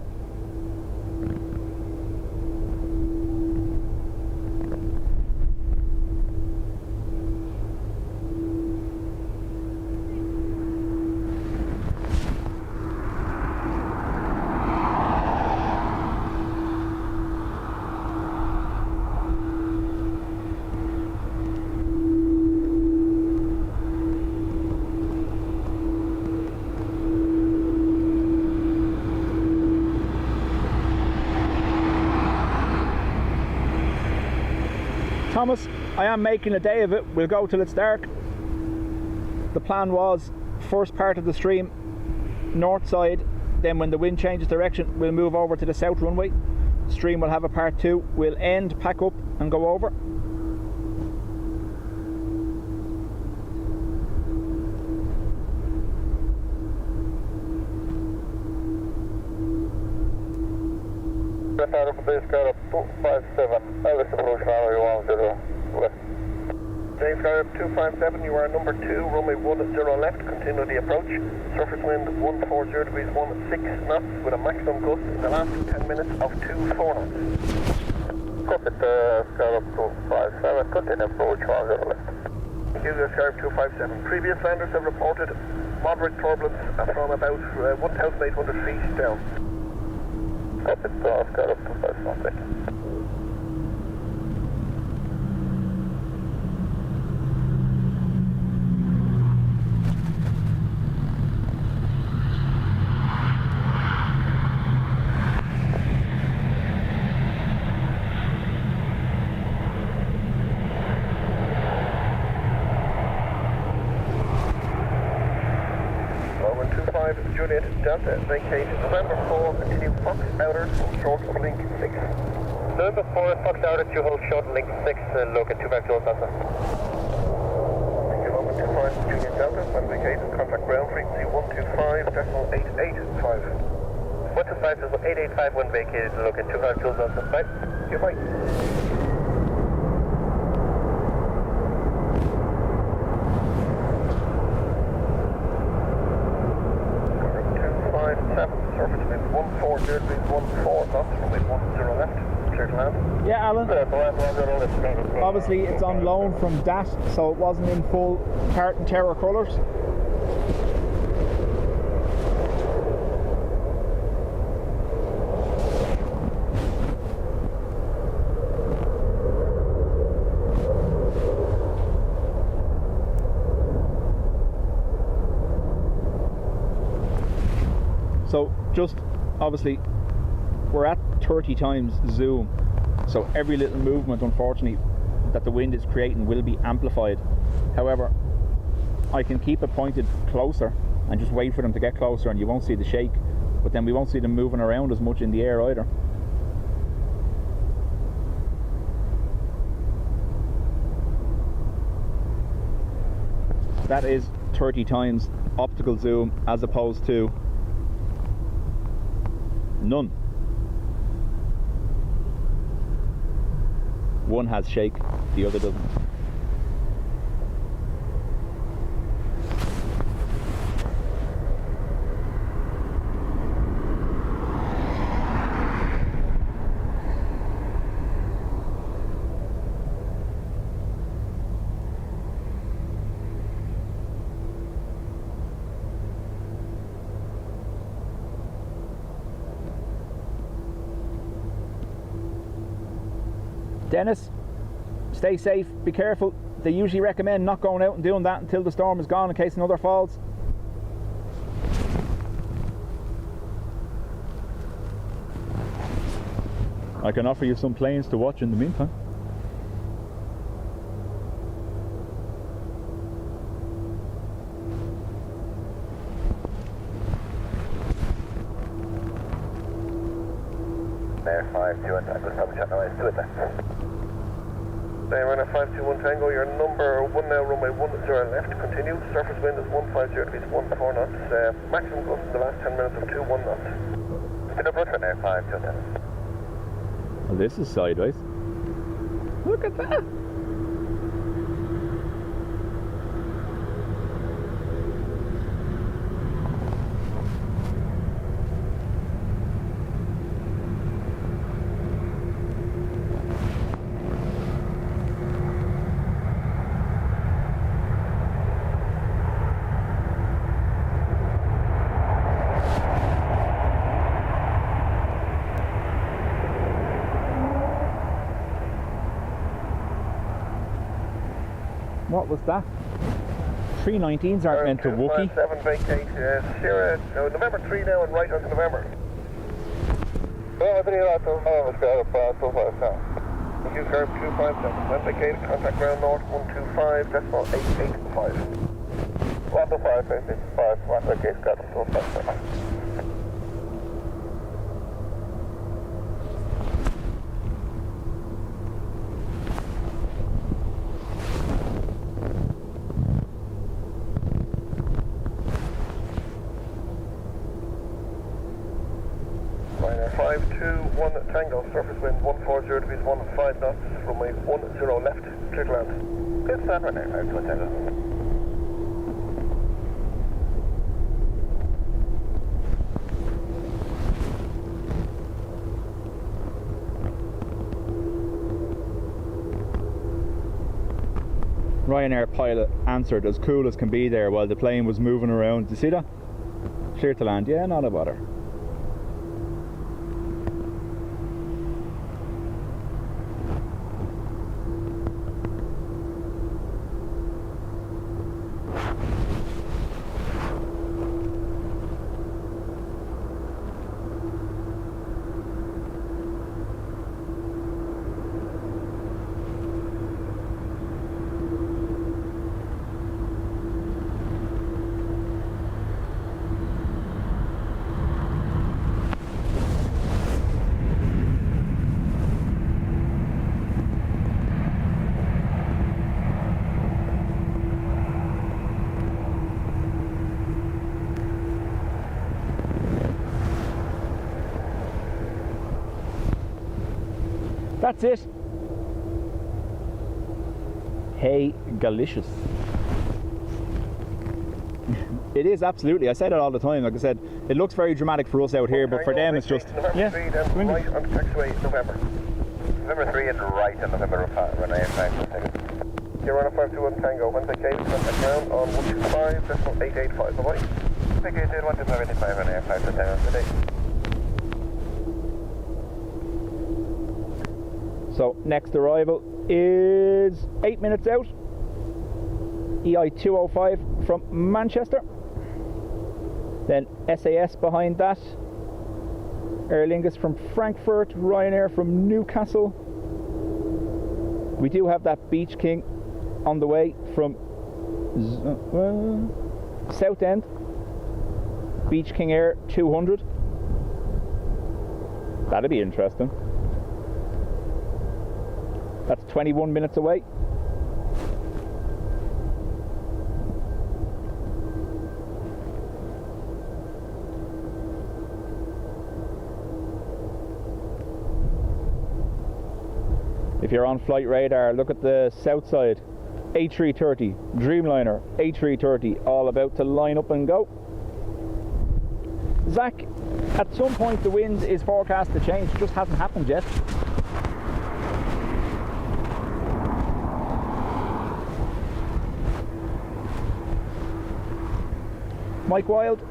Thomas, I am making a day of it. We'll go till it's dark. The plan was first part of the stream north side, then when the wind changes direction we'll move over to the south runway. Stream will have a part 2. We'll end, pack up and go over. Out of base car up 257, Ellis approach runway 10 left. James car up 257, you are number 2, runway 10 left, continue the approach. Surface wind 140 degrees, 16 knots, with a maximum gust in the last 10 minutes of 24 knots. Copy, car up 257, continue approach 10 left. Hugo Sharp 257, previous landers have reported moderate turbulence from about 1,800 feet down. Copy, car up 257. Delta, vacate November 4, continue Fox outer, short of link 6. November 4, Fox outer, 2 hold short link 6, look at 2 back to Delta. Development 25, Junior Delta, when vacate, contact ground frequency 125.885. 125.885 when vacated, look at 2 back to Delta. Bye. Goodbye. Surface wind 14, dirt wind 14 knots, runway 10 left, clear to land. Yeah, Alan. Obviously, it's on loan from DAT, so it wasn't in full tartan terror colours. So just obviously we're at 30 times zoom, so every little movement unfortunately that the wind is creating will be amplified. However, I can keep it pointed closer and just wait for them to get closer and you won't see the shake, but then we won't see them moving around as much in the air either. That is 30 times optical zoom as opposed to none. One has shake, the other doesn't. Dennis, stay safe, be careful. They usually recommend not going out and doing that until the storm is gone in case another falls. I can offer you some planes to watch in the meantime. Air 521 Tango, Dubjet, no, it's 2 at that. Ryanair 521 Tango, your number 1 now, runway 10 left, continue. Surface wind is 150 degrees, 14 knots. Maximum gust in the last 10 minutes of 21 knots. Speed up route, Ryanair 521. Well, this is sideways. Look at that! What was that? 319s aren't meant to wookie. 7 vacate, shear, no, November 3 now and right onto November. Use curve 257, when vacated, contact ground north 125.885. 125.885, when vacated, got them 257. Ryanair 521 Tango, surface wind 140 degrees, 15 knots, runway 10 left, clear to land. Good stand, Ryanair 521 Tango. Ryanair pilot answered as cool as can be there while the plane was moving around. Do you see that? Clear to land, yeah, not a bother. That's it. Hey, delicious. It is absolutely. I say that all the time. Like I said, it looks very dramatic for us out here, but for them it's just November 3, then right on taxiway November. November 3 and right in November Ryanair taxi. You're on a 521 Tango. Wednesday Cape from ground on 125.885. Bye bye. Take it 125 Ryanair 5 to 10 today. So next arrival is 8 minutes out. EI205 from Manchester. Then SAS behind that. Aer Lingus from Frankfurt. Ryanair from Newcastle. We do have that Beach King on the way from Southend. Beach King Air 200. That'd be interesting. That's 21 minutes away. If you're on flight radar, look at the south side. A330, Dreamliner, A330, all about to line up and go. Zach, at some point the wind is forecast to change, just hasn't happened yet. Mike Wild,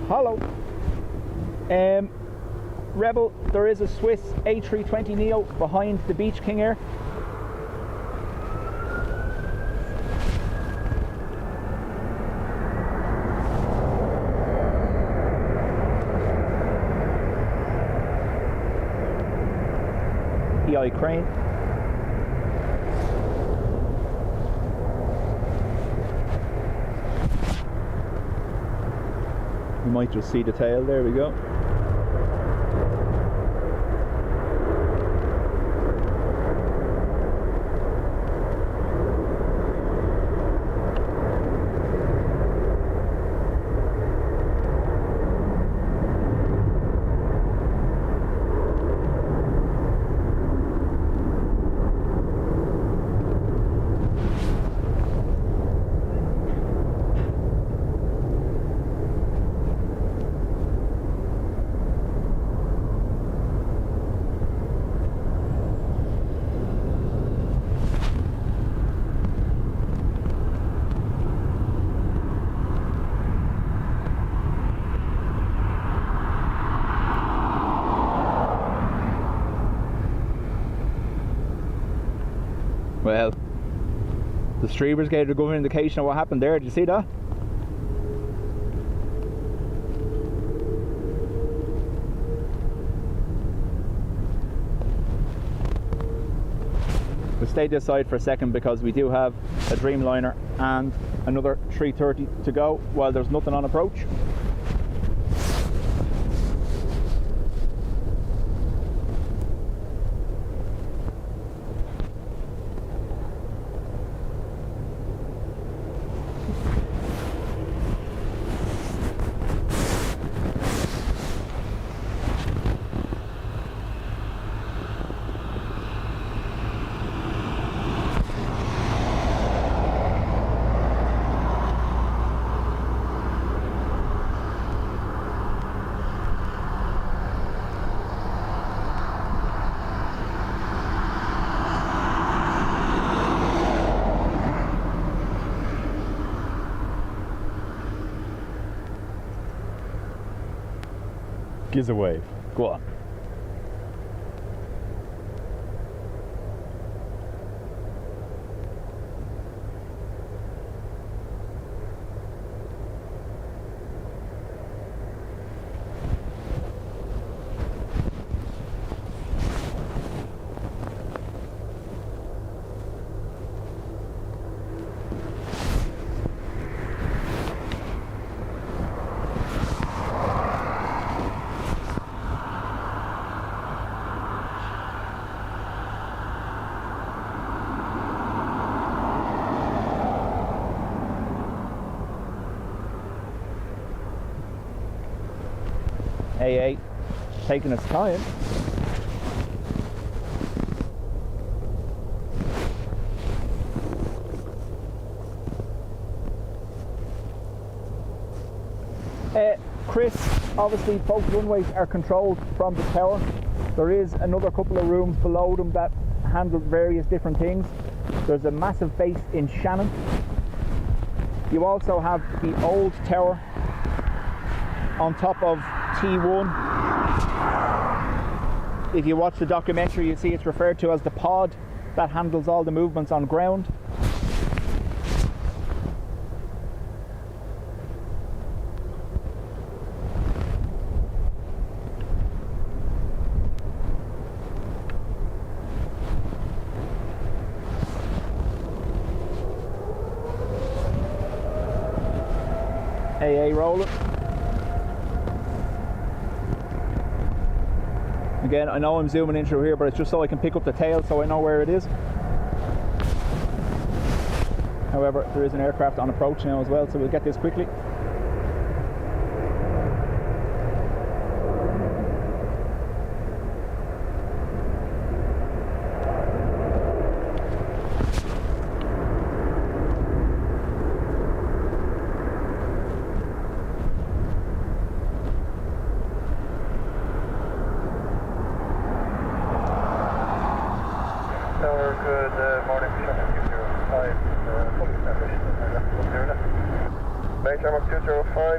hello. Rebel, there is a Swiss A320neo behind the Beach King Air. EI Crane. You might just see the tail, there we go. Well, the streamers gave a good indication of what happened there. Did you see that? We'll stay this side for a second because we do have a Dreamliner and another 330 to go while there's nothing on approach. Gives a wave. Go on. AA taking its time. Chris, obviously both runways are controlled from the tower. There is another couple of rooms below them that handle various different things. There's a massive base in Shannon. You also have the old tower on top of T1. If you watch the documentary, you'll see it's referred to as the pod that handles all the movements on ground. AA rolling. Again, I know I'm zooming in through here, but it's just so I can pick up the tail so I know where it is. However, there is an aircraft on approach now as well, so we'll get this quickly.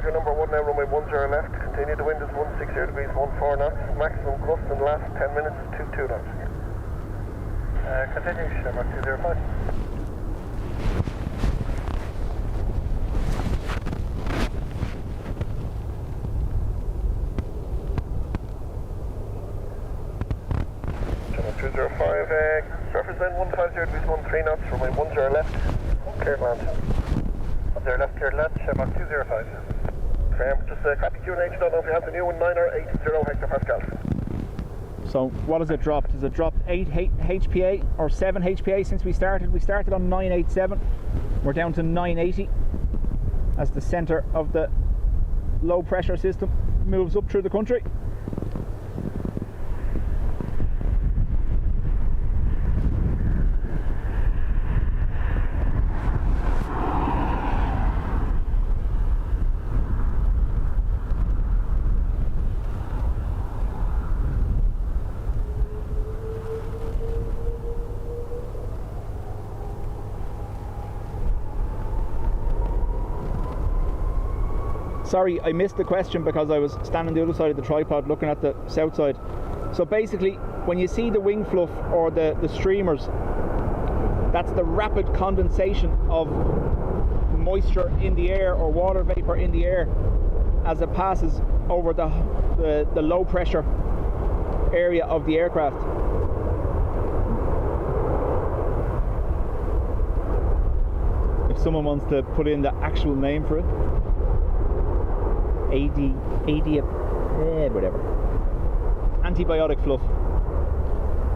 Your number 1 now, runway 10 left. Continue, the wind is 16 degrees, 14 knots. Maximum gust in the last 10 minutes is 22 knots. Continue, Mark 205. Channel 205, represent 150 degrees, 13 knots, runway 10 left. Cleared land. 10 left, cleared land, Mark 205. Just copy QNH, don't know if you have the new one, 9 or 80 hectopascal. So what has it dropped? Has it dropped 8 HPA or 7 HPA since we started? We started on 987. We're down to 980 as the centre of the low pressure system moves up through the country. Sorry, I missed the question because I was standing the other side of the tripod looking at the south side. So basically, when you see the wing fluff or the streamers, that's the rapid condensation of moisture in the air or water vapor in the air as it passes over the low pressure area of the aircraft. If someone wants to put in the actual name for it. Whatever. Antibiotic fluff.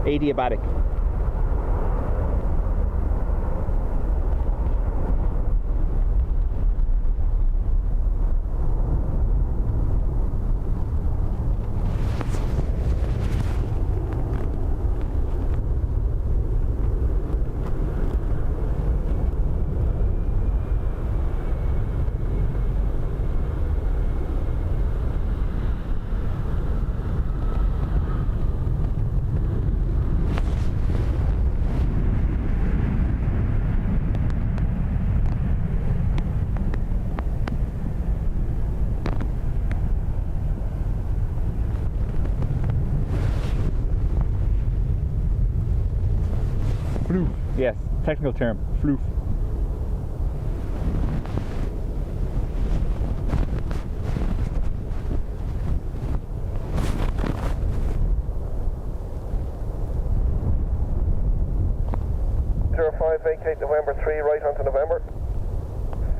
Adiabatic. Floof, yes, technical term, floof. Vacate November 3 right onto November.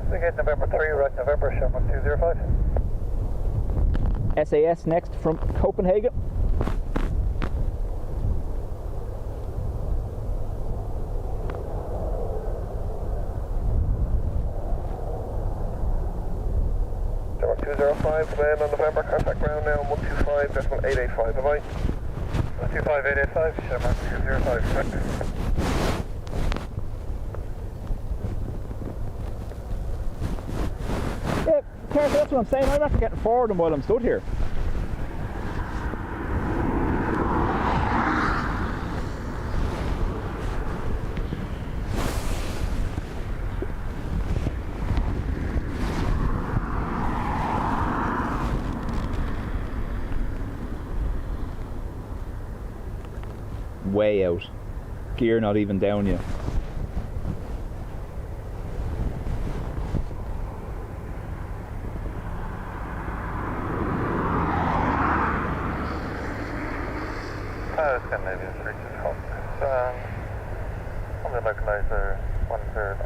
Vacate November 3 right November, Shamrock 205. SAS next from Copenhagen. Shamrock 205, land on November, contact ground now, 125.885, bye-bye. 125.885, Shamrock 205, correct. careful, that's what I'm saying. I'm after getting forward them while I'm stood here. Way out. Gear not even down yet. Scandinavian 3 to Fox. On the localizer 10.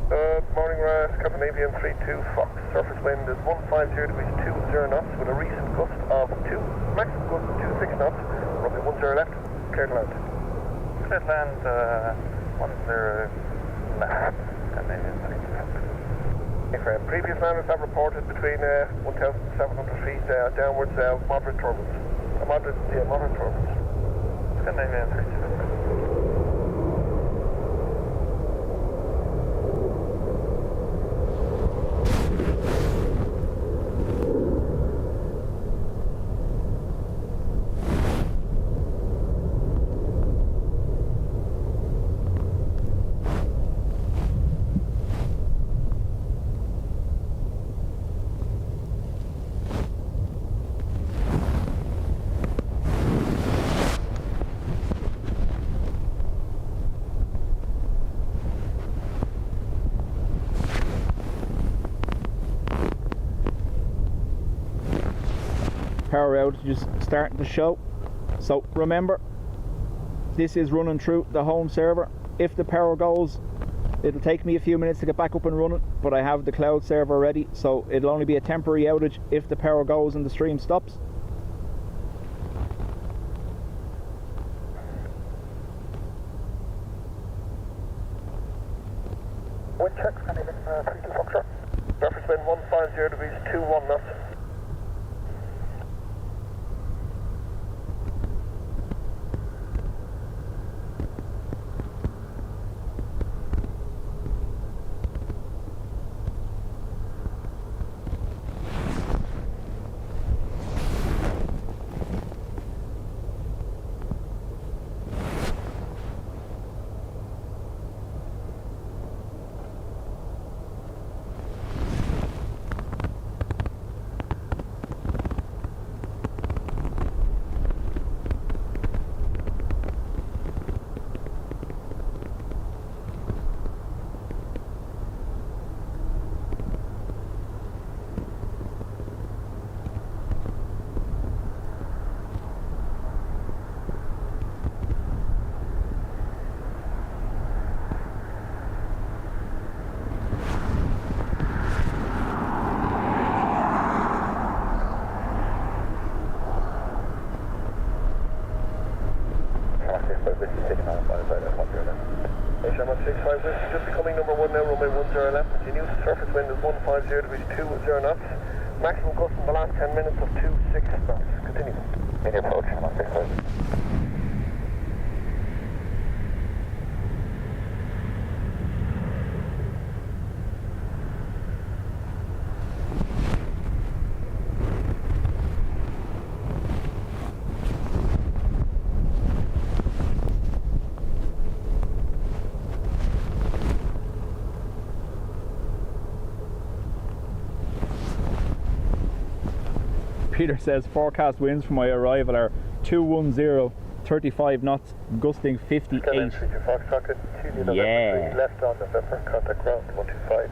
Good morning, Scandinavian 3-2 Fox. Surface wind is 150 degrees 20 knots with a recent gust of 2, maximum gust of 26 knots. Runway 10 left, clear to land. Clear to land, 10 left, Scandinavian 3-2 Fox. Previous landers have reported between 1,700 feet downwards, moderate turbulence. Moderate turbulence. Scandinavian 3-2 Fox. Power outages starting to show. So remember, this is running through the home server. If the power goes, it'll take me a few minutes to get back up and running, but I have the cloud server ready, so it'll only be a temporary outage if the power goes and the stream stops. Wind check, Scandinavian 3-2 Fox. Reference wind 150 degrees 21 knots. Just becoming number 1 now, runway 10 left. Continues. Surface wind is 150 degrees 20 knots. Maximum gust in the last 10 minutes of 26 knots. Continue. In your approach, 165. Peter says forecast winds for my arrival are 210, 35 knots, gusting 58. Yeah. Left on November, contact ground 125,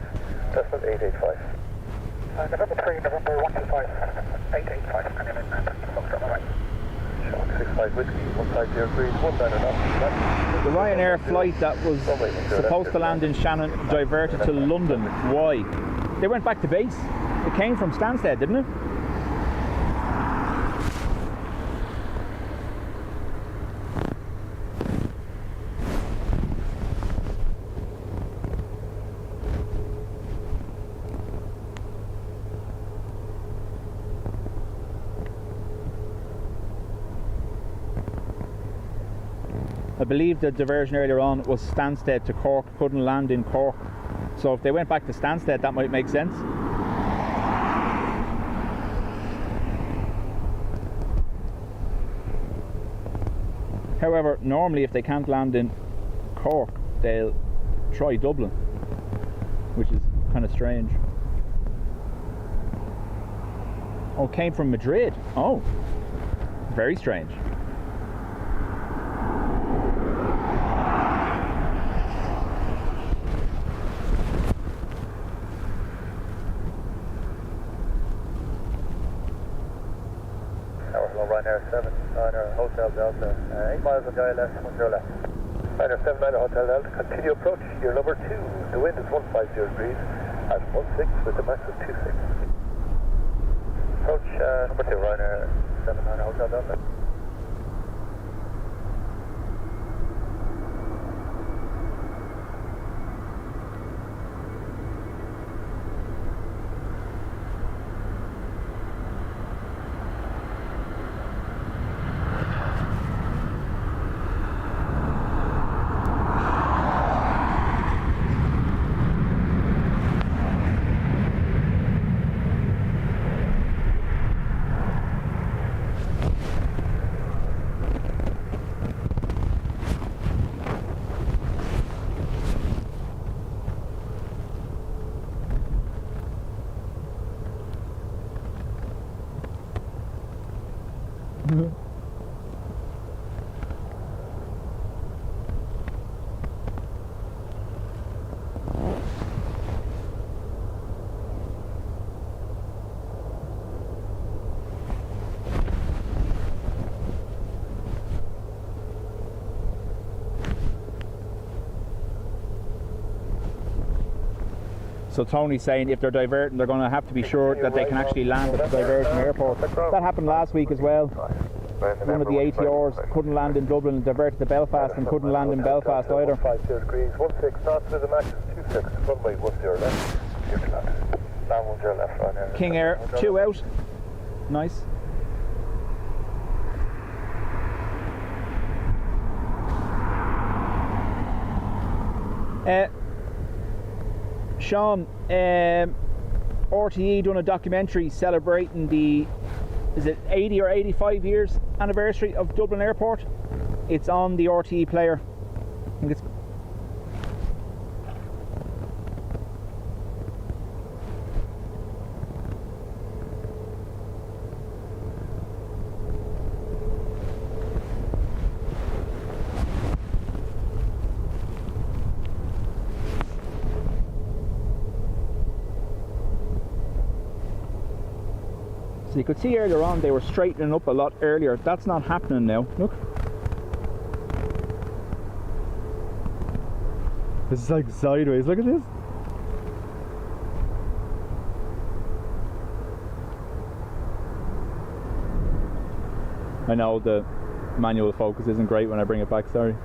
decimal 885. November 3, November 125, 885, and then 65 whiskey, 150 degrees, 19 knots. The Ryanair flight that was supposed to land in Shannon diverted to London. Why? They went back to base. It came from Stansted, didn't it? I believe the diversion earlier on was Stansted to Cork, couldn't land in Cork. So if they went back to Stansted, that might make sense. However, normally if they can't land in Cork, they'll try Dublin, which is kind of strange. Oh, came from Madrid. Oh, very strange. Ryanair 7, Ryanair Hotel Delta, 8 miles on the ILS, 10 left. Ryanair 7, Ryanair Hotel Delta, continue approach, you're number 2, the wind is 150 degrees at 16 with a max of 26. Approach number 2, Ryanair 7, Ryanair Hotel Delta. So Tony's saying if they're diverting, they're going to have to be sure that they can actually land at the diversion airport. That happened last week as well. One of the ATRs couldn't land in Dublin and diverted to Belfast and couldn't land in Belfast either. 50 degrees, 16 knots with a max of 26, runway 10 left, clear to land. Land 10 left, Ryanair. King Air, 2 out. Nice. Sean, RTE done a documentary celebrating the, is it 80 or 85 years anniversary of Dublin Airport? It's on the RTE player. I think it's so you could see earlier on they were straightening up a lot earlier. That's not happening now. Look. This is like sideways. Look at this. I know the manual focus isn't great when I bring it back, sorry.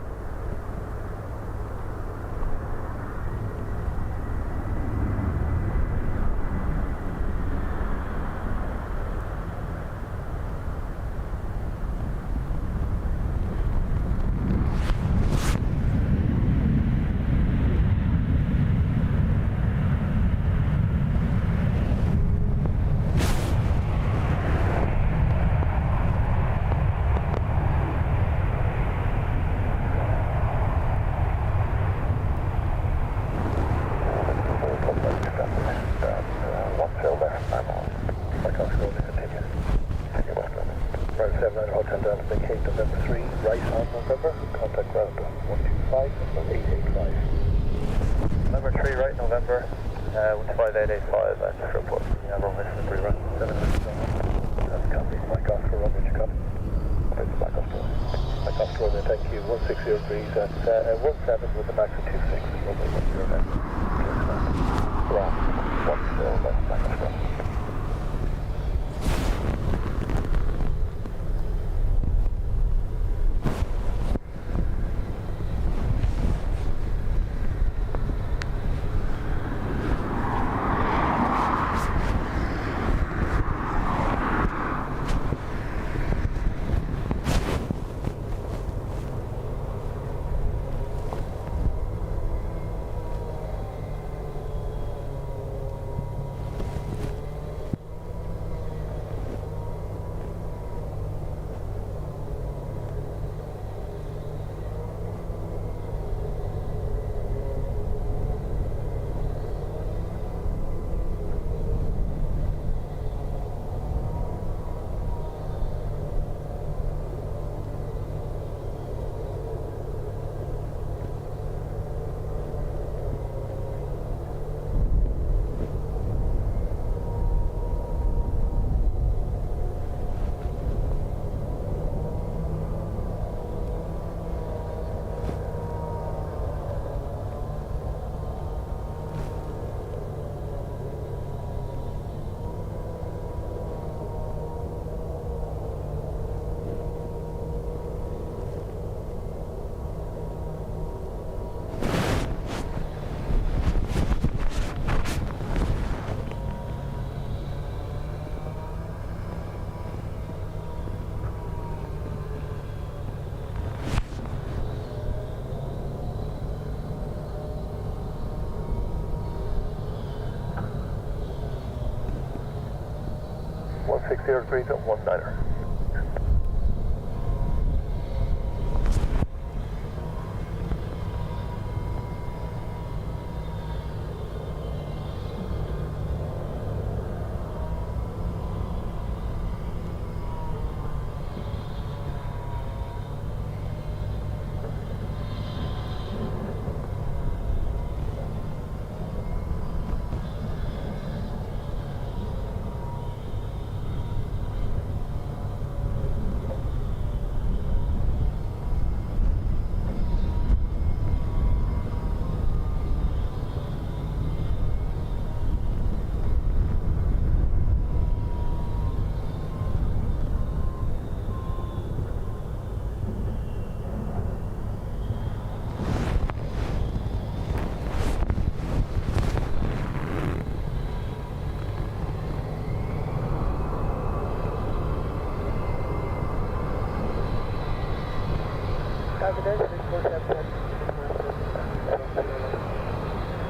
160 degrees at 19er.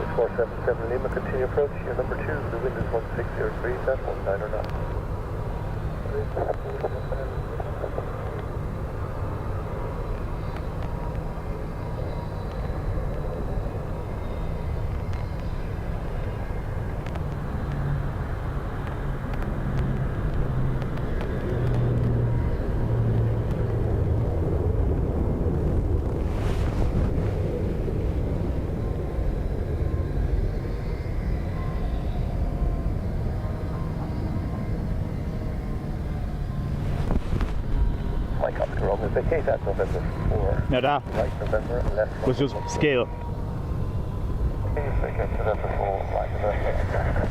It's 477 Lima, continue approach. Your number 2, the wind is 160 degrees at 19er knots. Vacate at November 4. Now that Right November, left was just scale. Okay, vacate November 4, right November.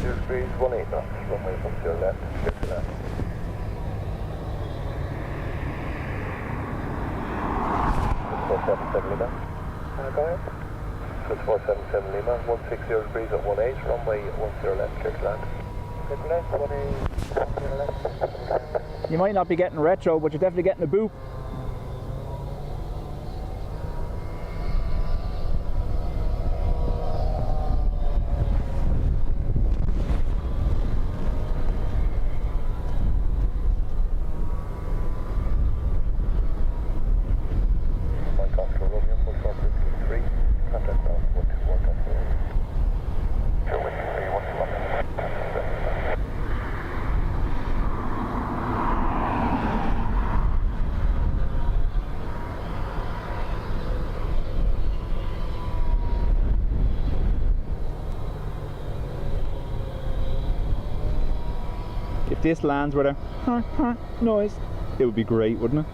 Degrees, 18 knots, runway 10 left, clear to land. It's 477 Lima. Go ahead. So it's 477 Lima, 160 degrees at 18, runway 10 left, clear to land. Clear to left, 10 left. You might not be getting retro, but you're definitely getting a boop. If this lands with a noise, it would be great, wouldn't it?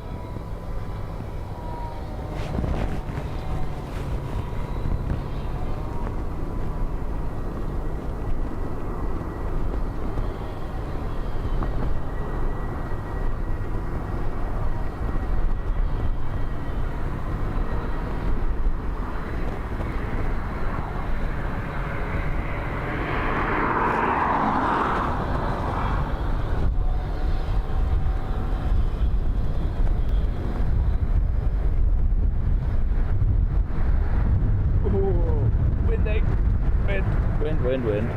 Wind.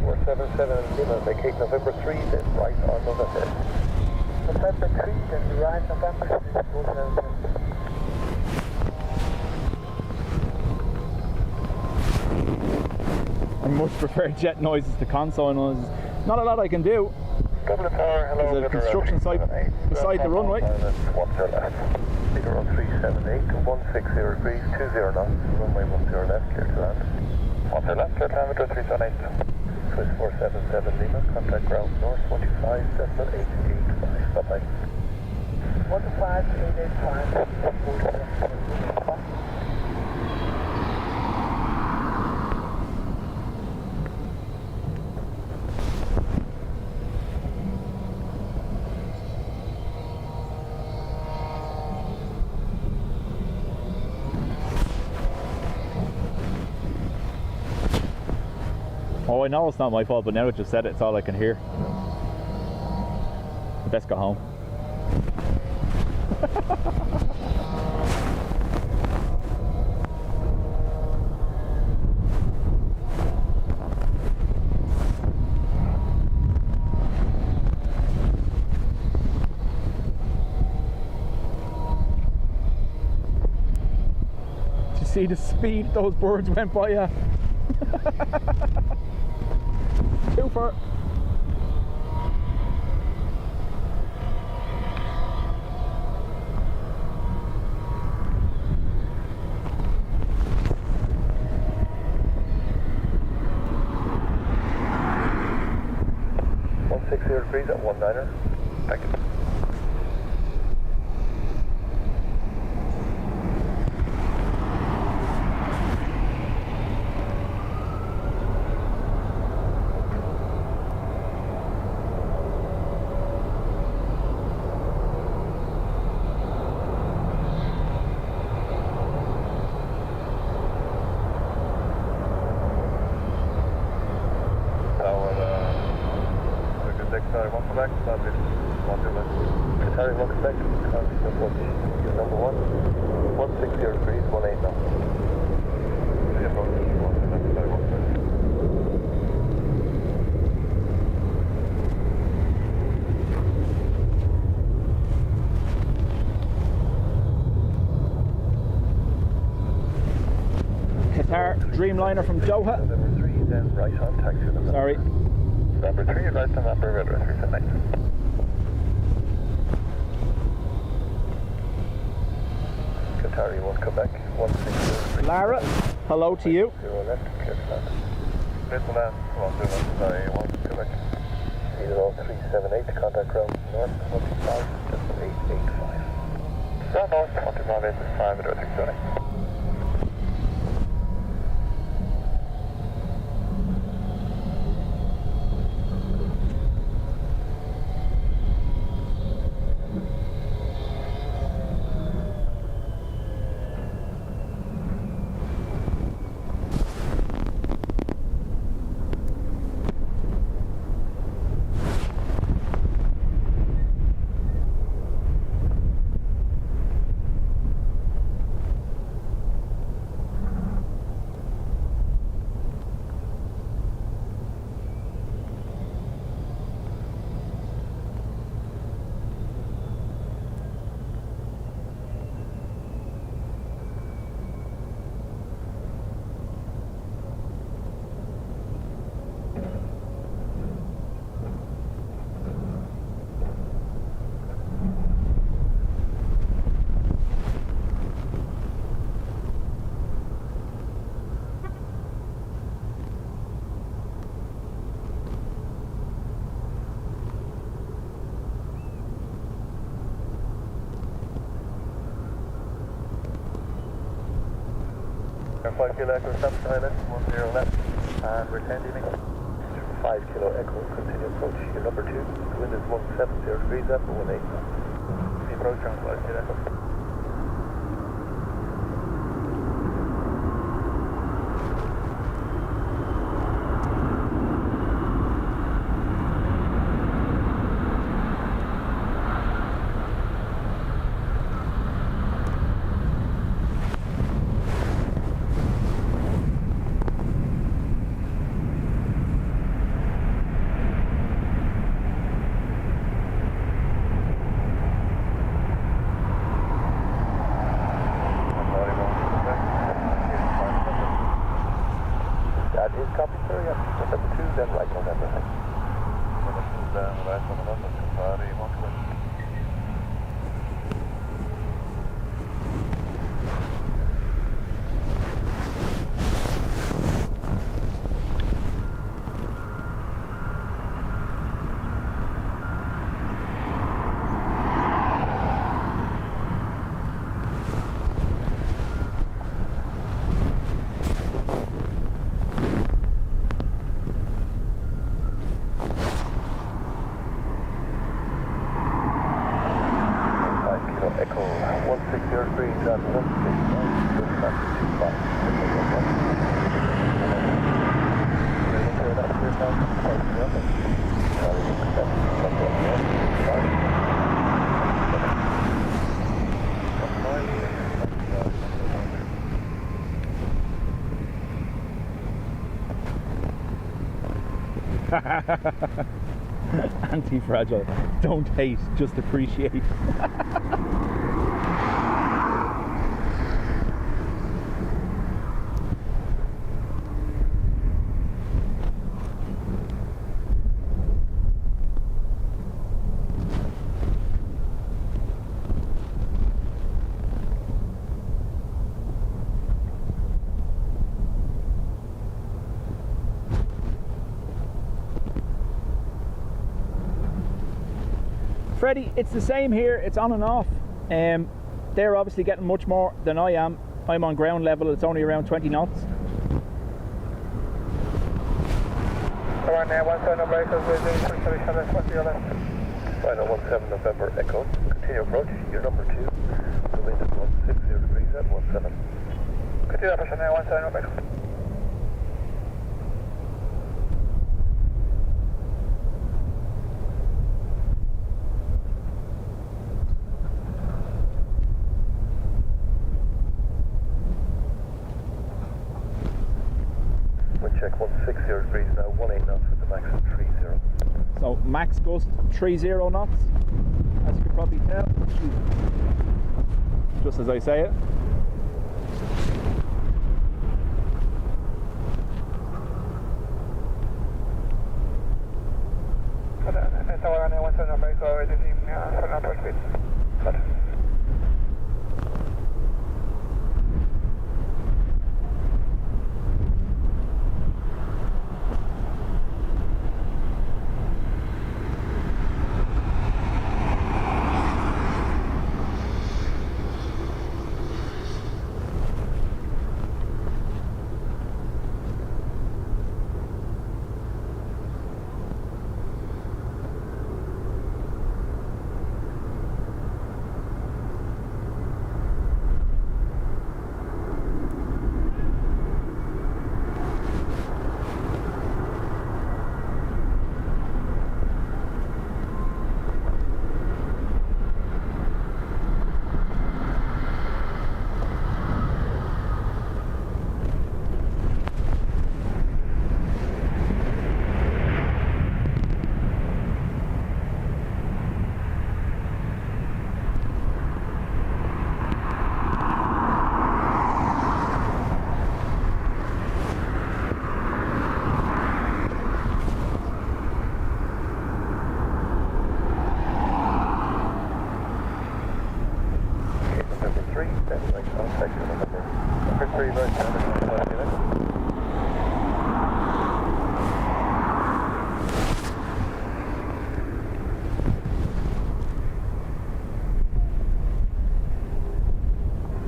477 Lima, vacate November 3, then right on November. November 3, then right November 3, 477. I much prefer jet noises to console noises. Not a lot I can do. Dublin Tower, hello. There's a construction site beside the runway. 10 left. Leader on 378, 160 degrees, 20 knots, runway 10 left, clear to land. 10 left, clear to land, 378. Swiss 477 Lima, contact ground north, 125, decimal 885, bye bye. 125, 885. Oh, I know it's not my fault, but now it just said it, it's all I can hear. Best go home. Did you see the speed those birds went by you? Too far. Degrees at 19er. Thank you. Sorry, welcome back. Qatar Airways, welcome back. Number 1, 160 degrees, 18 now. Qatar Dreamliner from Doha. Number 3, then right on taxi. Sorry. Number 3, right on Upper River, 379. Qatar, you won't come back. 160. Lara, hello to you. 0 left, clear to land. Clear to land, 121, sorry, you won't come back. Either all 378, contact ground north, 25, 885. Ground north, 25, 865, at 620. Air 5 Kilo Echo, stop silent, 10 left, and return leaving. 5 Kilo Echo, continue approach, your number 2, the wind is 170 degrees up, 18. The approach on 5 Kilo Echo. Anti-fragile. Don't hate, just appreciate. Freddie, it's the same here, it's on and off. They're obviously getting much more than I am. I'm on ground level, it's only around 20 knots. Ryanair 17 November Echo, continue approach, you're number 2. The wind is 160 degrees at 17. Continue approach Ryanair 17 November Echo. Check 160 degrees now, 18 knots with the max of 30. So max gust 30 knots, as you can probably tell, just as I say it.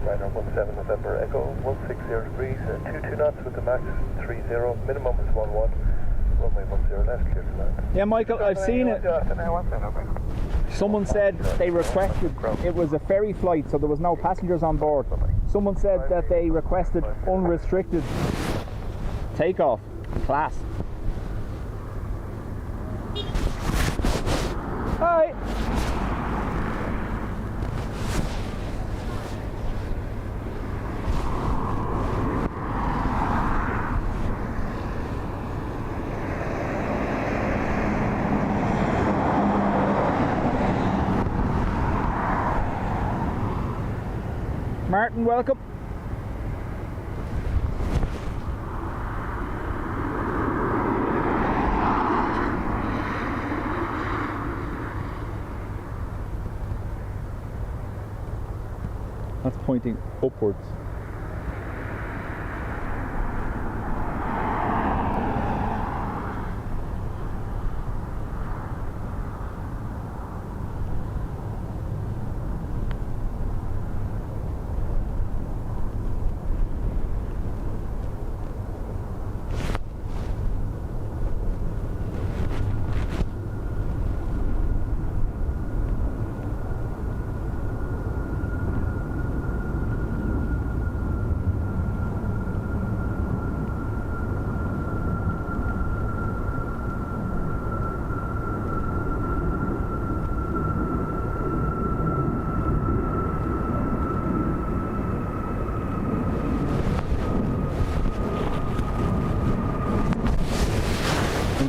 Ryanair 17 November Echo, 160 degrees, 22 knots with the max 30, minimum is 11, runway 10 left, clear to land. Yeah, Michael, I've seen it. Someone said they requested, it was a ferry flight, so there was no passengers on board. Someone said that they requested unrestricted takeoff. Class. Hi. Martin, welcome. That's pointing upwards.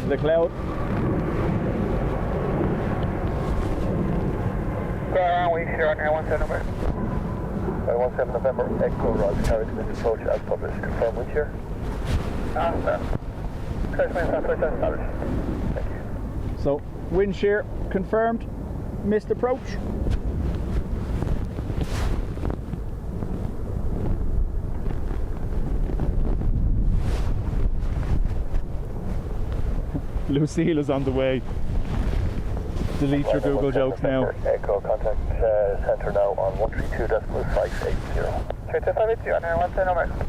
into the cloud. Windshear on Air 17 November. 17 November, Echo Rod carried to this approach as published. Confirm Windshear. Thank you. So, Windshear confirmed, missed approach. Lucille is on the way. Delete your Google jokes now. Echo contact center now on 132.580. 32.580 on Air 17 November.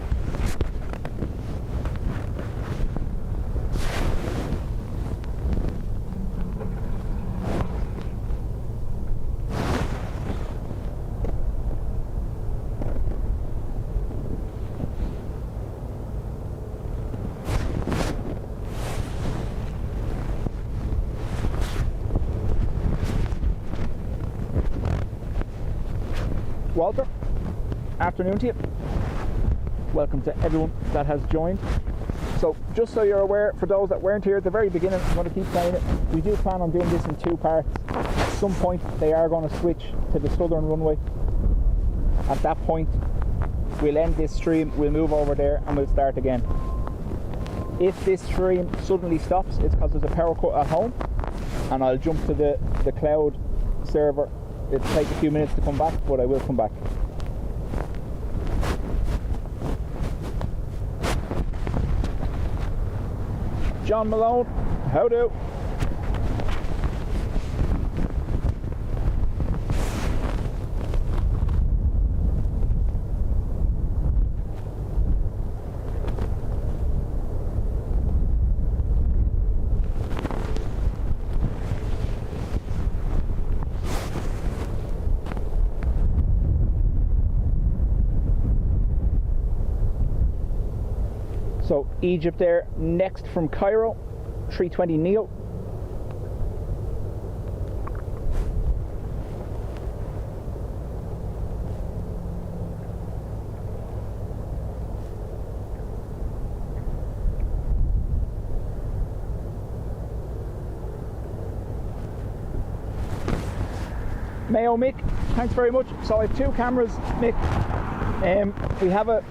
Walter, afternoon to you. Welcome to everyone that has joined. So just so you're aware, for those that weren't here at the very beginning, I'm going to keep saying it, we do plan on doing this in two parts. At some point they are going to switch to the southern runway. At that point we'll end this stream, we'll move over there and we'll start again. If this stream suddenly stops, it's because there's a power cut at home and I'll jump to the cloud server. It'll take a few minutes to come back, but I will come back. John Malone, how do? So Egypt Air next from Cairo, 320 Neo. Mayo Mick, thanks very much. So I have two cameras, Mick. We have a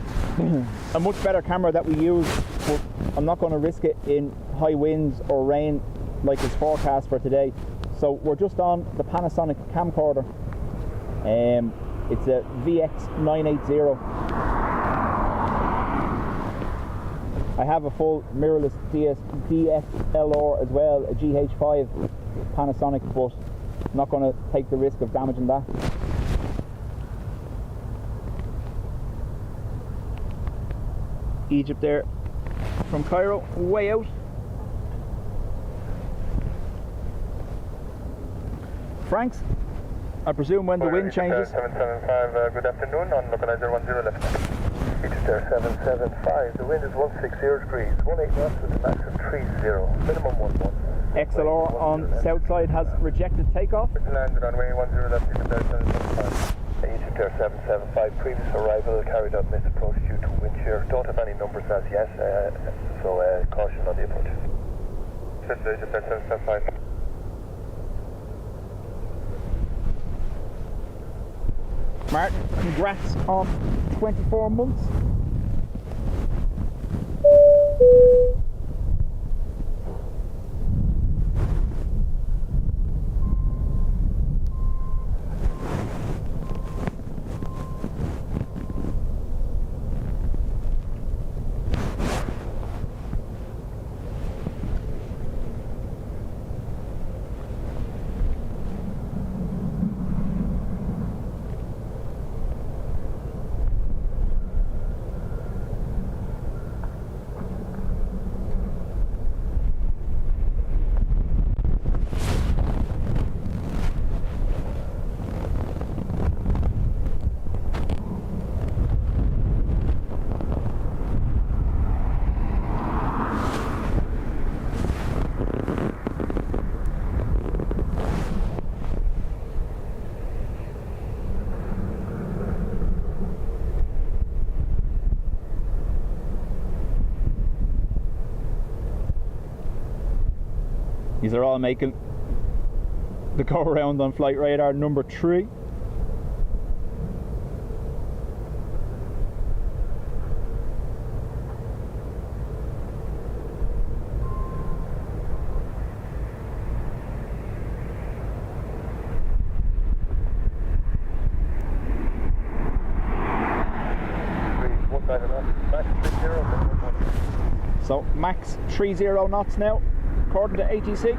much better camera that we use, but I'm not going to risk it in high winds or rain like it's forecast for today. So we're just on the Panasonic camcorder. It's a VX980. I have a full mirrorless DSLR as well, a GH5 Panasonic, but I'm not going to take the risk of damaging that. Egypt there from Cairo, way out. Franks, I presume when the wind changes. 775, good afternoon, on localizer 10 left. Egypt Air 775, the wind is 160 degrees, 18 knots with a max of 30, minimum 11. XLR on south side has rejected takeoff. Landed runway 10 left, Egypt Air 775. Egypt Air 775, previous arrival carried out misapproach due to wind shear. Don't have any numbers as yet, so caution on the approach. Egypt Air 775. Martin, congrats on 24 months. These are all making the go around on flight radar number 3. So max 30 knots now, according to ATC.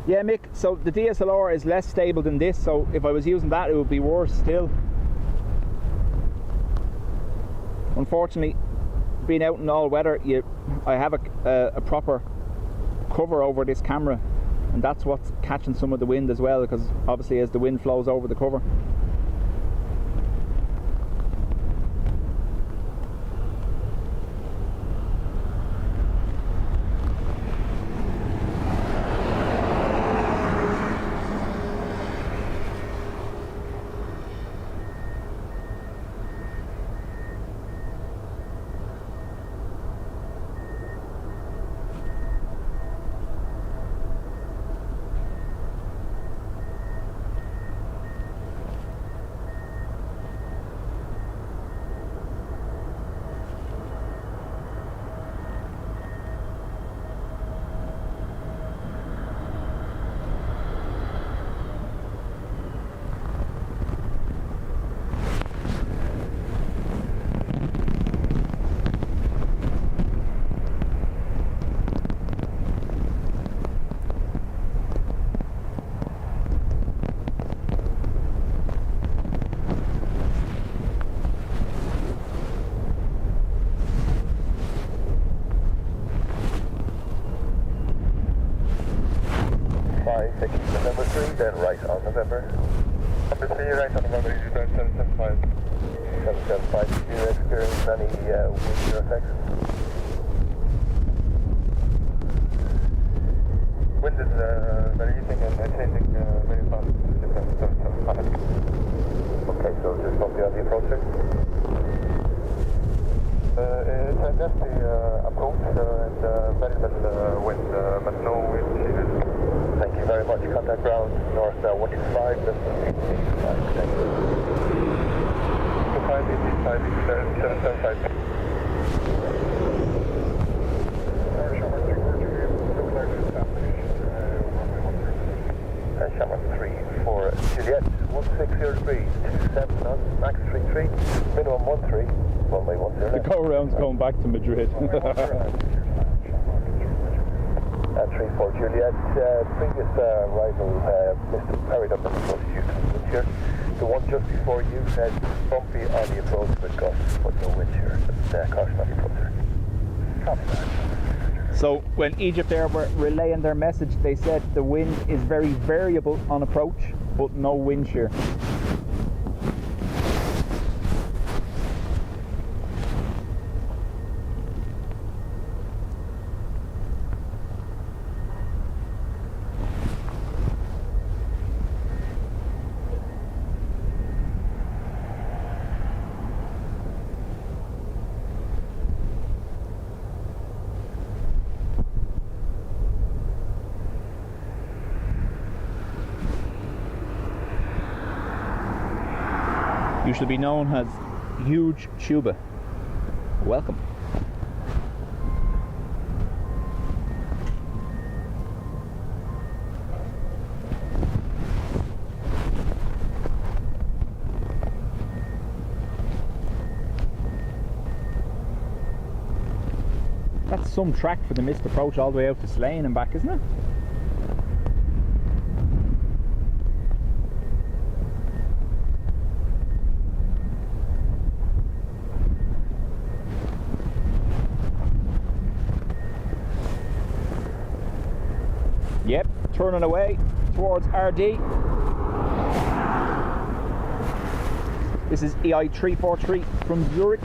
Yeah, Mick, so the DSLR is less stable than this, so if I was using that it would be worse still. Unfortunately, being out in all weather, I have a proper cover over this camera, and that's what's catching some of the wind as well, because obviously as the wind flows over the cover. November 3, then right on November. Number 3, right on November, you start 775. 775, do you experience any wind shear effects? Wind is very easing and changing very fast. 775. Okay, so just don't be on the approach. It's a definitely approach and very little wind, but no wind shear. Thank you very much. Contact ground north 125, distance 85. Thank you. 775. Shamrock 3 for Juliet, 160 degrees, 27 knots, max 33, minimum 13, runway 10. The go around's going back to Madrid. 3 for Juliet. Previous rival Mr. Parried up on the approach due to Windshear. The one just before you said bumpy on the approach with gusts, but no Windshear. Caution on the approach. Copy that. So when Egypt Air were relaying their message, they said the wind is very variable on approach, but no wind shear. You should be known as Huge Tuba. Welcome. That's some track for the missed approach all the way out to Slane and back, isn't it? Yep, turning away towards RD. This is EI343 from Zurich.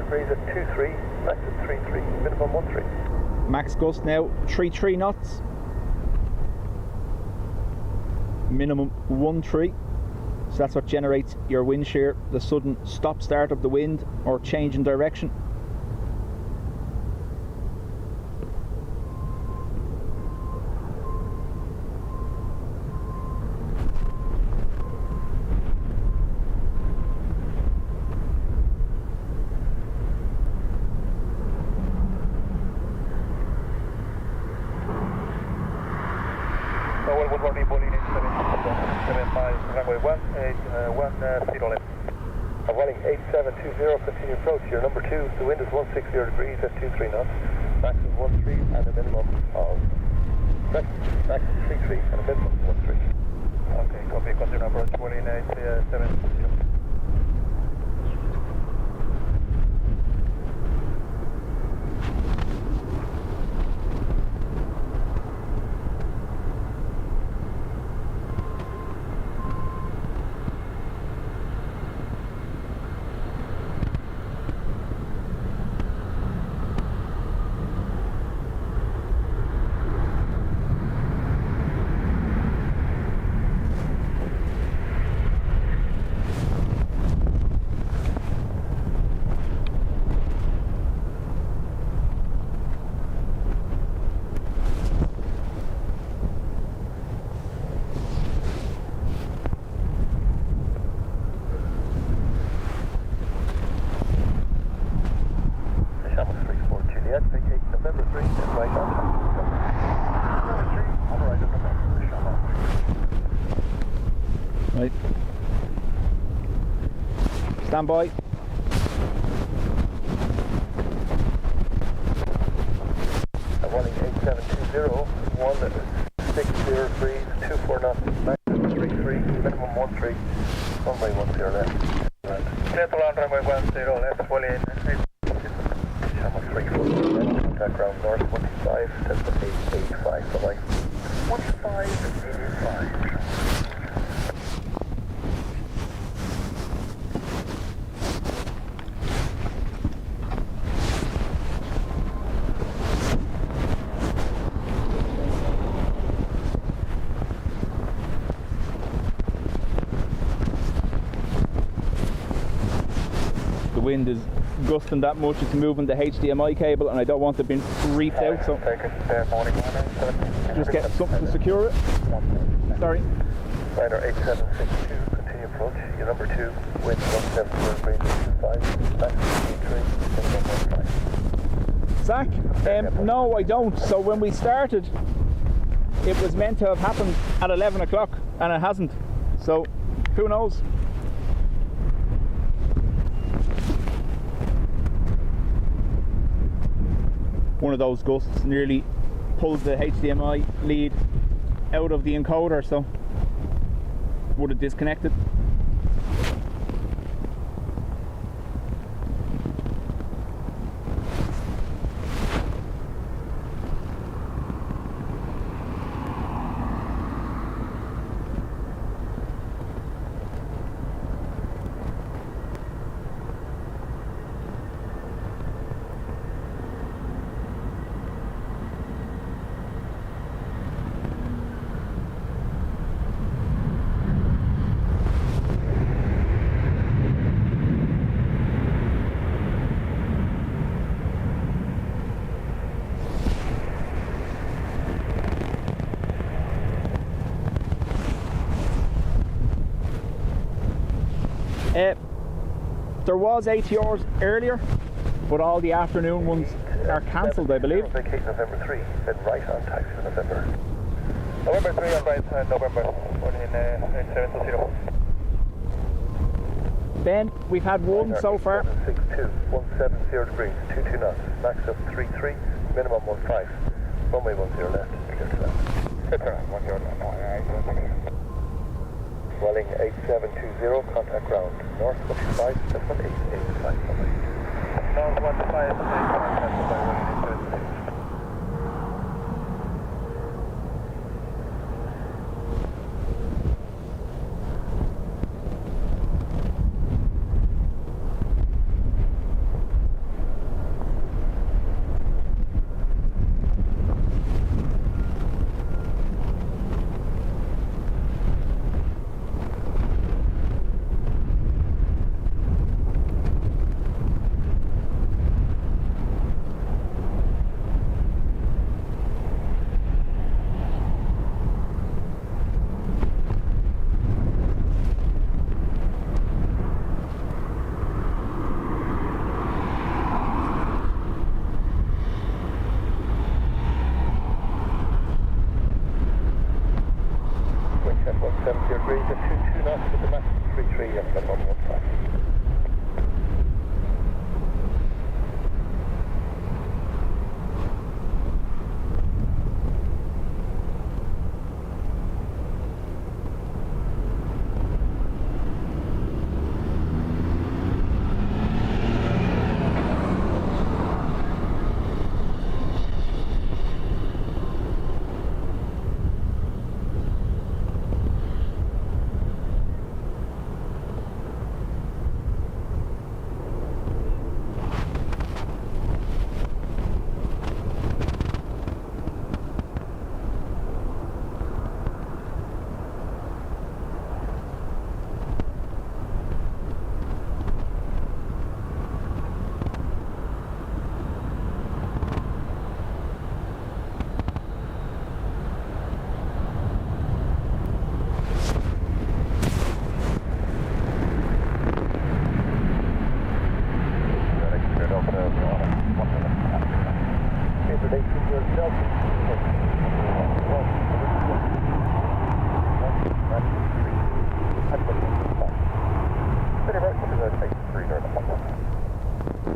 degrees at 23, max at 33, minimum 13. Max gust now 33 knots. Minimum 13. So that's what generates your wind shear, the sudden stop start of the wind or change in direction. Runway 18, 0 left. Avoiding 8720, continue approach. Your number 2, the wind is 160 degrees at 23 knots. Max is 13 and a minimum of... Max is 33 and a minimum of 13. Okay, copy, continue approach, avoiding 8720. Right. Stand by. Running 8720, 160 degrees, 24 knots, max 33, minimum 13, runway 10 left. Clear to land, runway 10 left, full in, 34, contact ground north, 15, Tesla 885, bye-bye. 1585. The wind is gusting that much, it's moving the HDMI cable and I don't want it being reefed out, so just get something to secure it. Sorry. Ryanair 8762, continue approach. Your number 2, wind 170 degrees, 25, max 83, Zach, no I don't. So when we started, it was meant to have happened at 11 o'clock and it hasn't. So who knows? One of those gusts nearly pulled the HDMI lead out of the encoder, so would have disconnected. There was ATRs earlier, but all the afternoon ones are cancelled, I believe. Vacate November 3, then right on taxi to November. November 3 on right, November, running in 8720. Ben, we've had one so far. 62, 170 degrees, 22 knots, max of 33, minimum 15. Runway 10 left, clear to land. Clear to land, 10 left, Welling 8720, contact ground, north 25, Tesla 885, north 15, 885, 70 degrees at 22 knots with the max 33 and the 115.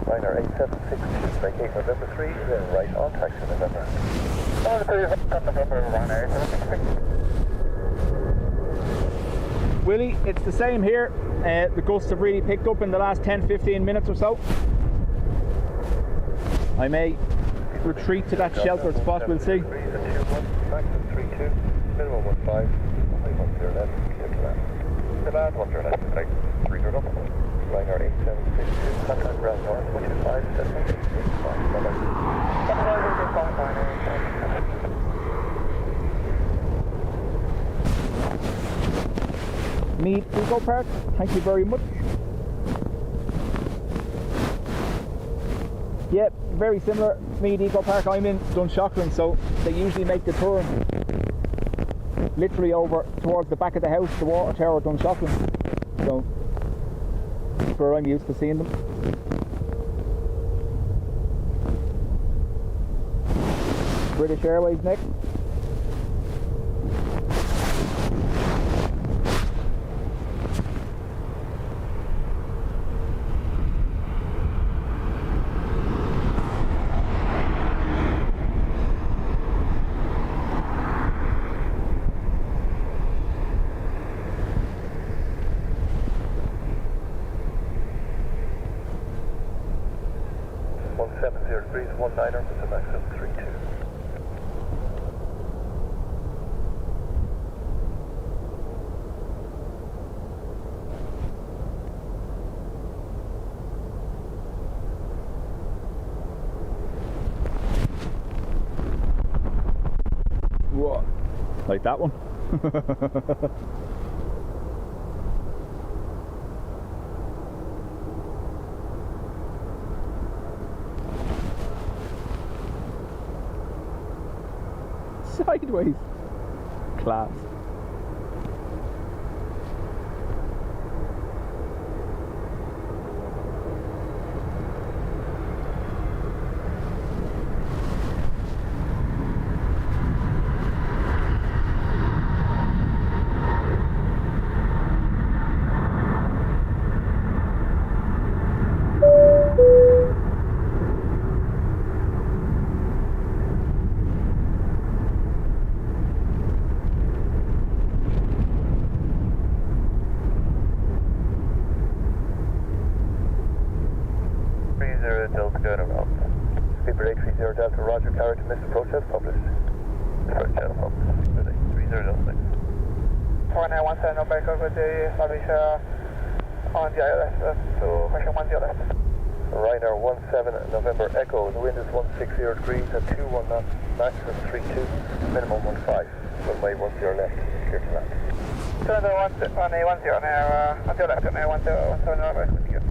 Ryanair 8762, vacate November 3, then right on taxi November. Willie, it's the same here. The gusts have really picked up in the last 10-15 minutes or so. I may retreat to that sheltered spot, we'll see. Maximum 32, minimum 15, only 10 left, clear to land. The land 10 left, like 300 up. Ryanair 8762, contact ground north, 125, 7, Mead Eco Park, thank you very much. Yeah, very similar. Mead Eco Park, I'm in Dunshaughlin, so they usually make the turn literally over towards the back of the house, the water tower of Dunshaughlin. So that's where I'm used to seeing them. British Airways next. degrees, 19er with a maximum 32. Whoa, like that one. Sideways. Class. Delta Roger, carriage missed protest published. First channel published. 3006. Ryanair 17 no back over the establish on the ILS, so question 1 the ILS. Ryanair 17 November Echo, the wind is 160 degrees at 21 knots, maximum 32, minimum 15. Runway 10 left, clear to land. Cylinder 10 now, on the left, 17 November, good to go.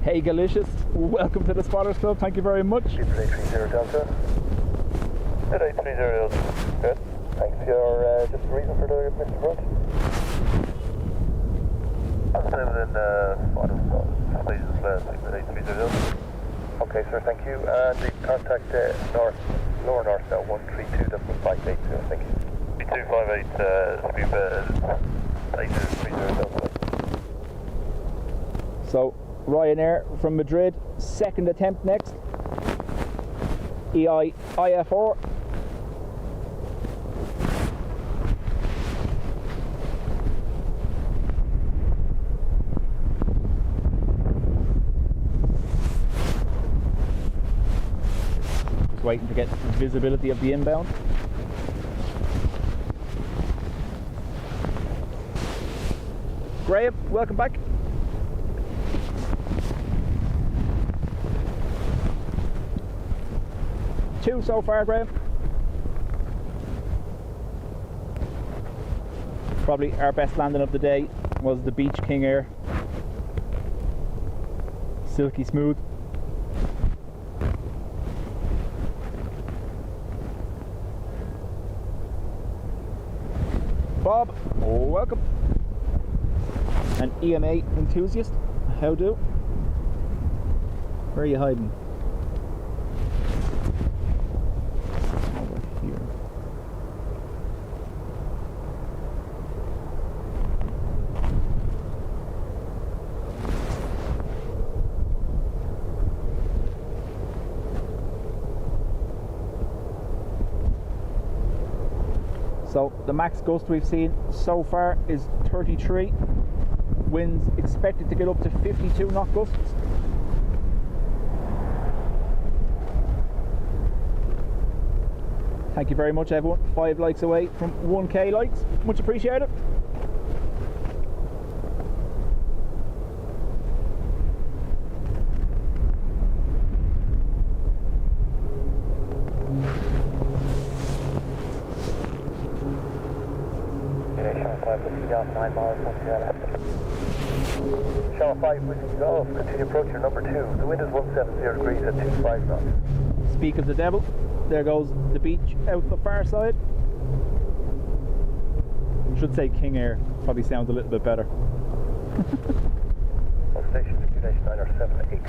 Hey Galicious, welcome to the Spotters Club, thank you very much. People 830 Delta. 830 Delta, good. Thanks. Your just the reason for the missed approach? I'm still in Spotters Club, stations last, 830 Delta. Okay sir, thank you. And the contact north, lower north now, 132.580, thank you. 258, speed 8030. So Ryanair from Madrid, second attempt next. IFR. Just waiting to get visibility of the inbound. Graham, welcome back. Two so far, Graham. Probably our best landing of the day was the Beach King Air. Silky smooth. Bob, welcome. An EMA enthusiast, how do? Where are you hiding? Over here. So the max gust we've seen so far is 33. Winds expected to get up to 52 knot gusts. Thank you very much, everyone. 5 likes away from 1k likes. Much appreciated. Shell 5 Whiskey Golf, continue approach your number 2. The wind is 170 degrees at 25 knots. Speak of the devil, there goes the beach out the far side. Should say King Air, probably sounds a little bit better. On station 2-9 or 7-8.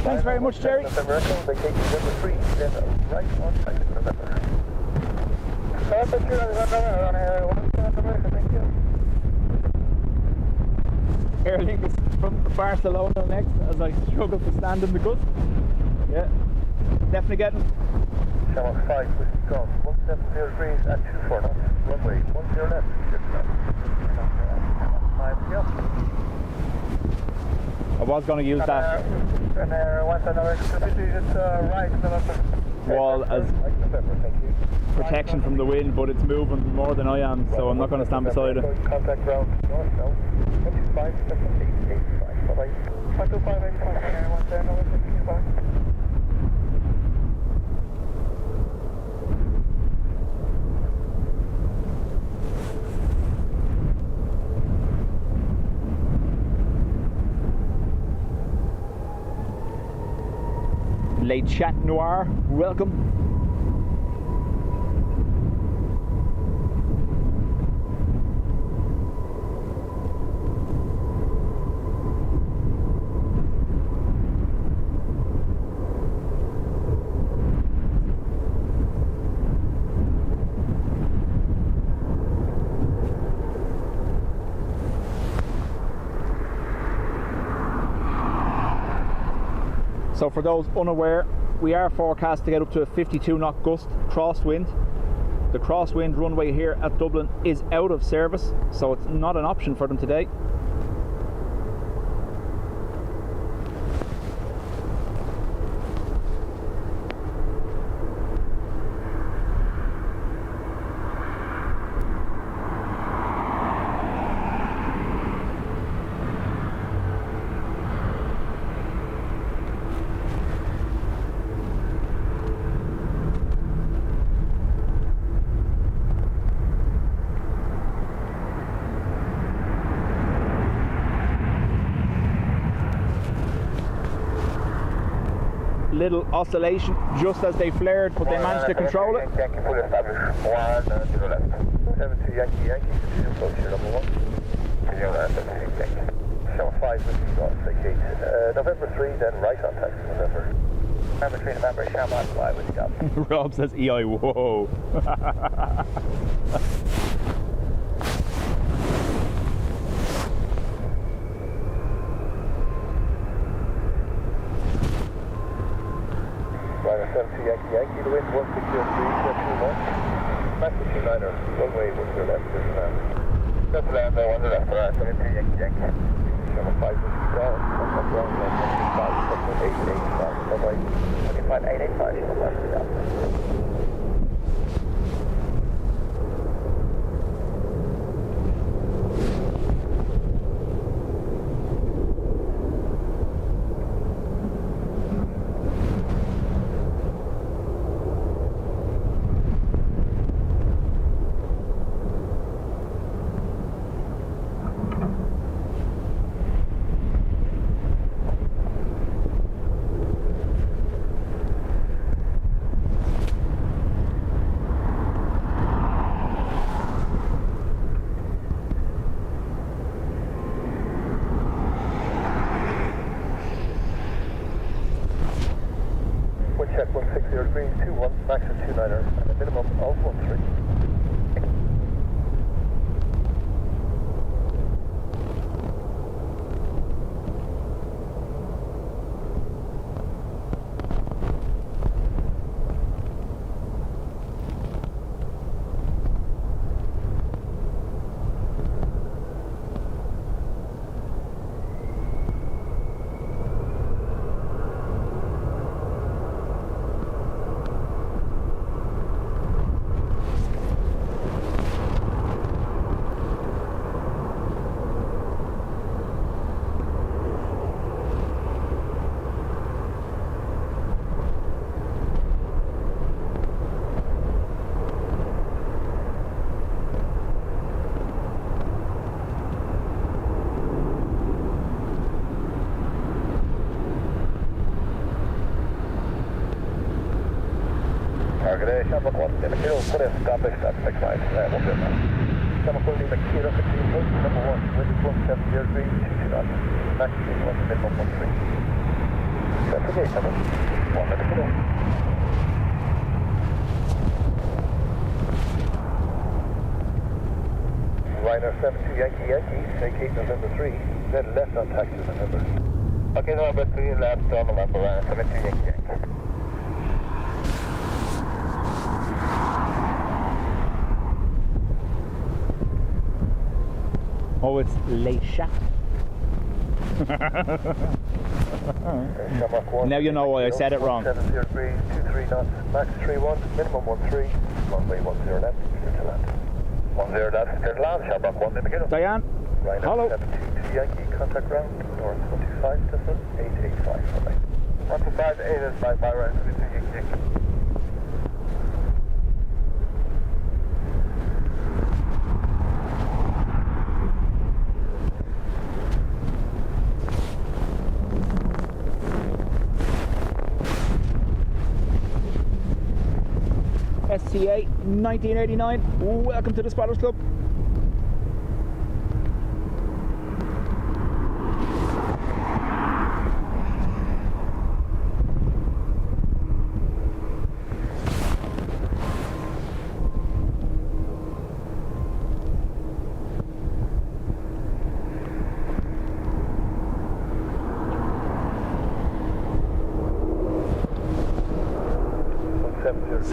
Thanks very much, Jerry. Vacation number 3, then right on site in November. Thank you. Aer Lingus from Barcelona next, as I struggle to stand in the gust. Yeah, definitely getting. Channel 5 Whiskey Golf, 170 degrees at 24 knots. Runway 10 left, 6 knots. 5 to go. I was going to use that wall as protection from the wind, but it's moving more than I am, so I'm not going to stand beside it. Contact ground north, no. 125, 785. Bye-bye. 525, 85, Le Chat Noir, welcome. So for those unaware, we are forecast to get up to a 52 knot gust crosswind. The crosswind runway here at Dublin is out of service, so it's not an option for them today. Little oscillation just as they flared, but they managed to control it. Yankee full established. 1 left. 72 Yankee Yankee, continue approach here, number 1. Continue left, 78 Yankee. Show 5 with you, vacate. November 3, then right on taxi, November. November 3, November, Shamrock, fly with you. Rob says EI, whoa. Ryanair 72 Yankee Yankee, the wind 160 2 Master 29er, runway 10 left, just land, 1 left, 72 Yankee Yankee. Number 5 with you, Bram, 25, 885, number 885, check 160 green 21, max of 29er, and a minimum of 13. Shamrock 1, Lima Kilo, full established at 6 miles, 1 bit now. Shamrock 1, Lima Kilo, 15 post, number 1, wind 170 green, 22 knots, max speed 1, minimum 13. That's okay, number 1, Lima Kilo. Ryanair 72 Yankee Yankee, vacate November 3, then left on taxi November. Okay, November 3, left on November, Ryanair 72 Yankee Yankee. Oh, it's Leisha. Now you know why I said it wrong. 70 degrees, 23 knots, max 31, minimum 13, runway 10 left, clear to land. 10 left, clear to land, Shamrock 1, Lima Kilo. Diane, Ryanair hello. 72 Yankee, contact ground, north 125, distance 885, runway. 125, 885, by Ryanair 72 Yankee Yankee. SCA 1989, welcome to the Spotters Club.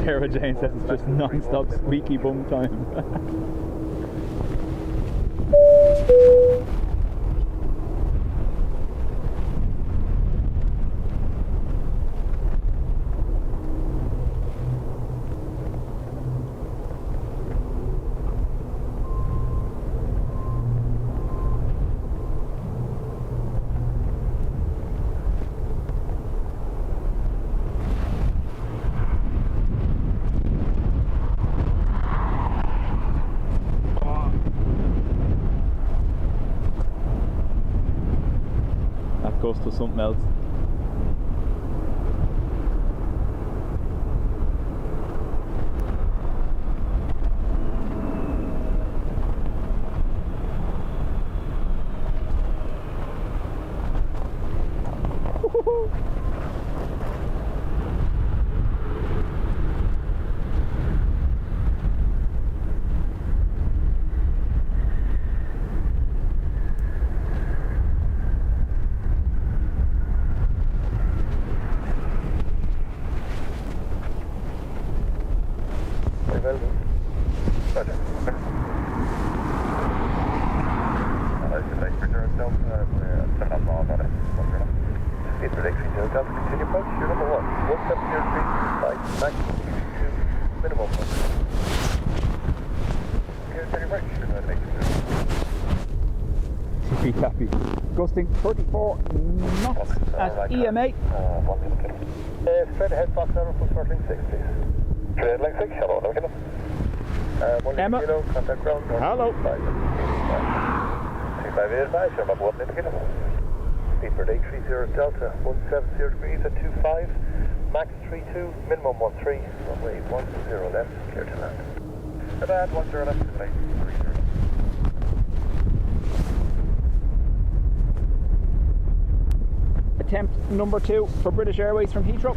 Sarah Jane says it's just non-stop squeaky bum time. Goes to something else. Happy. Gusting 34 knots at EMA. Straight ahead, Fox Tower, full throttling 6, please. Straight leg 6, hello, no kilo. Emma. Kilo, contact ground. Hello. 3585, show up 1 kilo. Speed per day 30 Delta, 170 degrees at 25, max 32, minimum 13, runway 10 left, clear to land. About 10 left, to land. Attempt number 2 for British Airways from Heathrow.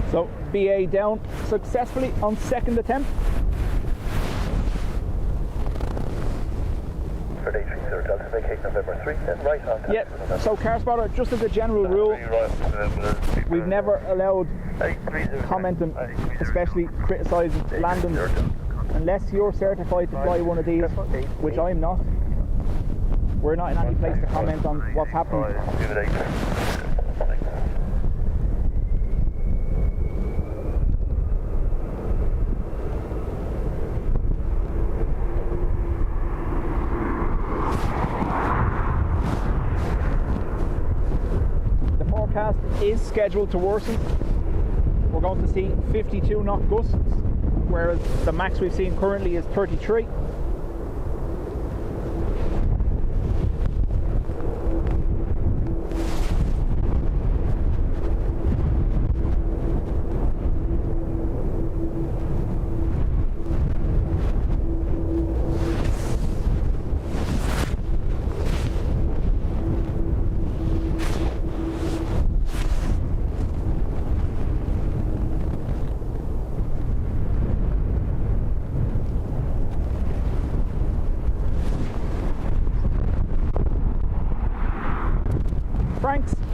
So BA down successfully on second attempt. For day 30 Delta, vacate November 3, then right on. Yeah, so car spotter, just as a general rule, we've never allowed commenting, especially criticising landings, unless you're certified to fly one of these, which I'm not. We're not in any place to comment on what's happening. The forecast is scheduled to worsen. We're going to see 52 knot gusts, whereas the max we've seen currently is 33.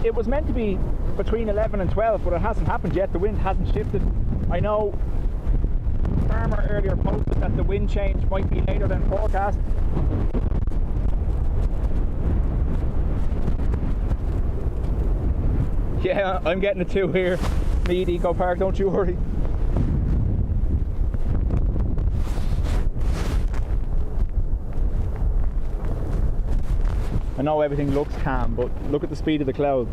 It was meant to be between 11 and 12, but it hasn't happened yet. The wind hasn't shifted. I know Farmer earlier posted that the wind change might be later than forecast. Yeah, I'm getting a 2 here. Me, Eco Park, don't you worry. I know everything looks calm, but look at the speed of the clouds.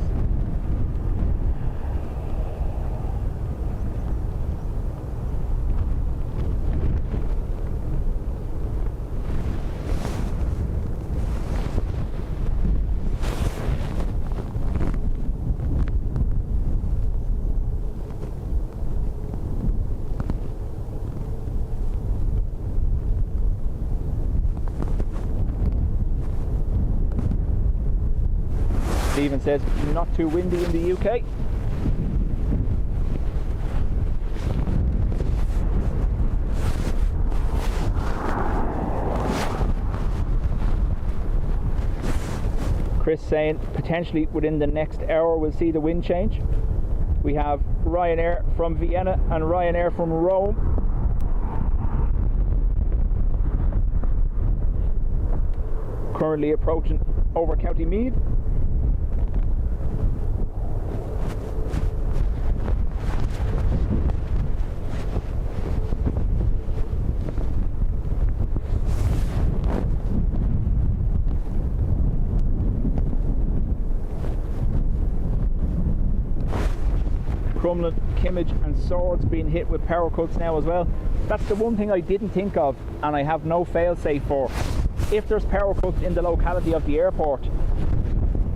Stephen says not too windy in the UK. Chris saying potentially within the next hour we'll see the wind change. We have Ryanair from Vienna and Ryanair from Rome. Currently approaching over County Meath. Crumlin, Kimmage and Swords being hit with power cuts now as well. That's the one thing I didn't think of and I have no fail-safe for. If there's power cuts in the locality of the airport,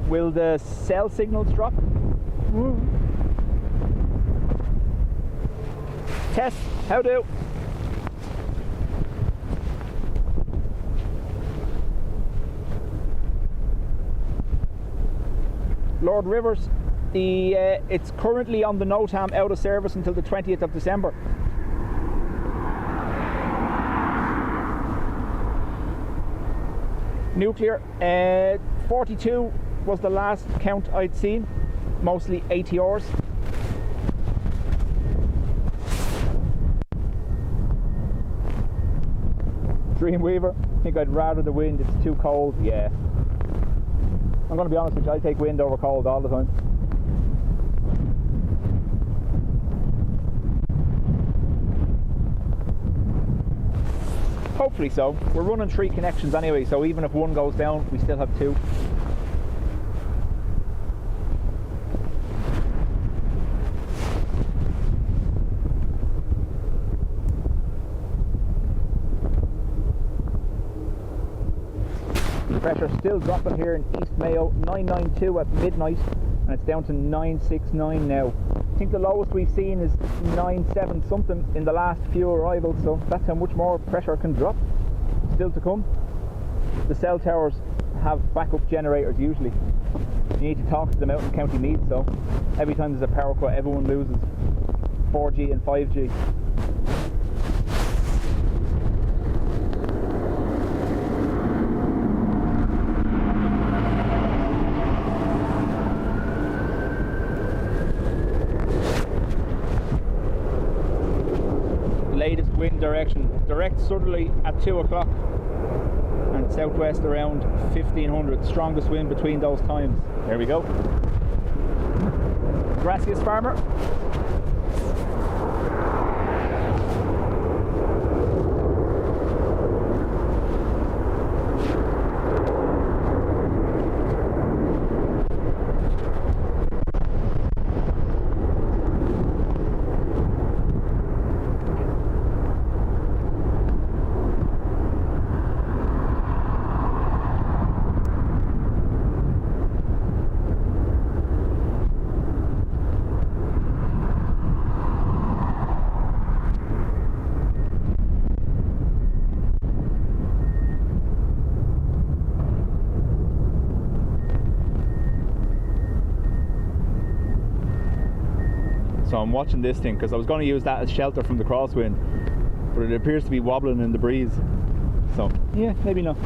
will the cell signals drop? Tess, how do? Lord Rivers, it's currently on the NOTAM out of service until the 20th of December. Nuclear, 42 was the last count I'd seen, mostly ATRs. Dreamweaver, I think I'd rather the wind, it's too cold, yeah. I'm going to be honest with you, I take wind over cold all the time. Hopefully so. We're running 3 connections anyway, so even if one goes down, we still have 2. The pressure still dropping here in East Mayo, 992 at midnight, and it's down to 969 now. I think the lowest we've seen is 9.7 something in the last few arrivals, so that's how much more pressure can drop. Still to come. The cell towers have backup generators usually. You need to talk to them out in County Meath, so every time there's a power cut everyone loses 4G and 5G. Direct southerly at 2 o'clock and southwest around 1500. Strongest wind between those times. There we go. Gracias, farmer. So I'm watching this thing because I was going to use that as shelter from the crosswind, but it appears to be wobbling in the breeze. So yeah, maybe not.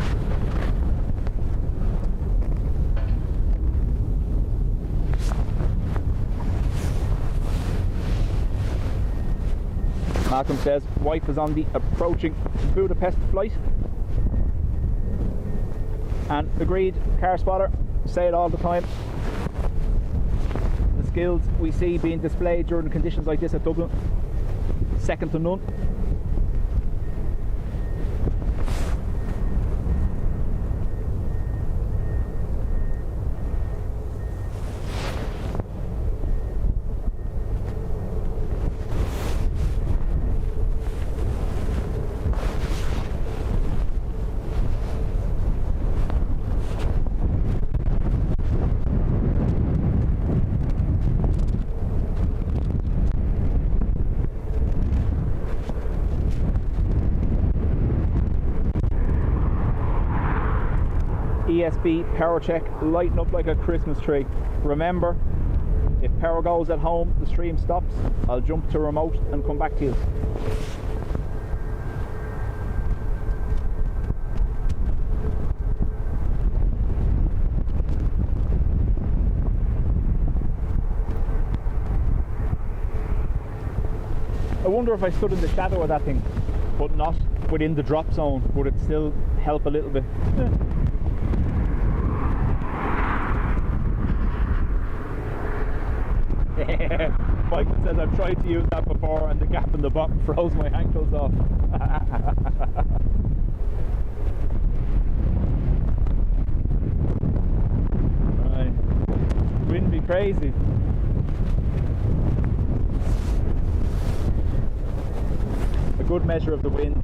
Malcolm says wife is on the approaching Budapest flight. And agreed, car spotter, say it all the time. Skills we see being displayed during conditions like this at Dublin, second to none. ESB power check, lighten up like a Christmas tree. Remember, if power goes at home, the stream stops. I'll jump to remote and come back to you. I wonder if I stood in the shadow of that thing, but not within the drop zone, would it still help a little bit? Yeah. Michael says I've tried to use that before and the gap in the bottom froze my ankles off. Right. Wind be crazy. A good measure of the wind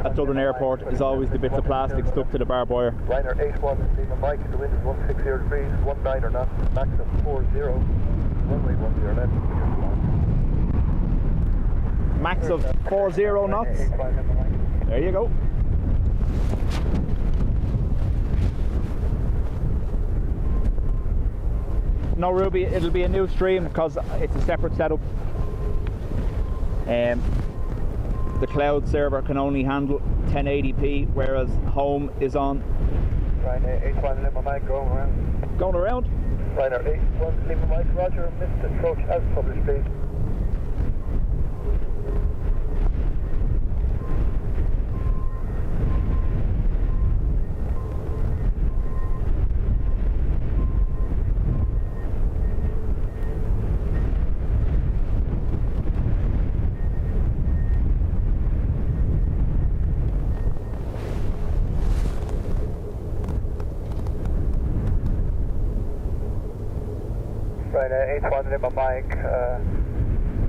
at Dublin Airport is always the bits of plastic stuck to the barbed wire. Ryanair 81, Lima Mike, the wind is 160 degrees, 19 or not, max of 40. Runway 10 left. Max of 40 knots. There you go. No, Ruby, it'll be a new stream because it's a separate setup. The cloud server can only handle 1080p, whereas home is on. Ryanair 81, Lima Mike, going around. Going around? Ryanair 81, Lima Mike, Roger, missed approach as published, please. Ryanair 81, Lima Mike,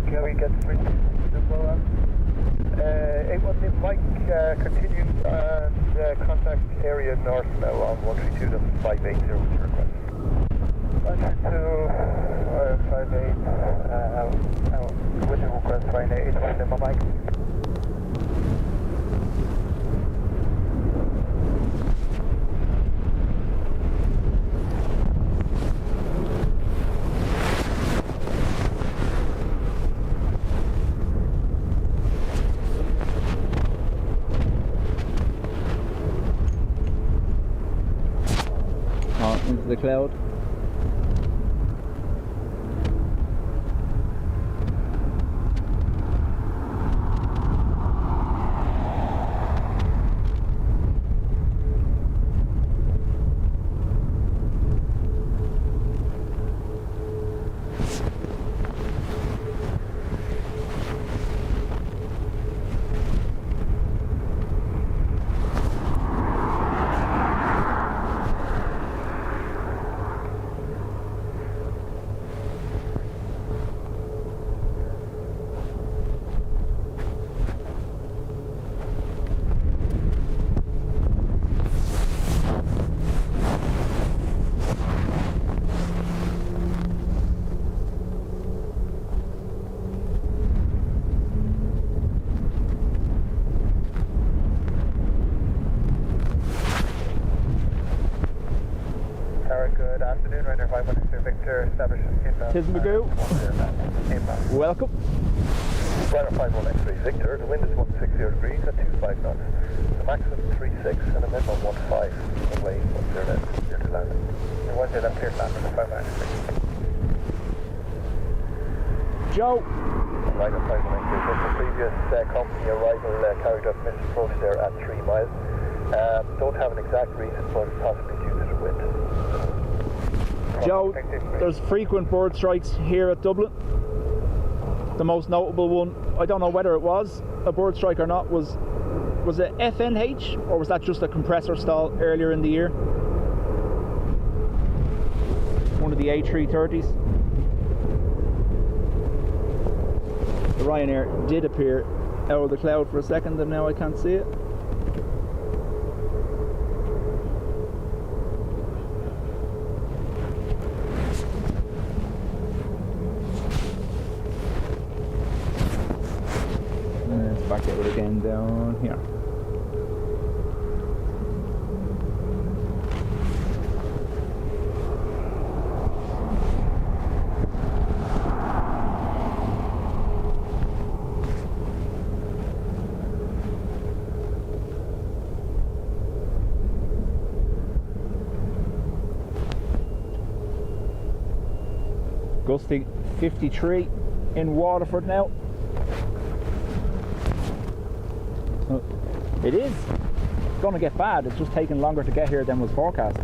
can we get 3 as well? 81 Lima Mike, continue and contact area north now on 132 and 580 with your request. 132, 58, with your request, Ryanair 81 Lima Mike. Into the cloud. Windshear, establish inbound. Tis Magoo. Inbound. Welcome. Ryanair 51 X-ray Victor, the wind is 160 degrees at 25 knots. The maximum 36 and a minimum 15. Runway 10 left, clear to land. And 10 left, clear to land, and 5 minutes. Joe. Ryanair 51 X-ray Victor, previous company arrival carried out missed approach there at 3 miles. Don't have an exact reason, but possibly due to the wind. Joe, there's frequent bird strikes here at Dublin. The most notable one, I don't know whether it was a bird strike or not, was it FNH, or was that just a compressor stall earlier in the year? One of the A330s. The Ryanair did appear out of the cloud for a second and now I can't see it. Back out again down here. Gusting 53 in Waterford now. It is going to get bad. It's just taking longer to get here than was forecast.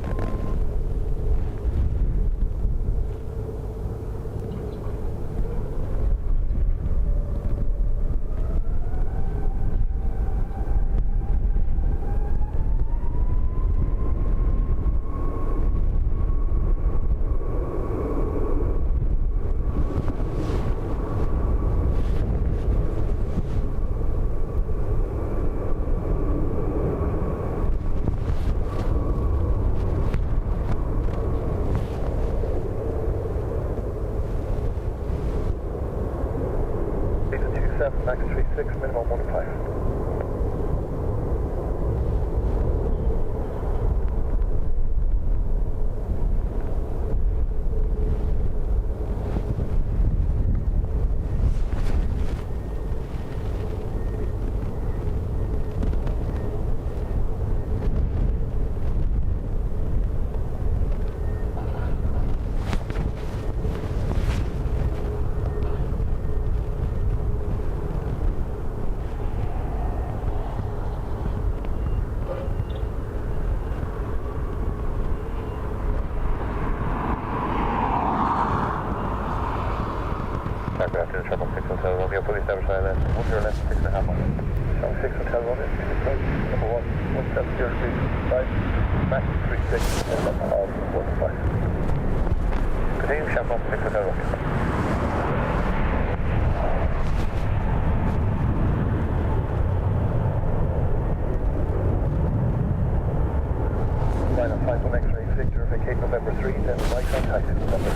Max 36, minimum 15. After the Trouble 6 Hotel Romeo, fully established island, 10 left, 6.5 miles. Trouble 6 Hotel Romeo, number 1, 17035, max 36, and left of 15. Continue, Chaperon 6 Hotel Romeo. Ryanair 51 X-ray, Victor, vacate November 3, then right on taxi November.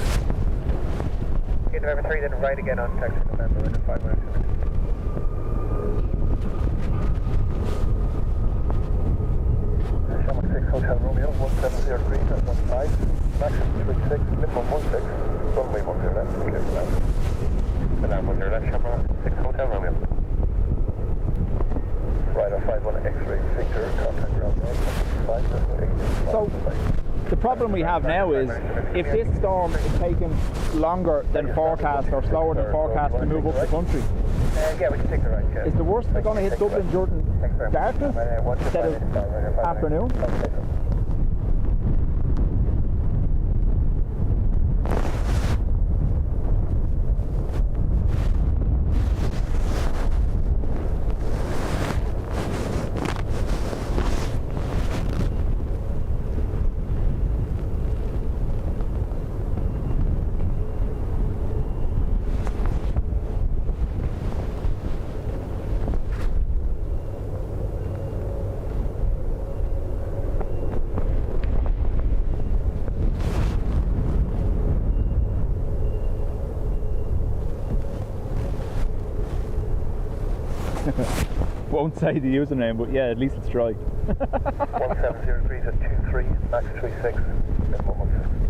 Okay, November 3, then right again on taxi November, and then 5 minutes. Shamrock 6 Hotel Romeo, 1703, that's 15, maximum 36, minimum 16, runway 10 left, clear to land. And now 10 left, Shamrock 6 Hotel Romeo. Ryanair 51 X-ray, Victor, contact ground 5, So, the problem we have now is, if this storm is taking longer than forecast or slower than forecast to move up the country, Yeah, we can take the right, yeah. is the worst going to hit Dublin during darkness instead of afternoon? Won't say the username, but yeah, at least it's dry. 1703 to 23, max 36, minimum 16.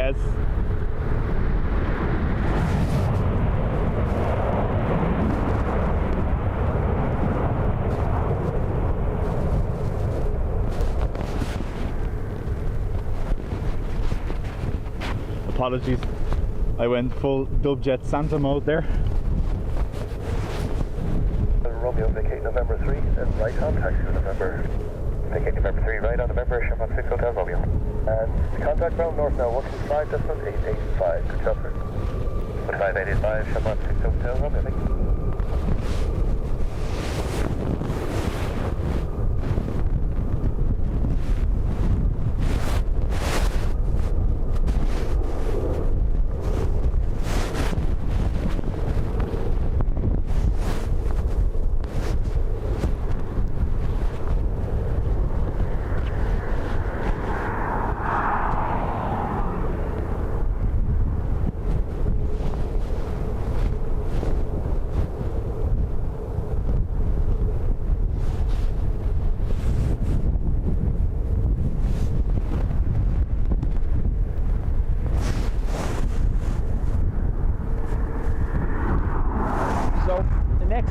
Yes. Apologies, I went full Dubjet Santa mode there. Romeo, vacate November 3, and right on, taxi to November. Vacate November 3, right on November, Chevron 6 Hotel Romeo. And contact ground north now, 125.885, good job, sir. 125.885, Chevron 6 Hotel Romeo, thank you.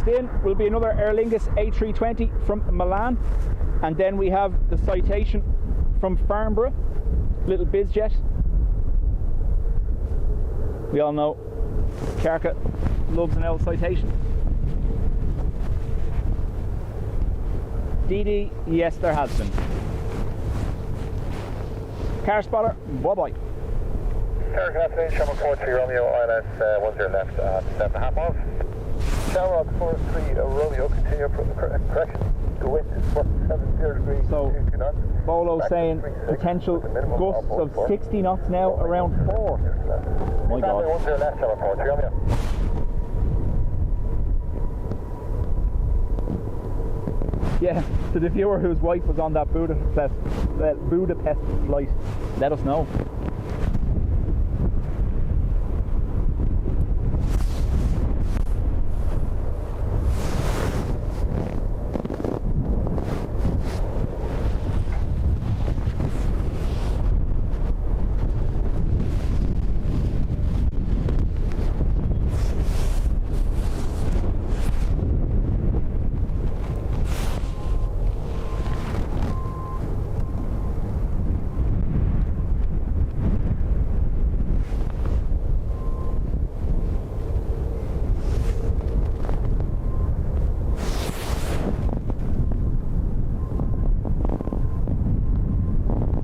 In will be another Aer Lingus A320 from Milan, and then we have the Citation from Farnborough, little bizjet. We all know Carca loves an old Citation. DD, yes there has been. Car spotter, bye bye. Car captain, Shamrock 43 Romeo, ILS 10 left at 7.5 miles. Shamrock 43 Romeo, continue correction. The wind is 70 degrees. So, 2 knots. Bolo saying potential gusts of 60 knots now, around 4. My God. 10 left, Shamrock 43 Romeo. Yeah, to the viewer whose wife was on that Budapest flight, let us know.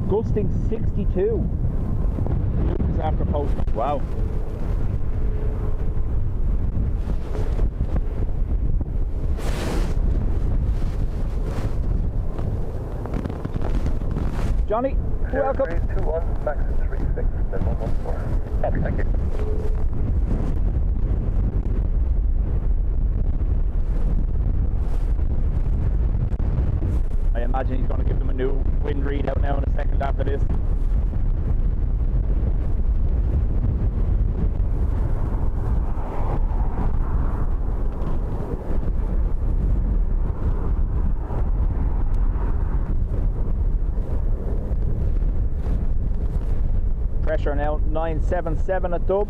Gusting 62 after post. Wow. Johnny, welcome. 321, max 36, then 114. Copy, thank you. I imagine he's going to give them a new wind readout now in a second after this. Pressure now 977 at Dub.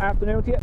afternoon to you.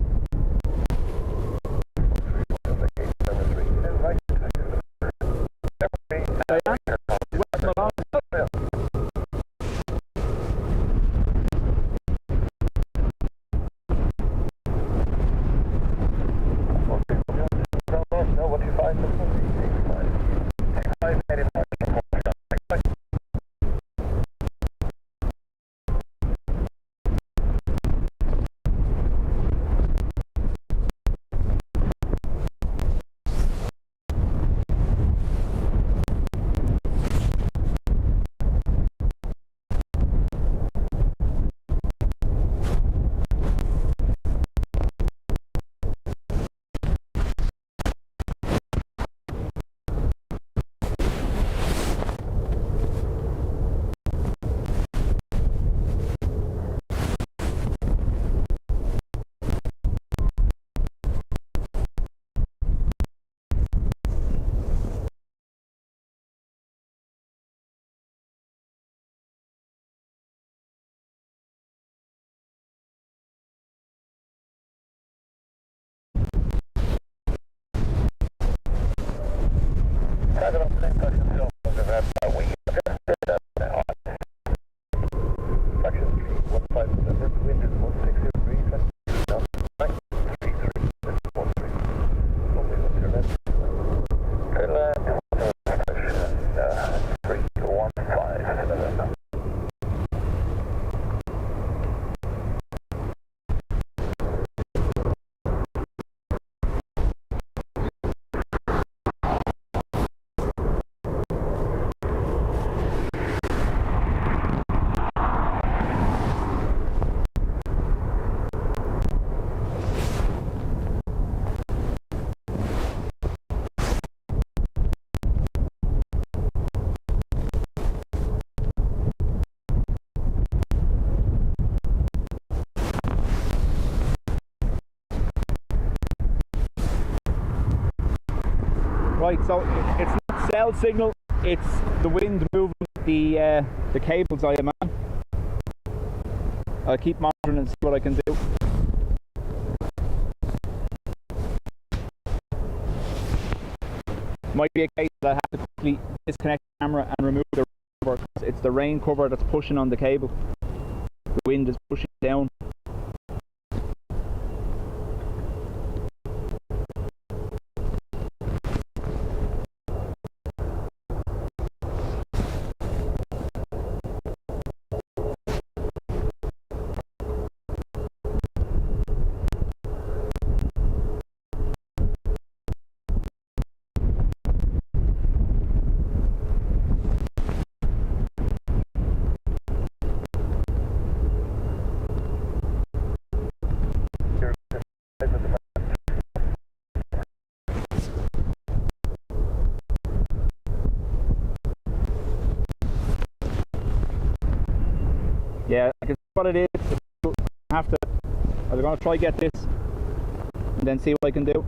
Right, so it's not cell signal, it's the wind moving the cables, I imagine. I'll keep monitoring and see what I can do. Might be a case that I have to quickly disconnect the camera and remove the cover. It's the rain cover that's pushing on the cable. The wind is pushing down. Yeah, I can see what it is. I have to. I'm going to try get this and then see what I can do.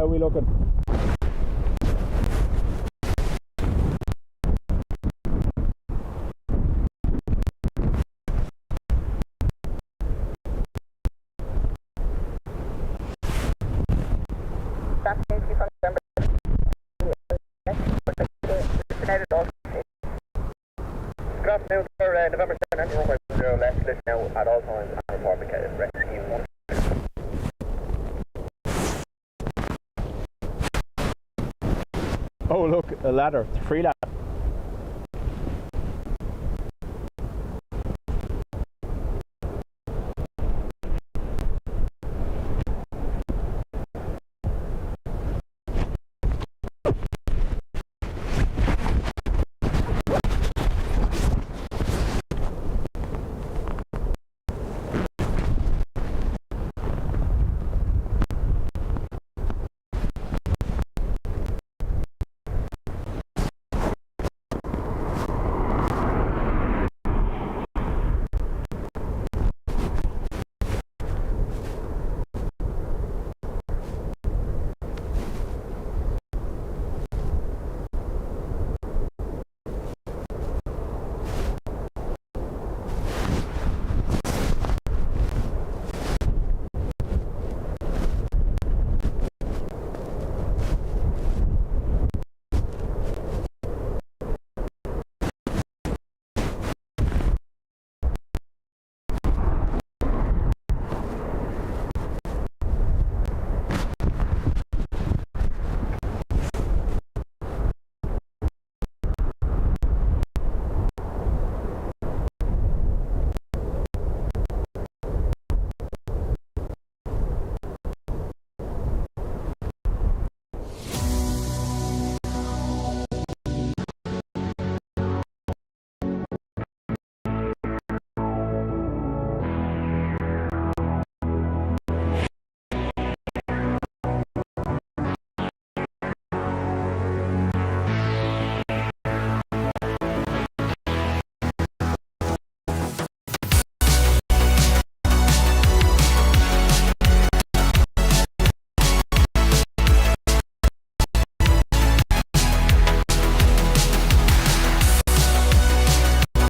are we looking? November 7 runway 0 left, list now at all times and report rescue 1. Oh look, a ladder, 3 ladders.